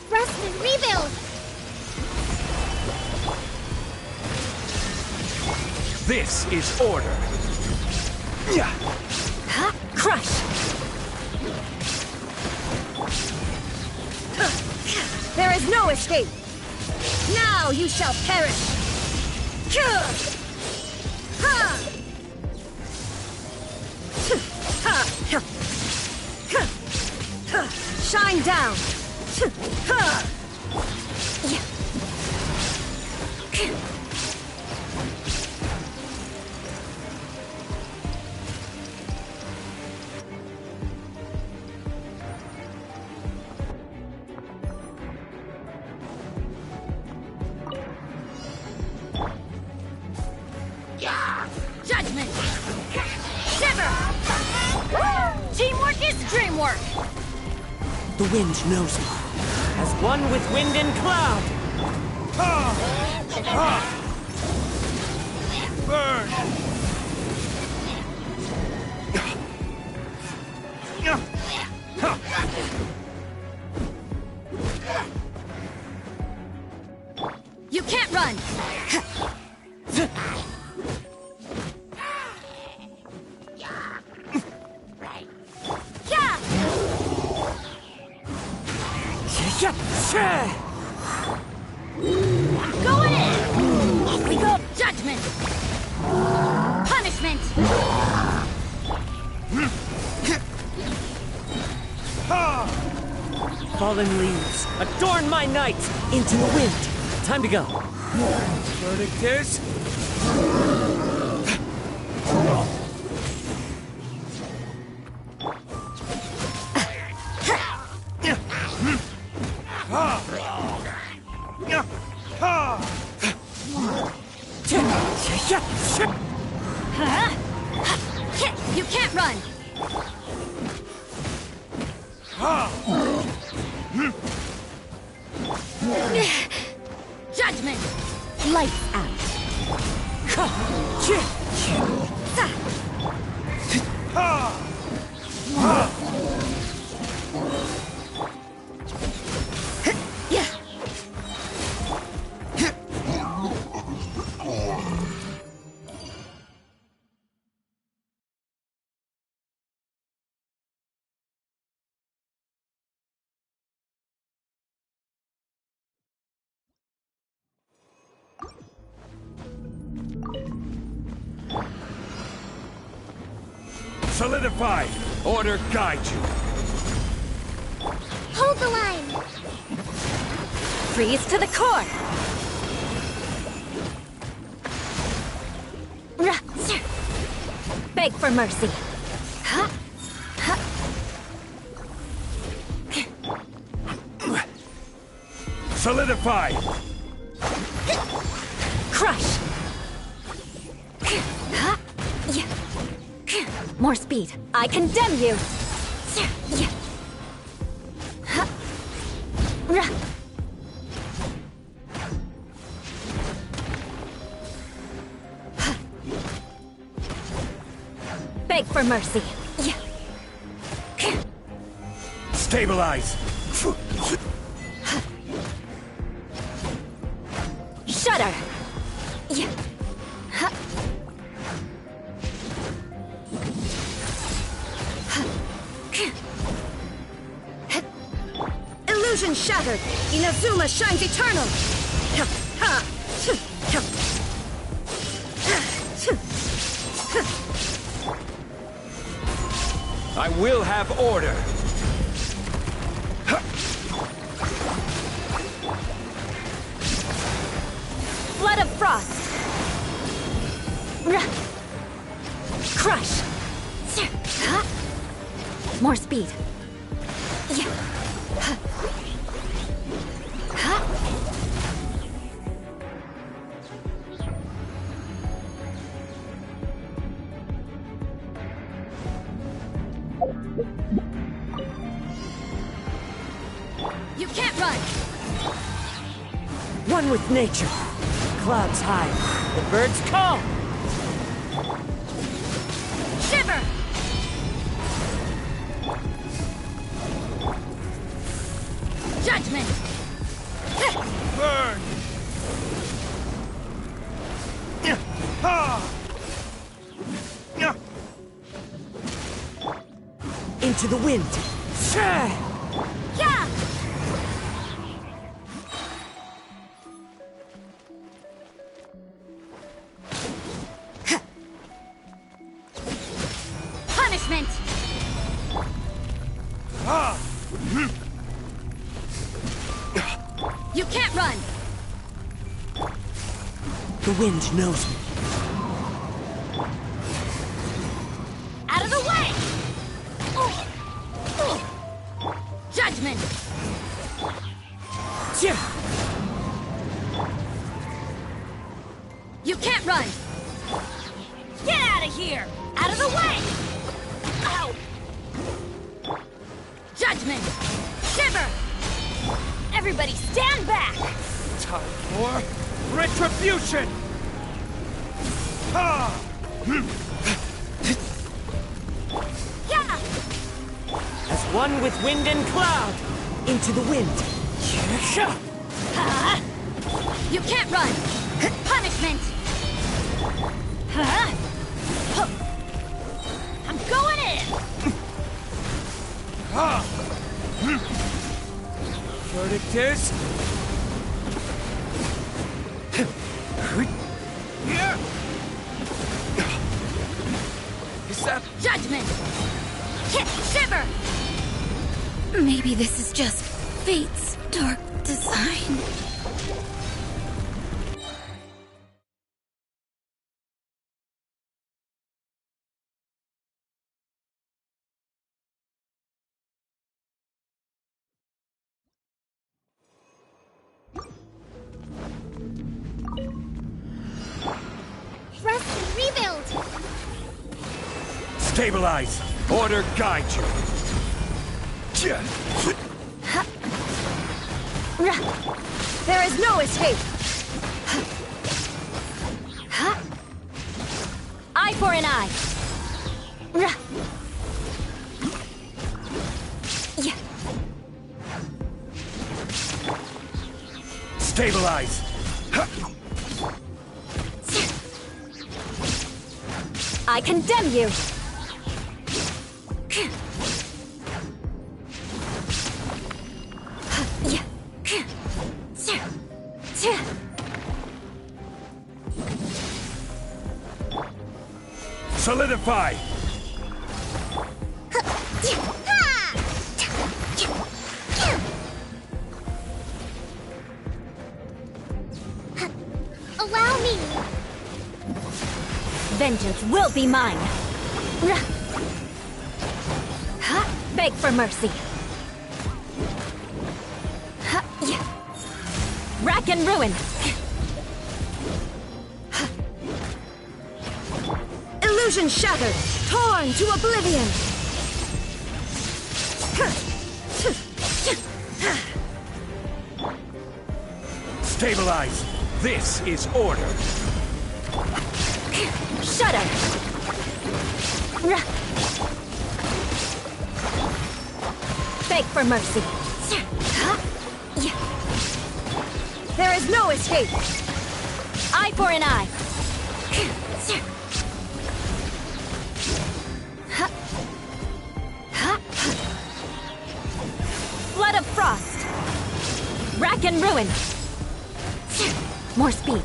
Rust and rebuild. This is order. Crush. There is no escape. Now you shall perish. Shine down. Judgment! Shiver! Teamwork is dreamwork! The wind knows me. As one with wind and cloud. Burn! You can't run! Going in! Off we go! Judgment! Punishment! Fallen leaves, adorn my night! Into the wind! Time to go. Verdict is... You can't run! Judgment! Lights out! Solidified! Order guide you! Hold the line. Freeze to the core! Beg for mercy. Solidified! Crush! More speed. I condemn you! Beg for mercy. Stabilize! Shudder! Illusion shattered! Inazuma shines eternal! I will have order! Blood of Frost! Crush! More speed. You can't run! One with nature. Clouds high. The birds call. Shiver! Judgment! Burn! Into the wind. Yeah! Punishment! You can't run! The wind knows me. Out of the way! Judgment! You can't run! Get out of here! Out of the way! Ow! Judgment! Shiver! Everybody stand back! Time for retribution! Yeah! As one with wind and cloud. Into the wind. You can't run! Punishment! I'm going in! Verdict is... Is that... Judgment! Shiver! Maybe this is just fate's dark design. Rest and rebuild! Stabilize! Order guide you! There is no escape! Eye for an eye! Stabilize! I condemn you! Solidify! Allow me! Vengeance will be mine! Beg for mercy! Rack and ruin! Illusion shattered! Torn to oblivion! Stabilize! This is order! Shudder! Beg for mercy! There is no escape! Eye for an eye! Blood of Frost! Rack and ruin! More speed!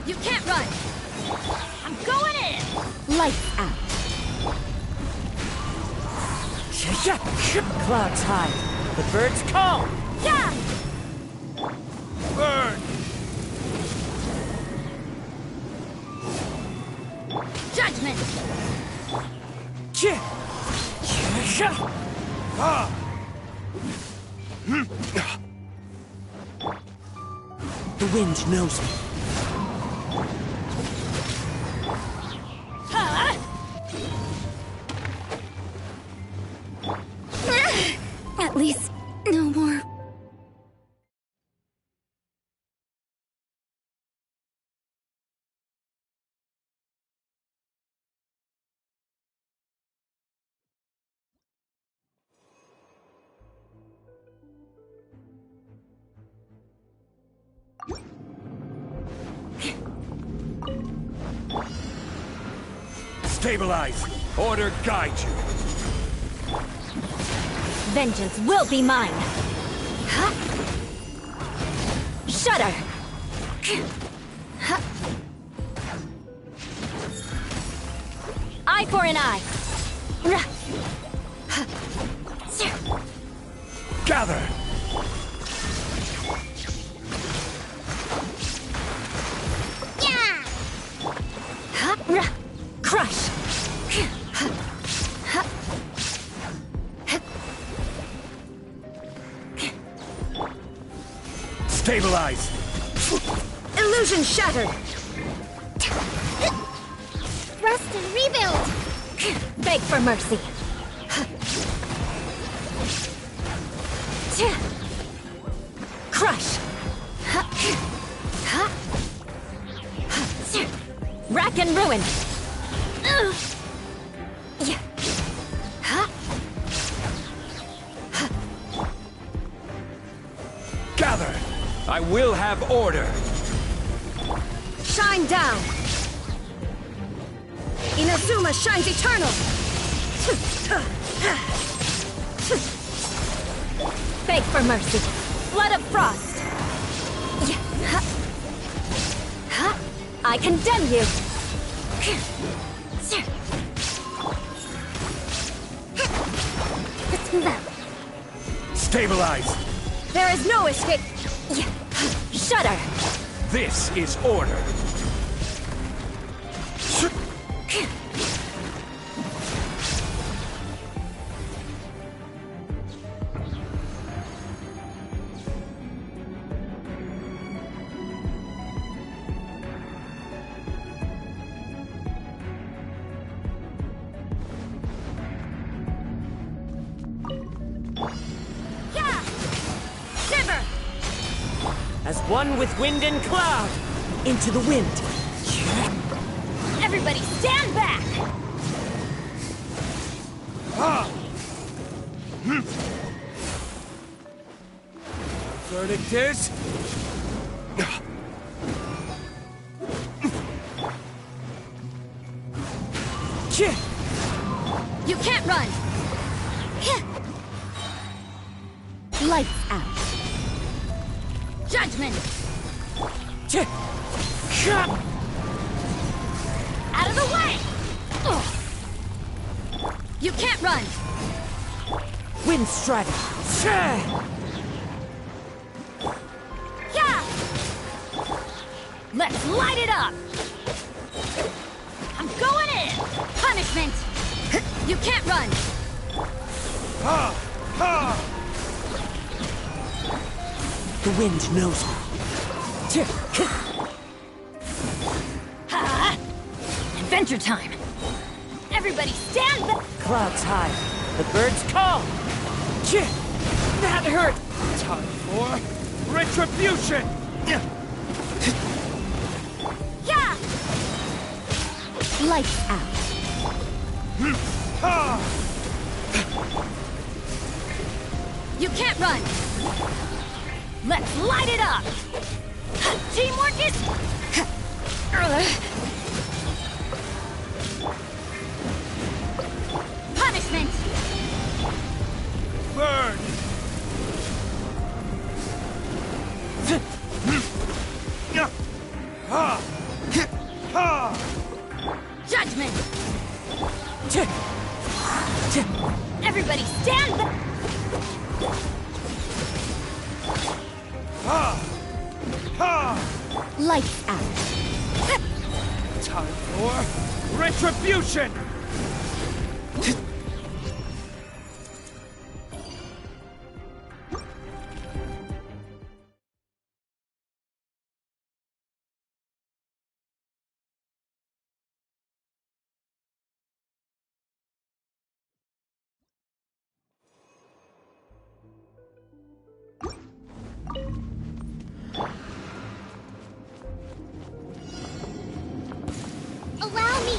You can't run! I'm going in! Lights out. Clouds high. The birds call. Yeah! Burn! Judgment! The wind knows me. At least, no more. Stabilize! Order guide you! Vengeance will be mine! Huh? Shudder! Huh. Eye for an eye! Gather! Yeah! Crush! Stabilize! Illusion shattered! Rest and rebuild! Beg for mercy! Crush! Rack and ruin! Gather! I will have order! Shine down! Inazuma shines eternal! Beg for mercy! Blood of frost! I condemn you! Let's move out. Stabilize! There is no escape! Shudder! This is order! As one with wind and cloud. Into the wind. Everybody stand back! Verdict is... You can't run! Lights out. Judgment! Out of the way! You can't run! Wind strike. Yeah! Let's light it up! I'm going in! Punishment! You can't run! The wind knows me. Adventure time! Everybody stand back! Clouds high. The birds call. That hurt. Time for retribution! Yeah! Lights out. You can't run! Let's light it up! Teamwork is... Punishment! Burn! Everybody stand back! Lights out. Time for retribution! Allow me!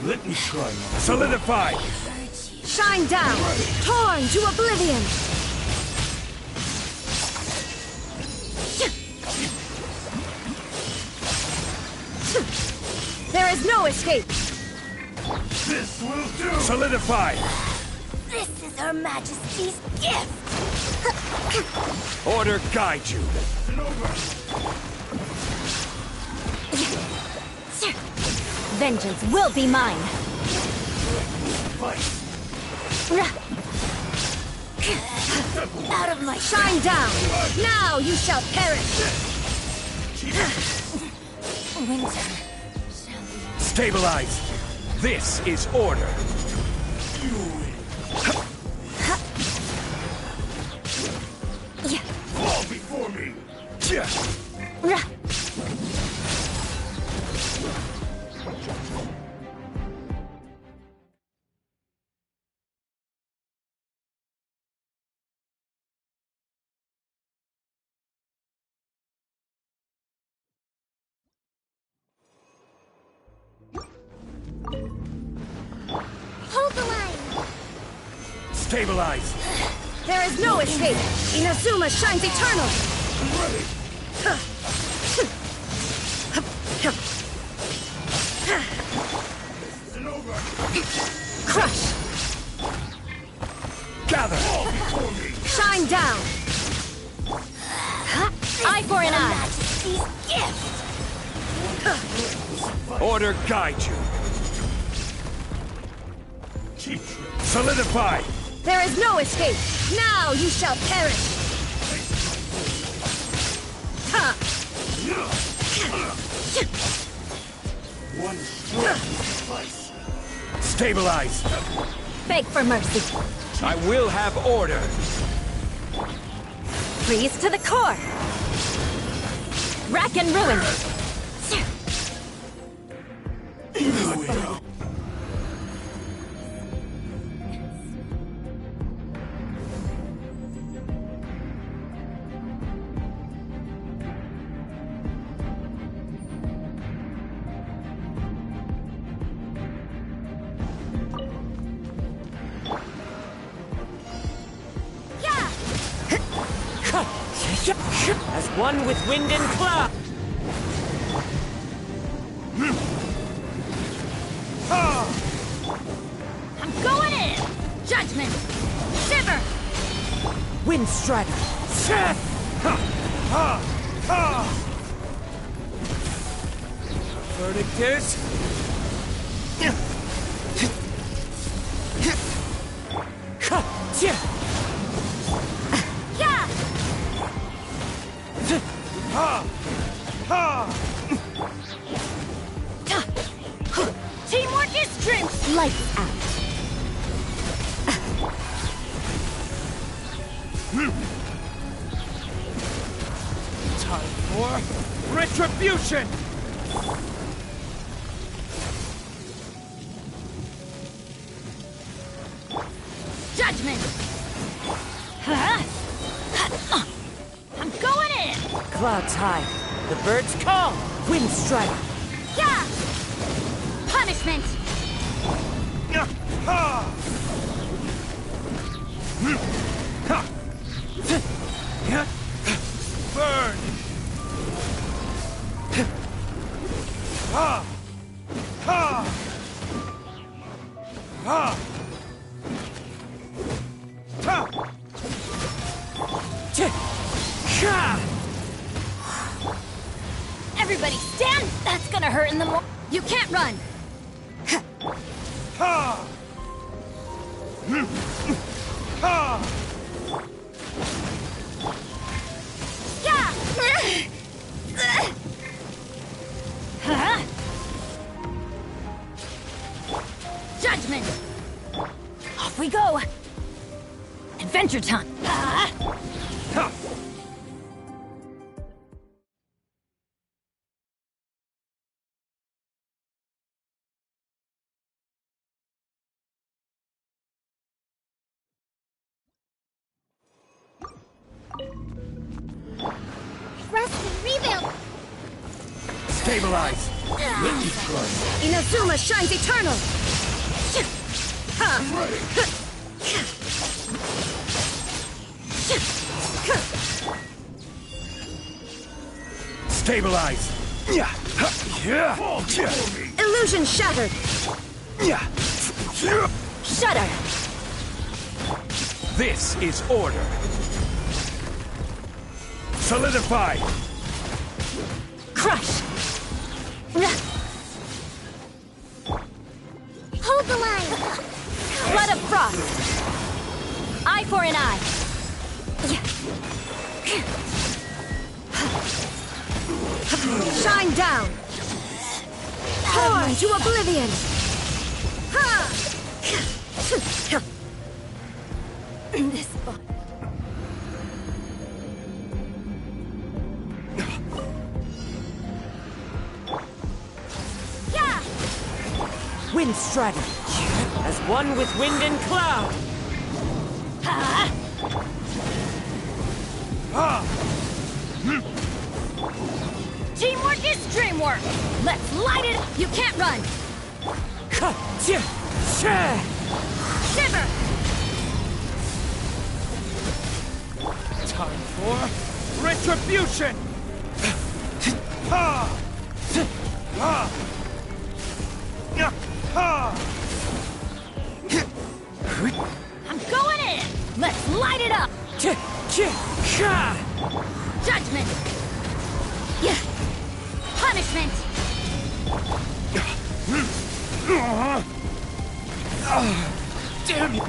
Let me try. Solidify! Shine down! Torn to oblivion! There is no escape! This will do! Solidify! This is Her Majesty's gift! Order guide you! Vengeance will be mine! Out of my Shine down! Now you shall perish! winter. Stabilize! This is order! Fall before me! Hold the line! Stabilize! There is no escape! Inazuma shines eternal! Crush! Gather! Shine down! Eye for an eye! Order guide you! Solidify! There is no escape! Now you shall perish! Ha! One slice. Stabilize! Beg for mercy. I will have order! Freeze to the core! Rack and ruin! As one with wind and cloud. I'm going in! Judgment! Shiver! Wind Strider. Verdict is... Teamwork is strength! Lights out. Time for retribution! Judgment! I'm going in! Clouds high. The birds call. Wind Strider. Yeah! Punishment! Burn! Everybody stand! That's gonna hurt in the morning. You can't run! Ha! Huh? Judgment! Off we go! Adventure time! Rest and rebuild! Stabilize! Inazuma shines eternal! Stabilize! Illusion shattered! Shudder! This is order! Solidify! Crush! Hold the line! Blood of frost! Eye for an eye! Shine down! Torn to oblivion! This spot. Wind Strider. As one with wind and cloud. Teamwork is dreamwork! Let's light it! You can't run! Shiver! Time for retribution! I'm going in! Let's light it up! Judgment! Punishment! Damn you!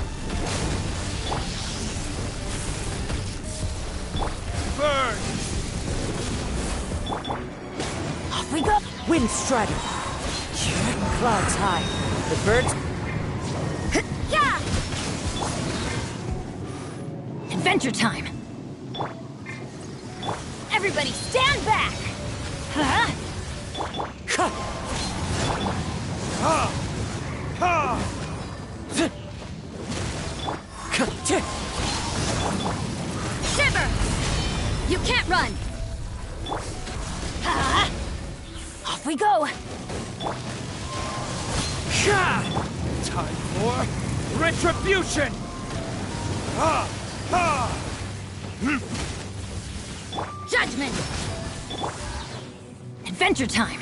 Burn! Off we go! Wind Strider. Clouds high. The birds. Adventure time! Everybody stand back! Shiver! You can't run! Off we go! Time for retribution! Judgment! Adventure time!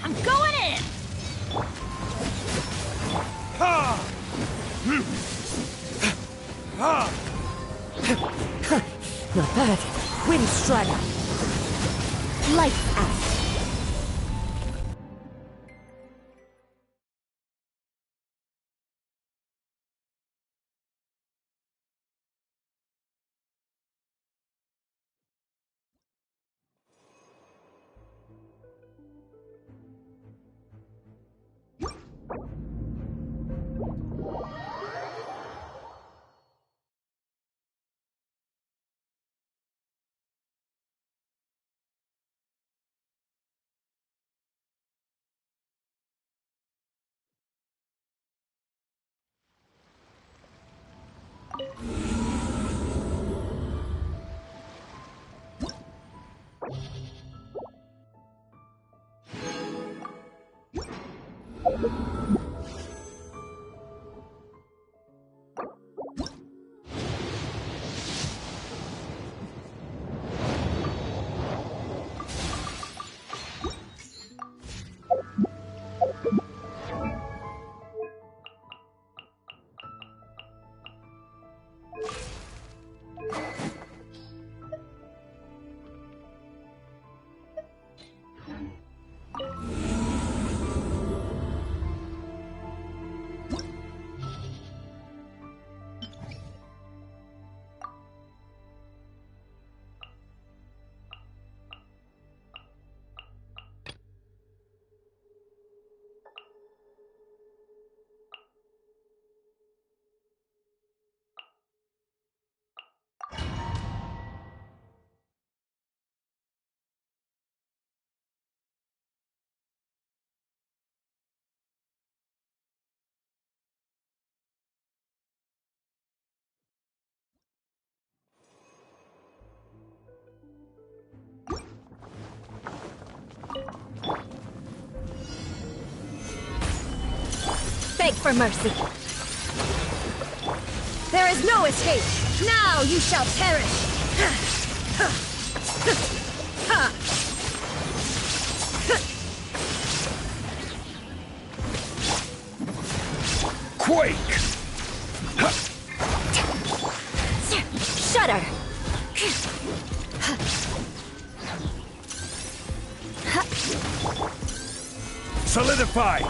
I'm going in! Not bad. Wind Strider. Lights out! for mercy. There is no escape. Now you shall perish. Quake! Shudder. Solidify!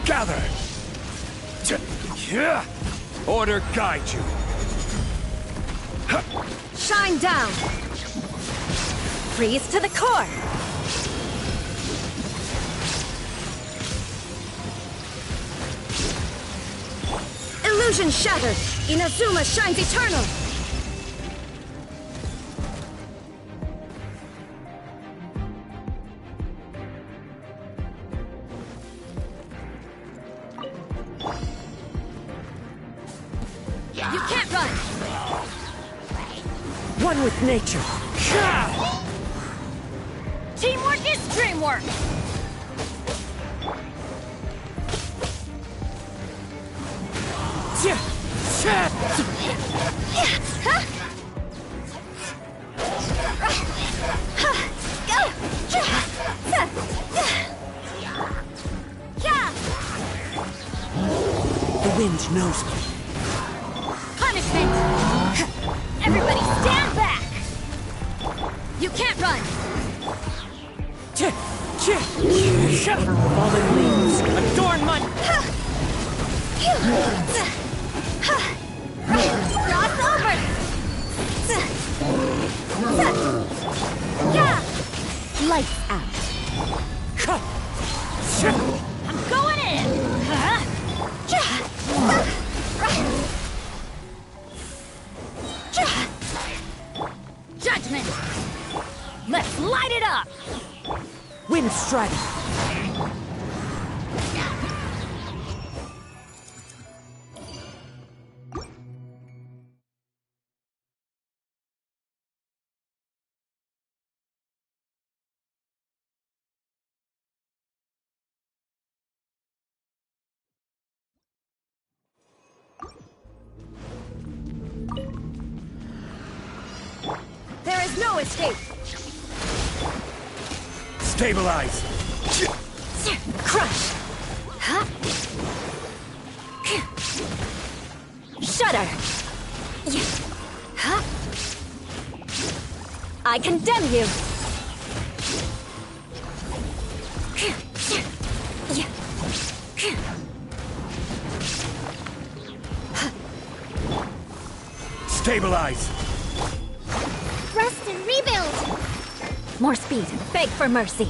Gather! Order guide you! Shine down. Freeze to the core. Illusion shattered. Inazuma shines eternal. You can't run. One with nature. Teamwork is dreamwork! The wind knows me. Punishment! Everybody stand back! You can't run! Fallen leaves, adornment! Cross over! Lights out! I'm going in! Judgment! Let's light it up! Wind strike! There is no escape. Stabilize! Crush. Shudder. I condemn you. Stabilize! Rest and rebuild! More speed. Beg for mercy.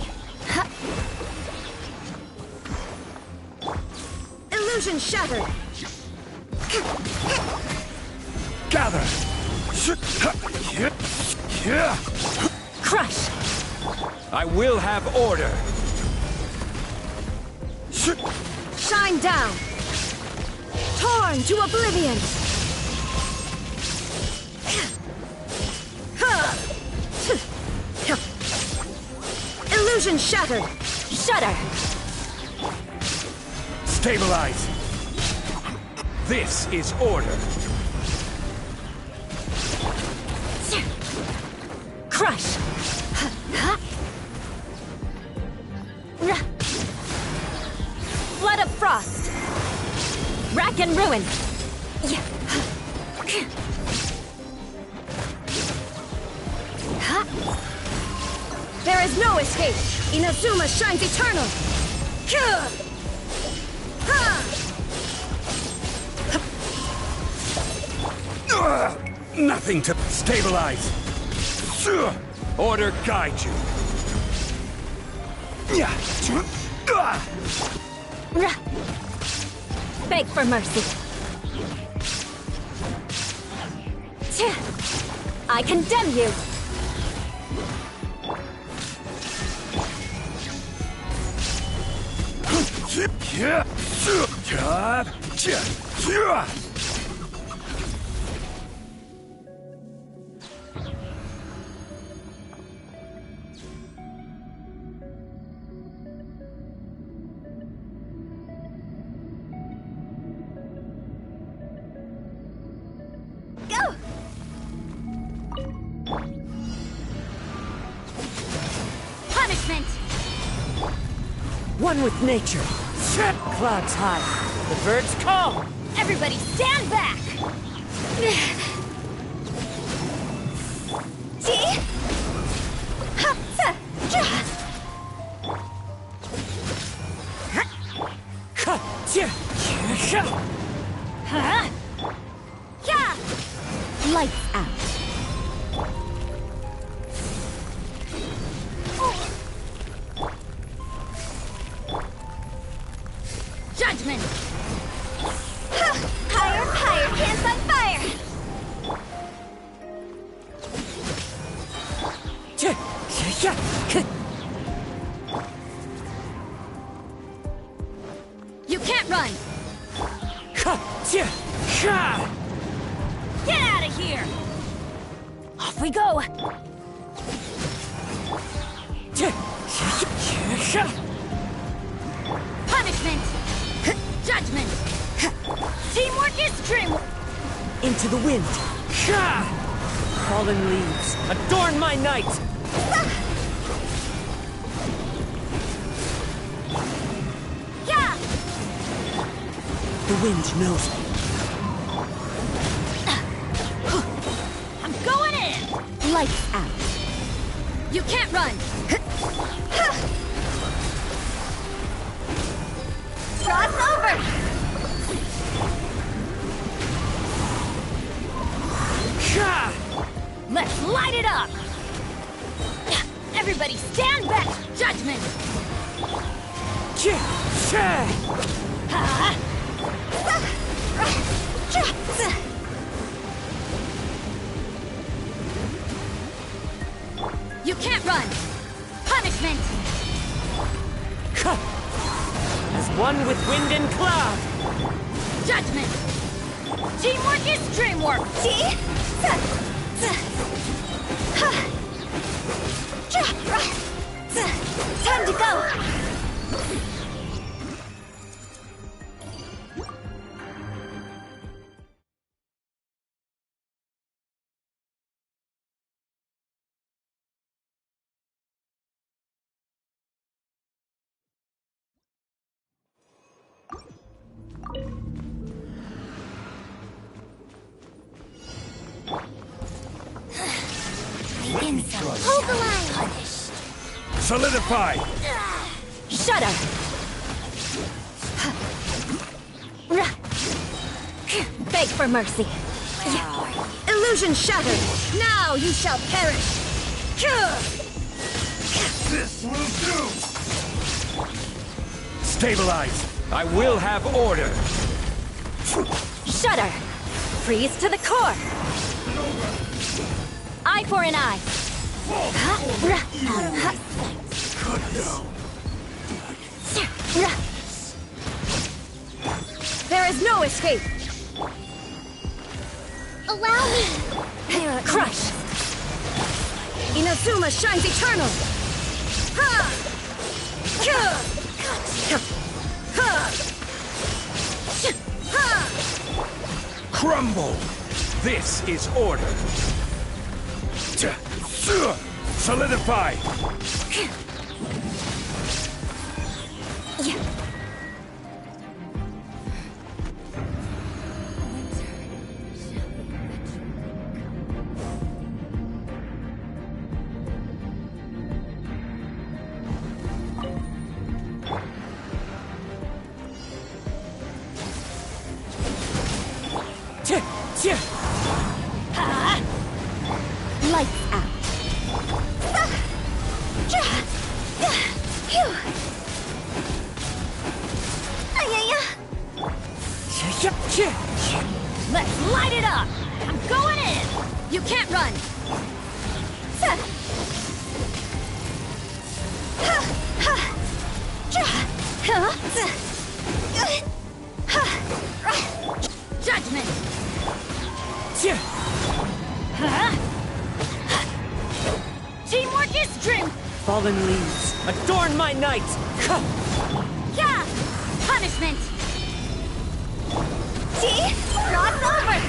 Illusion shattered. Gather! Crush. I will have order! Shine down. Torn to oblivion. Illusion shattered. Shudder. Stabilize! This is order! Crush. Flood of frost. Rack and ruin. There is no escape. Inazuma shines eternal. Nothing to stabilize! Order guide you! Beg for mercy. I condemn you. Punishment! One with nature. Clouds high. The birds call. Everybody stand back! See? Huh? Yeah! Lights out. Judgment! Higher, higher, hands on fire! You can't run! Get out of here! Off we go! Punishment! Judgment! Teamwork is dreamwork! Into the wind. Fallen leaves, adorn my night! Yeah! The wind knows me. I'm going in! Lights out. You can't run! Cross over! Let's light it up! Everybody stand back! Judgment! You can't run! Punishment! As one with wind and cloud! Judgment! Teamwork is dreamwork! See? Time to go! Hold the line! Punished. Solidify! Shudder! Beg for mercy. Illusion shattered! Now you shall perish! This will do! Stabilize! I will have order! Shudder! Freeze to the core! Eye for an eye! There is no escape! Allow me! Crush! Inazuma shines eternal! Crumble! This is order! Solidify! Lights out! Let's light it up! I'm going in! You can't run! Judgment! Teamwork is dream! Fallen leaves, adorn my night! Yeah! Punishment! See? Cross over!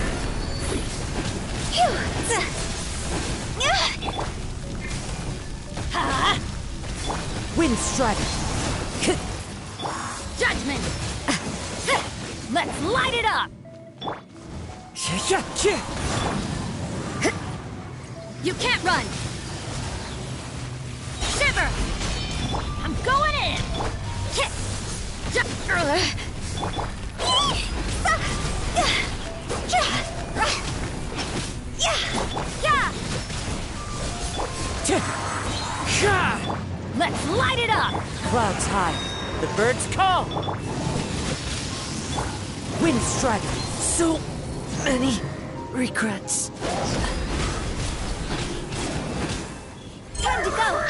Wind Strider! Judgment! Let's light it up! You can't run! Shiver! I'm going in! Let's light it up! Clouds high. The birds call! Wind Strider! So many regrets. Time to go!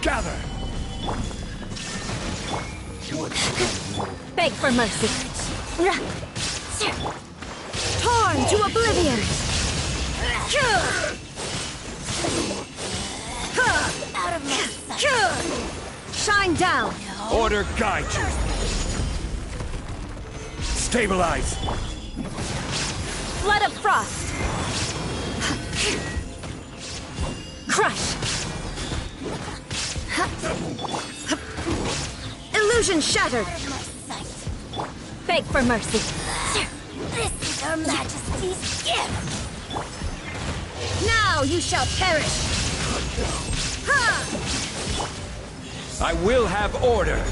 Gather! Beg for mercy. Torn to oblivion! Out of my sight. Shine down! Order guide you! Stabilize! Flood of frost! Crush! Illusion shattered! Beg for mercy. This is Her Majesty's gift! Now you shall perish! Ha! I will have order!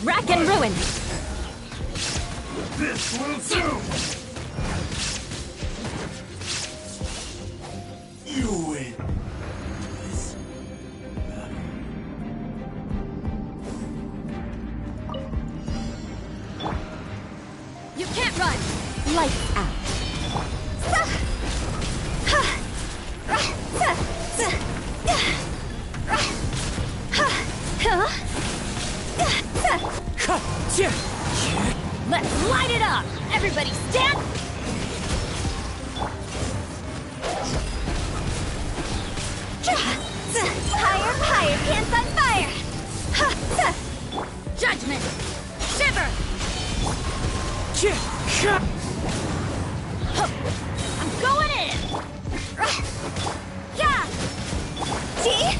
Rack and ruin! This will do! You win! You can't run! Lights out! Let's light it up! Everybody stand! Higher, higher, hands on fire! Judgment! Shiver! I'm going in! Yeah! See?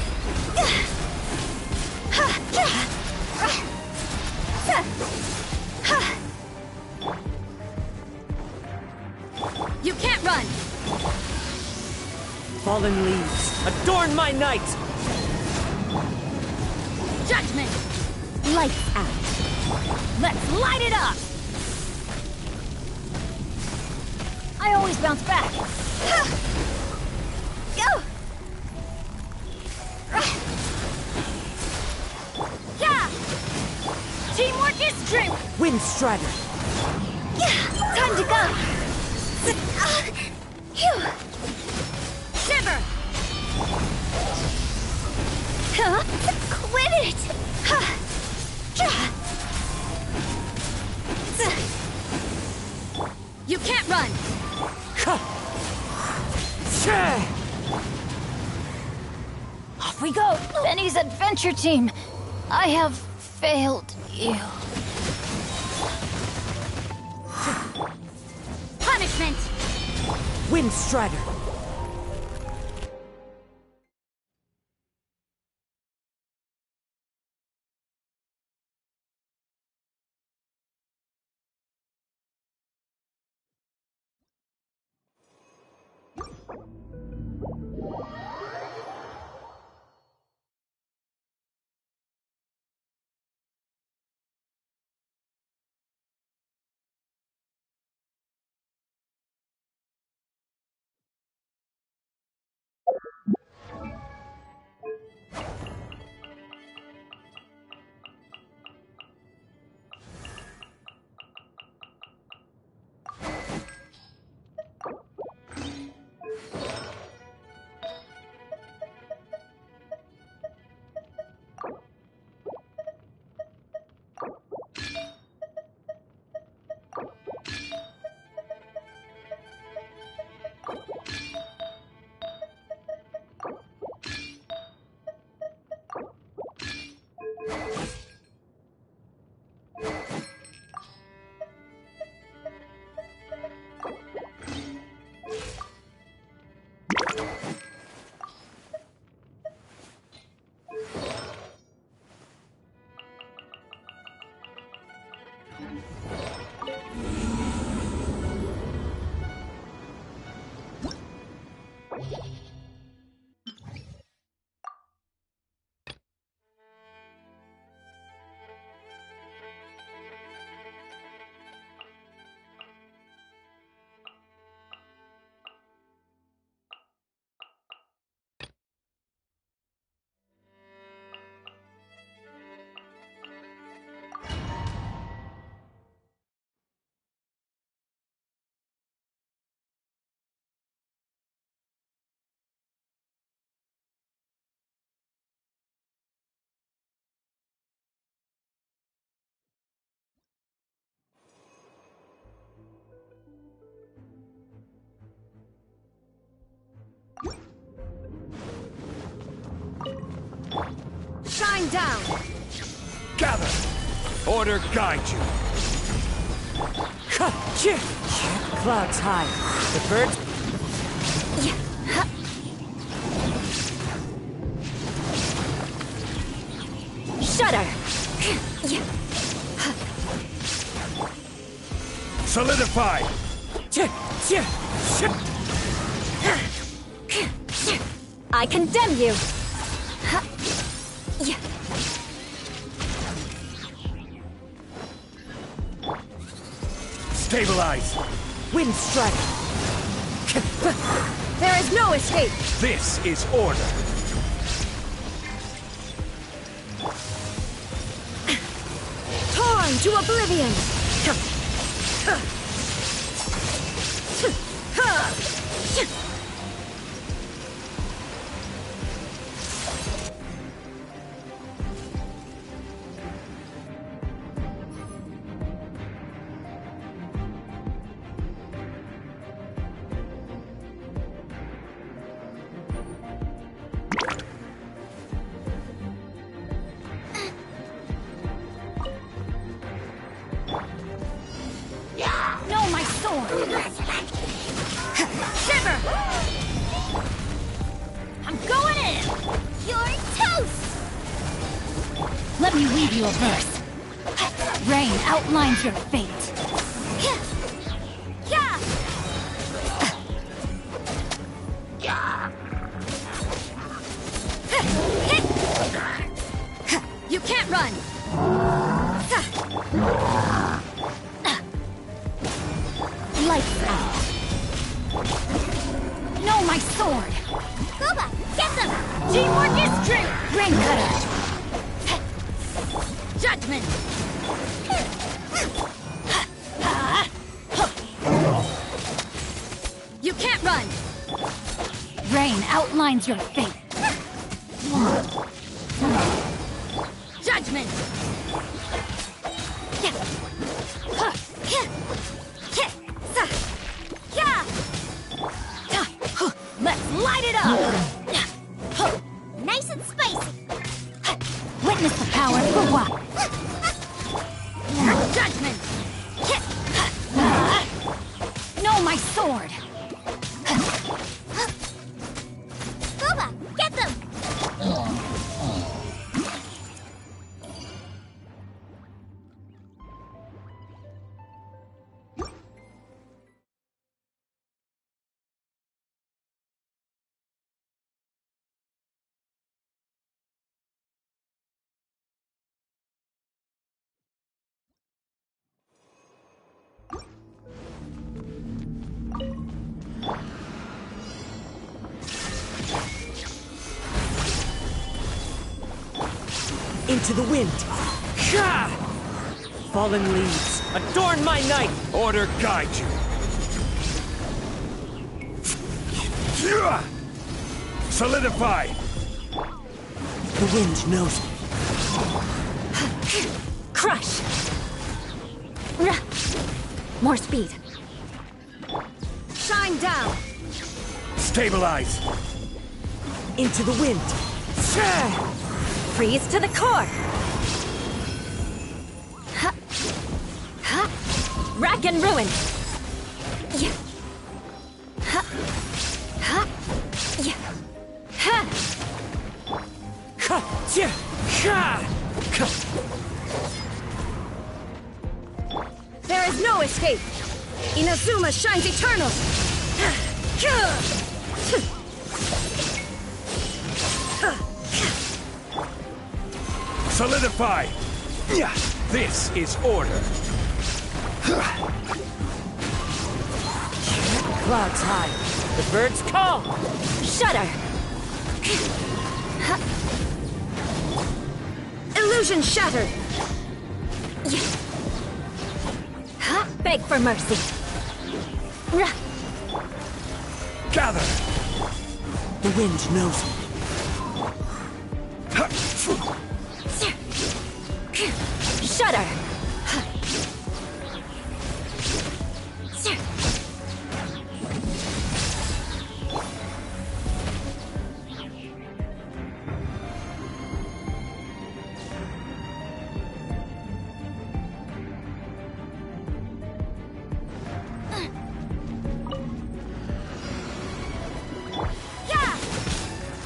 You can't run! Fallen leaves, adorn my night! Judgment! Lights out! Let's light it up! I always bounce back! Go! Yeah! Teamwork is strength! Wind Strider! Time to go! Shiver! Quit it! You can't run! Off we go! Benny's adventure team! I have failed you. Punishment! Wind Strider! Shine down! Gather! Order guide you! Clouds high. The birds... Shudder! Solidify! I condemn you! Stabilize! Wind strike! There is no escape! This is order! Torn to oblivion! No, my sword! Shiver! I'm going in! You're toast! Let me read you a verse. Rain outlines your fate. You can't run! Lights out. No, my sword! Goba, get them! Teamwork is true! Rain cutter! Judgment! You can't run! Rain outlines your fate. Judgment! Let's light it up! Nice and spicy! Witness the power for what? Judgment! No, my sword! Goba, get them! Into the wind! Fallen leaves, adorn my night! Order guide you! Solidify! The wind knows me. Crush! More speed. Shine down! Stabilize! Into the wind! Freeze to the core! Rack and ruin! is no escape! Inazuma shines eternal! Solidify! This is order. Clouds high. The birds call. Shudder! Illusion shattered! Beg for mercy! Gather! The wind knows me. Shudder!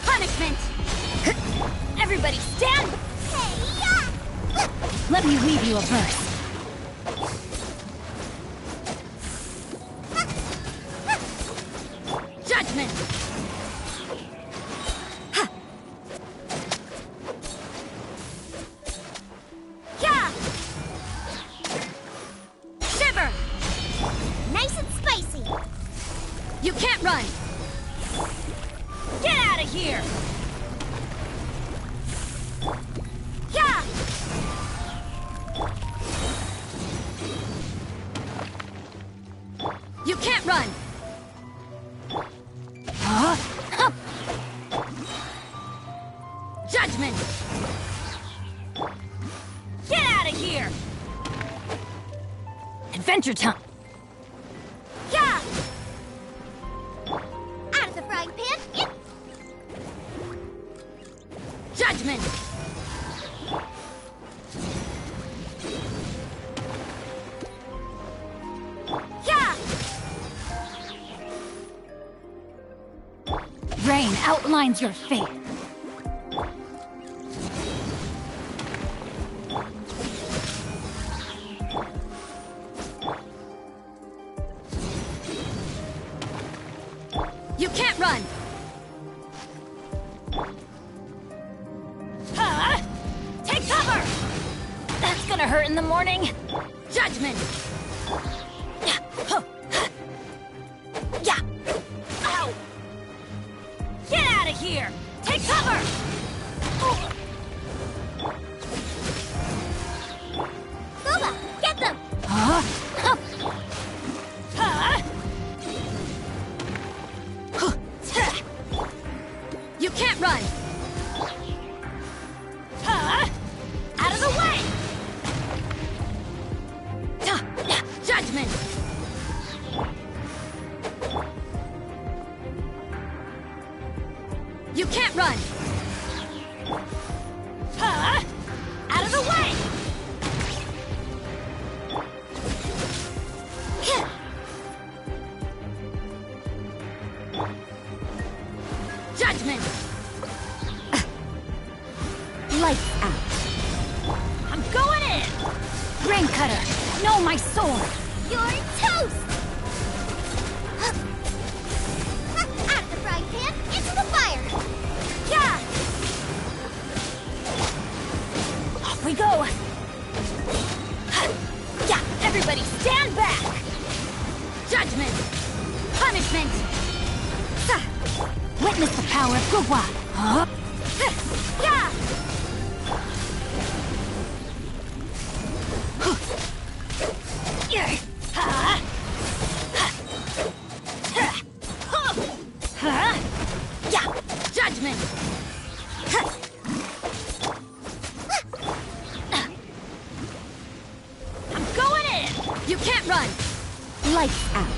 Punishment! Everybody stand! Let me weave you a verse. Judgment! Shiver! Nice and spicy. You can't run! Get out of here! Yeah! You can't run! Judgment! Get out of here! Adventure time. Yeah! Out of the frying pan. Judgment! Yeah! Rain outlines your fate. You can't run! Take cover! That's gonna hurt in the morning. Judgment! Yeah. Ow! Get out of here! Take cover! Boba, get them! You can't run! Out of the way! Judgment! You can't run! Out of the way! Judgment! Lights out. I'm going in! Rain Cutter, know my sword! You're toast! Out of the frying pan, into the fire! Yeah! Off we go! Yeah! Everybody stand back! Judgment! Punishment! Witness the power of Gugwa! Yeah! Yeah! Judgment! I'm going in! You can't run! Lights out.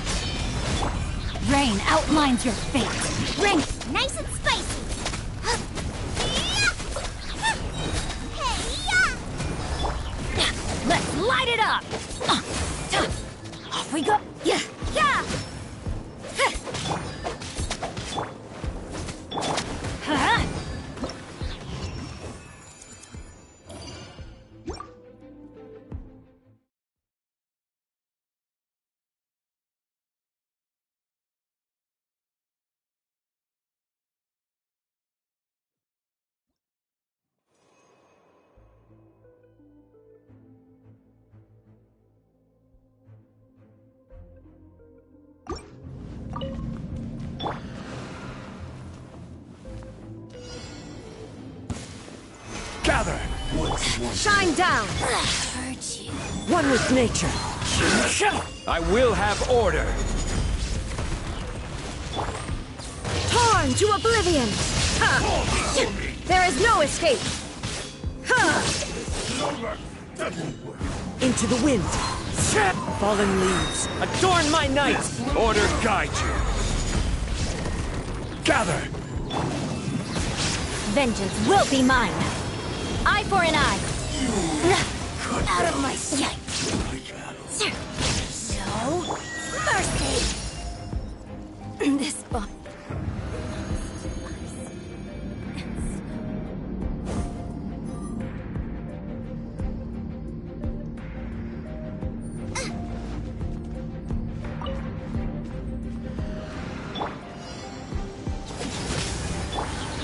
Rain outlines your fate. Rain! Nice and spicy! Let's light it up! Off we go! Yeah! Yeah! Gather! Shine down! One with nature. I will have order. Torn to oblivion! Ha! There is no escape! Ha! Into the wind. Fallen leaves, adorn my night! Order guide you. Gather! Vengeance will be mine! Eye for an eye! Out of my sight! No mercy! This body...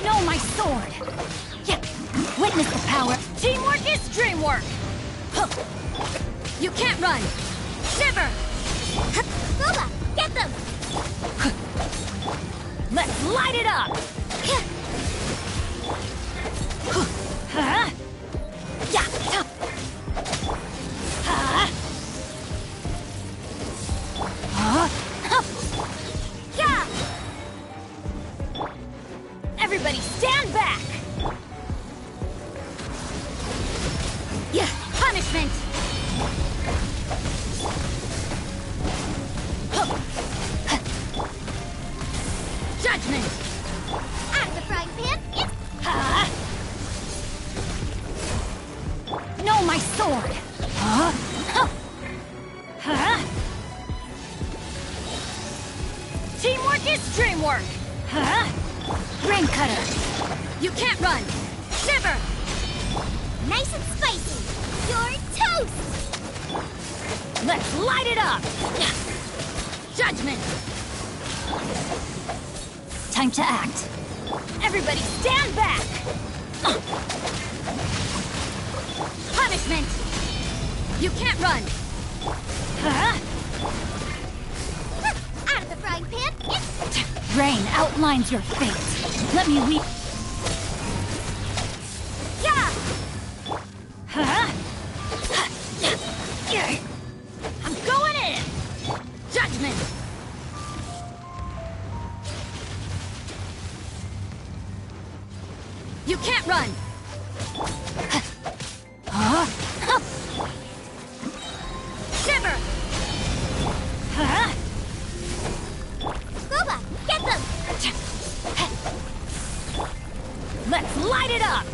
No, my sword! Yeah. Witness the power. Teamwork is dreamwork! You can't run! Shiver! Boba, get them! Let's light it up! Huh? Yeah. Yeah! Everybody stand back! Yeah! Punishment! Judgment! Out of the frying pan, it's... No, my sword! Teamwork is dreamwork! Rain cutter! You can't run! Shiver! nice and spicy! You're toast! Let's light it up! Judgment! Time to act. Everybody stand back! Punishment! You can't run! Out of the frying pan, it's... Rain outlines your fate. Let me weep. Yeah! I'm going in! Judgment! You can't run! Shiver! Boba, get them! Let's light it up!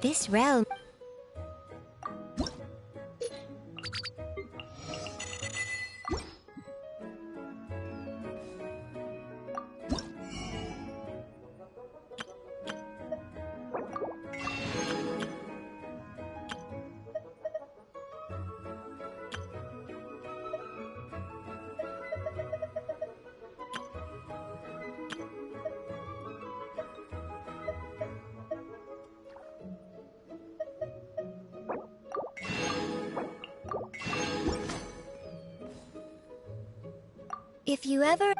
This realm... If you ever...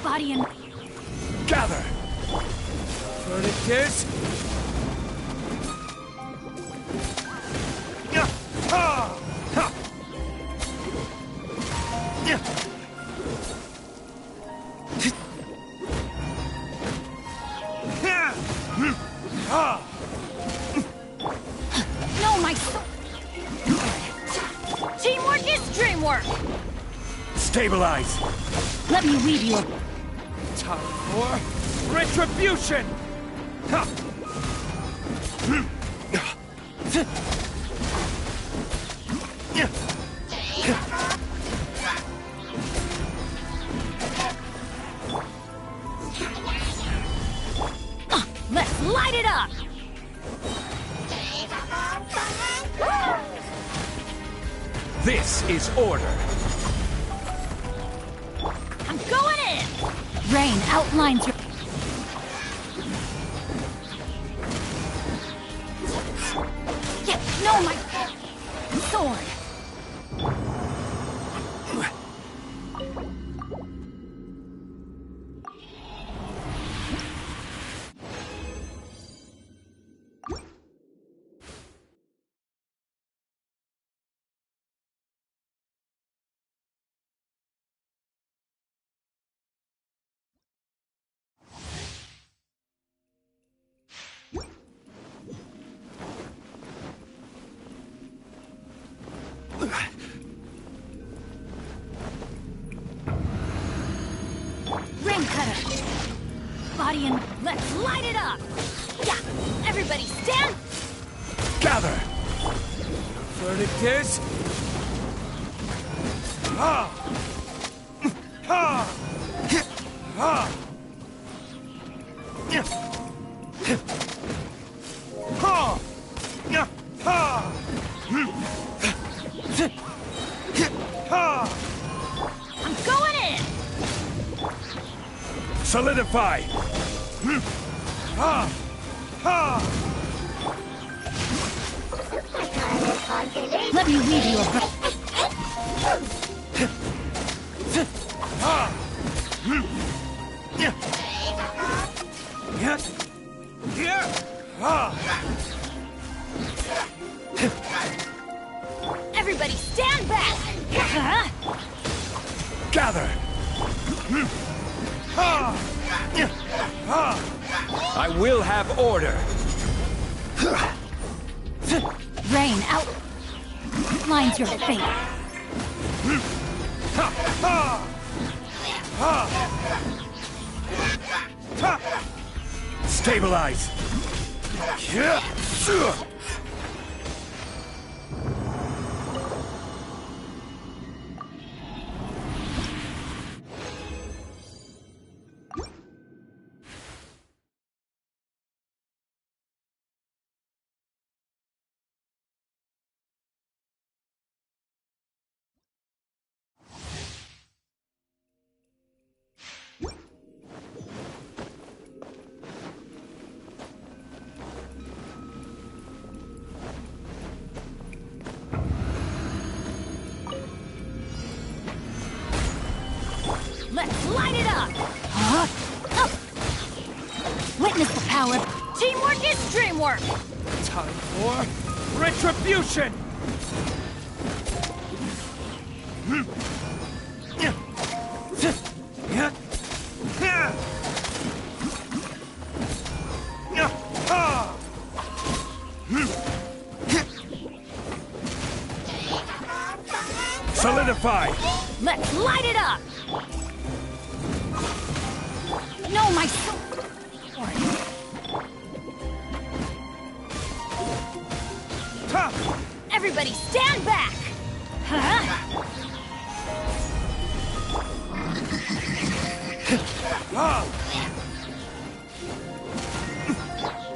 Body and... Gather! Verdict is... No, my sword! Teamwork is dreamwork! Stabilize! Let me weave you a... Time for retribution! Ha! Let's light it up! This is order. I'm going in! Rain outlines your... Yeah, no, my... sword! Rain cutter! Body and... let's light it up! Yeah! Everybody stand! Gather! Verdict is... Ha! Ha! Ha! Ha! Ha! Ha! I'm going in! Solidify! Ha! Ha! Let me weave you a... Ha! Everybody stand back! Gather! I will have order! Rain out... lines your fate. Stabilize! Let's light it up! Huh? Up. Witness the power. Teamwork is dreamwork! Time for retribution! Solidify! Let's light it up! No, my sword! Everybody stand back! Huh?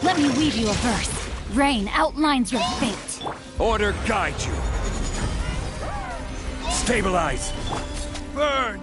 Let me weave you a verse. Rain outlines your fate. Order guide you. Stabilize. Burn.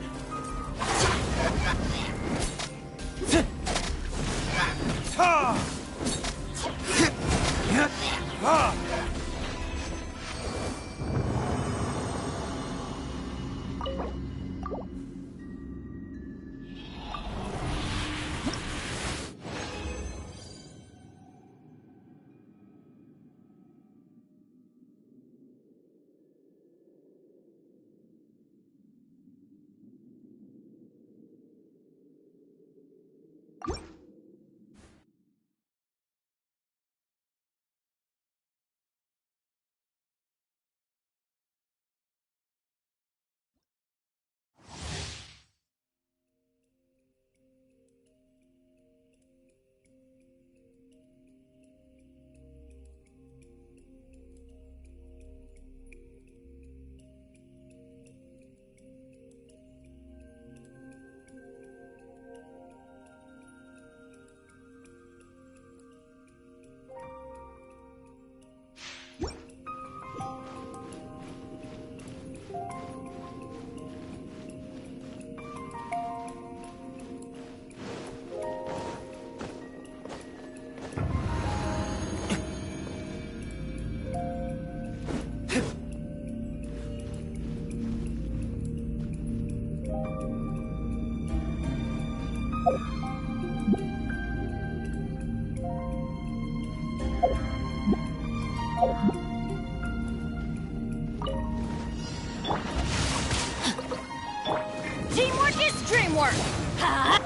dream work! Ha!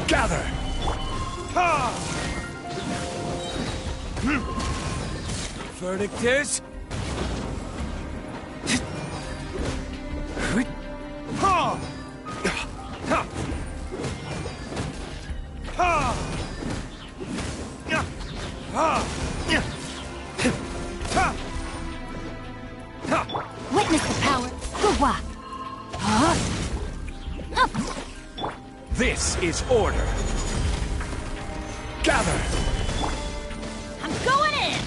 Gather! Ha! Verdict is... Ha! Ha! Ha! Ha! Witness the power. Hoo-wah! Huh? This is order. Gather! I'm going in!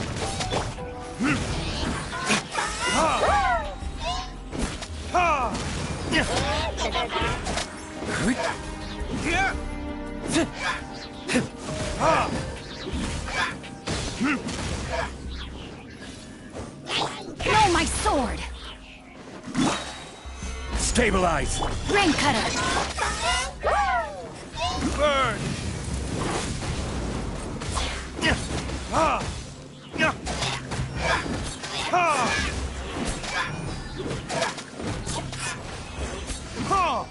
Ha! Ha! Ha! No, my sword! Stabilize! Rain cutter! Burn! Ha! Ha! Ha!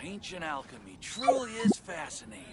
Ancient alchemy truly is fascinating.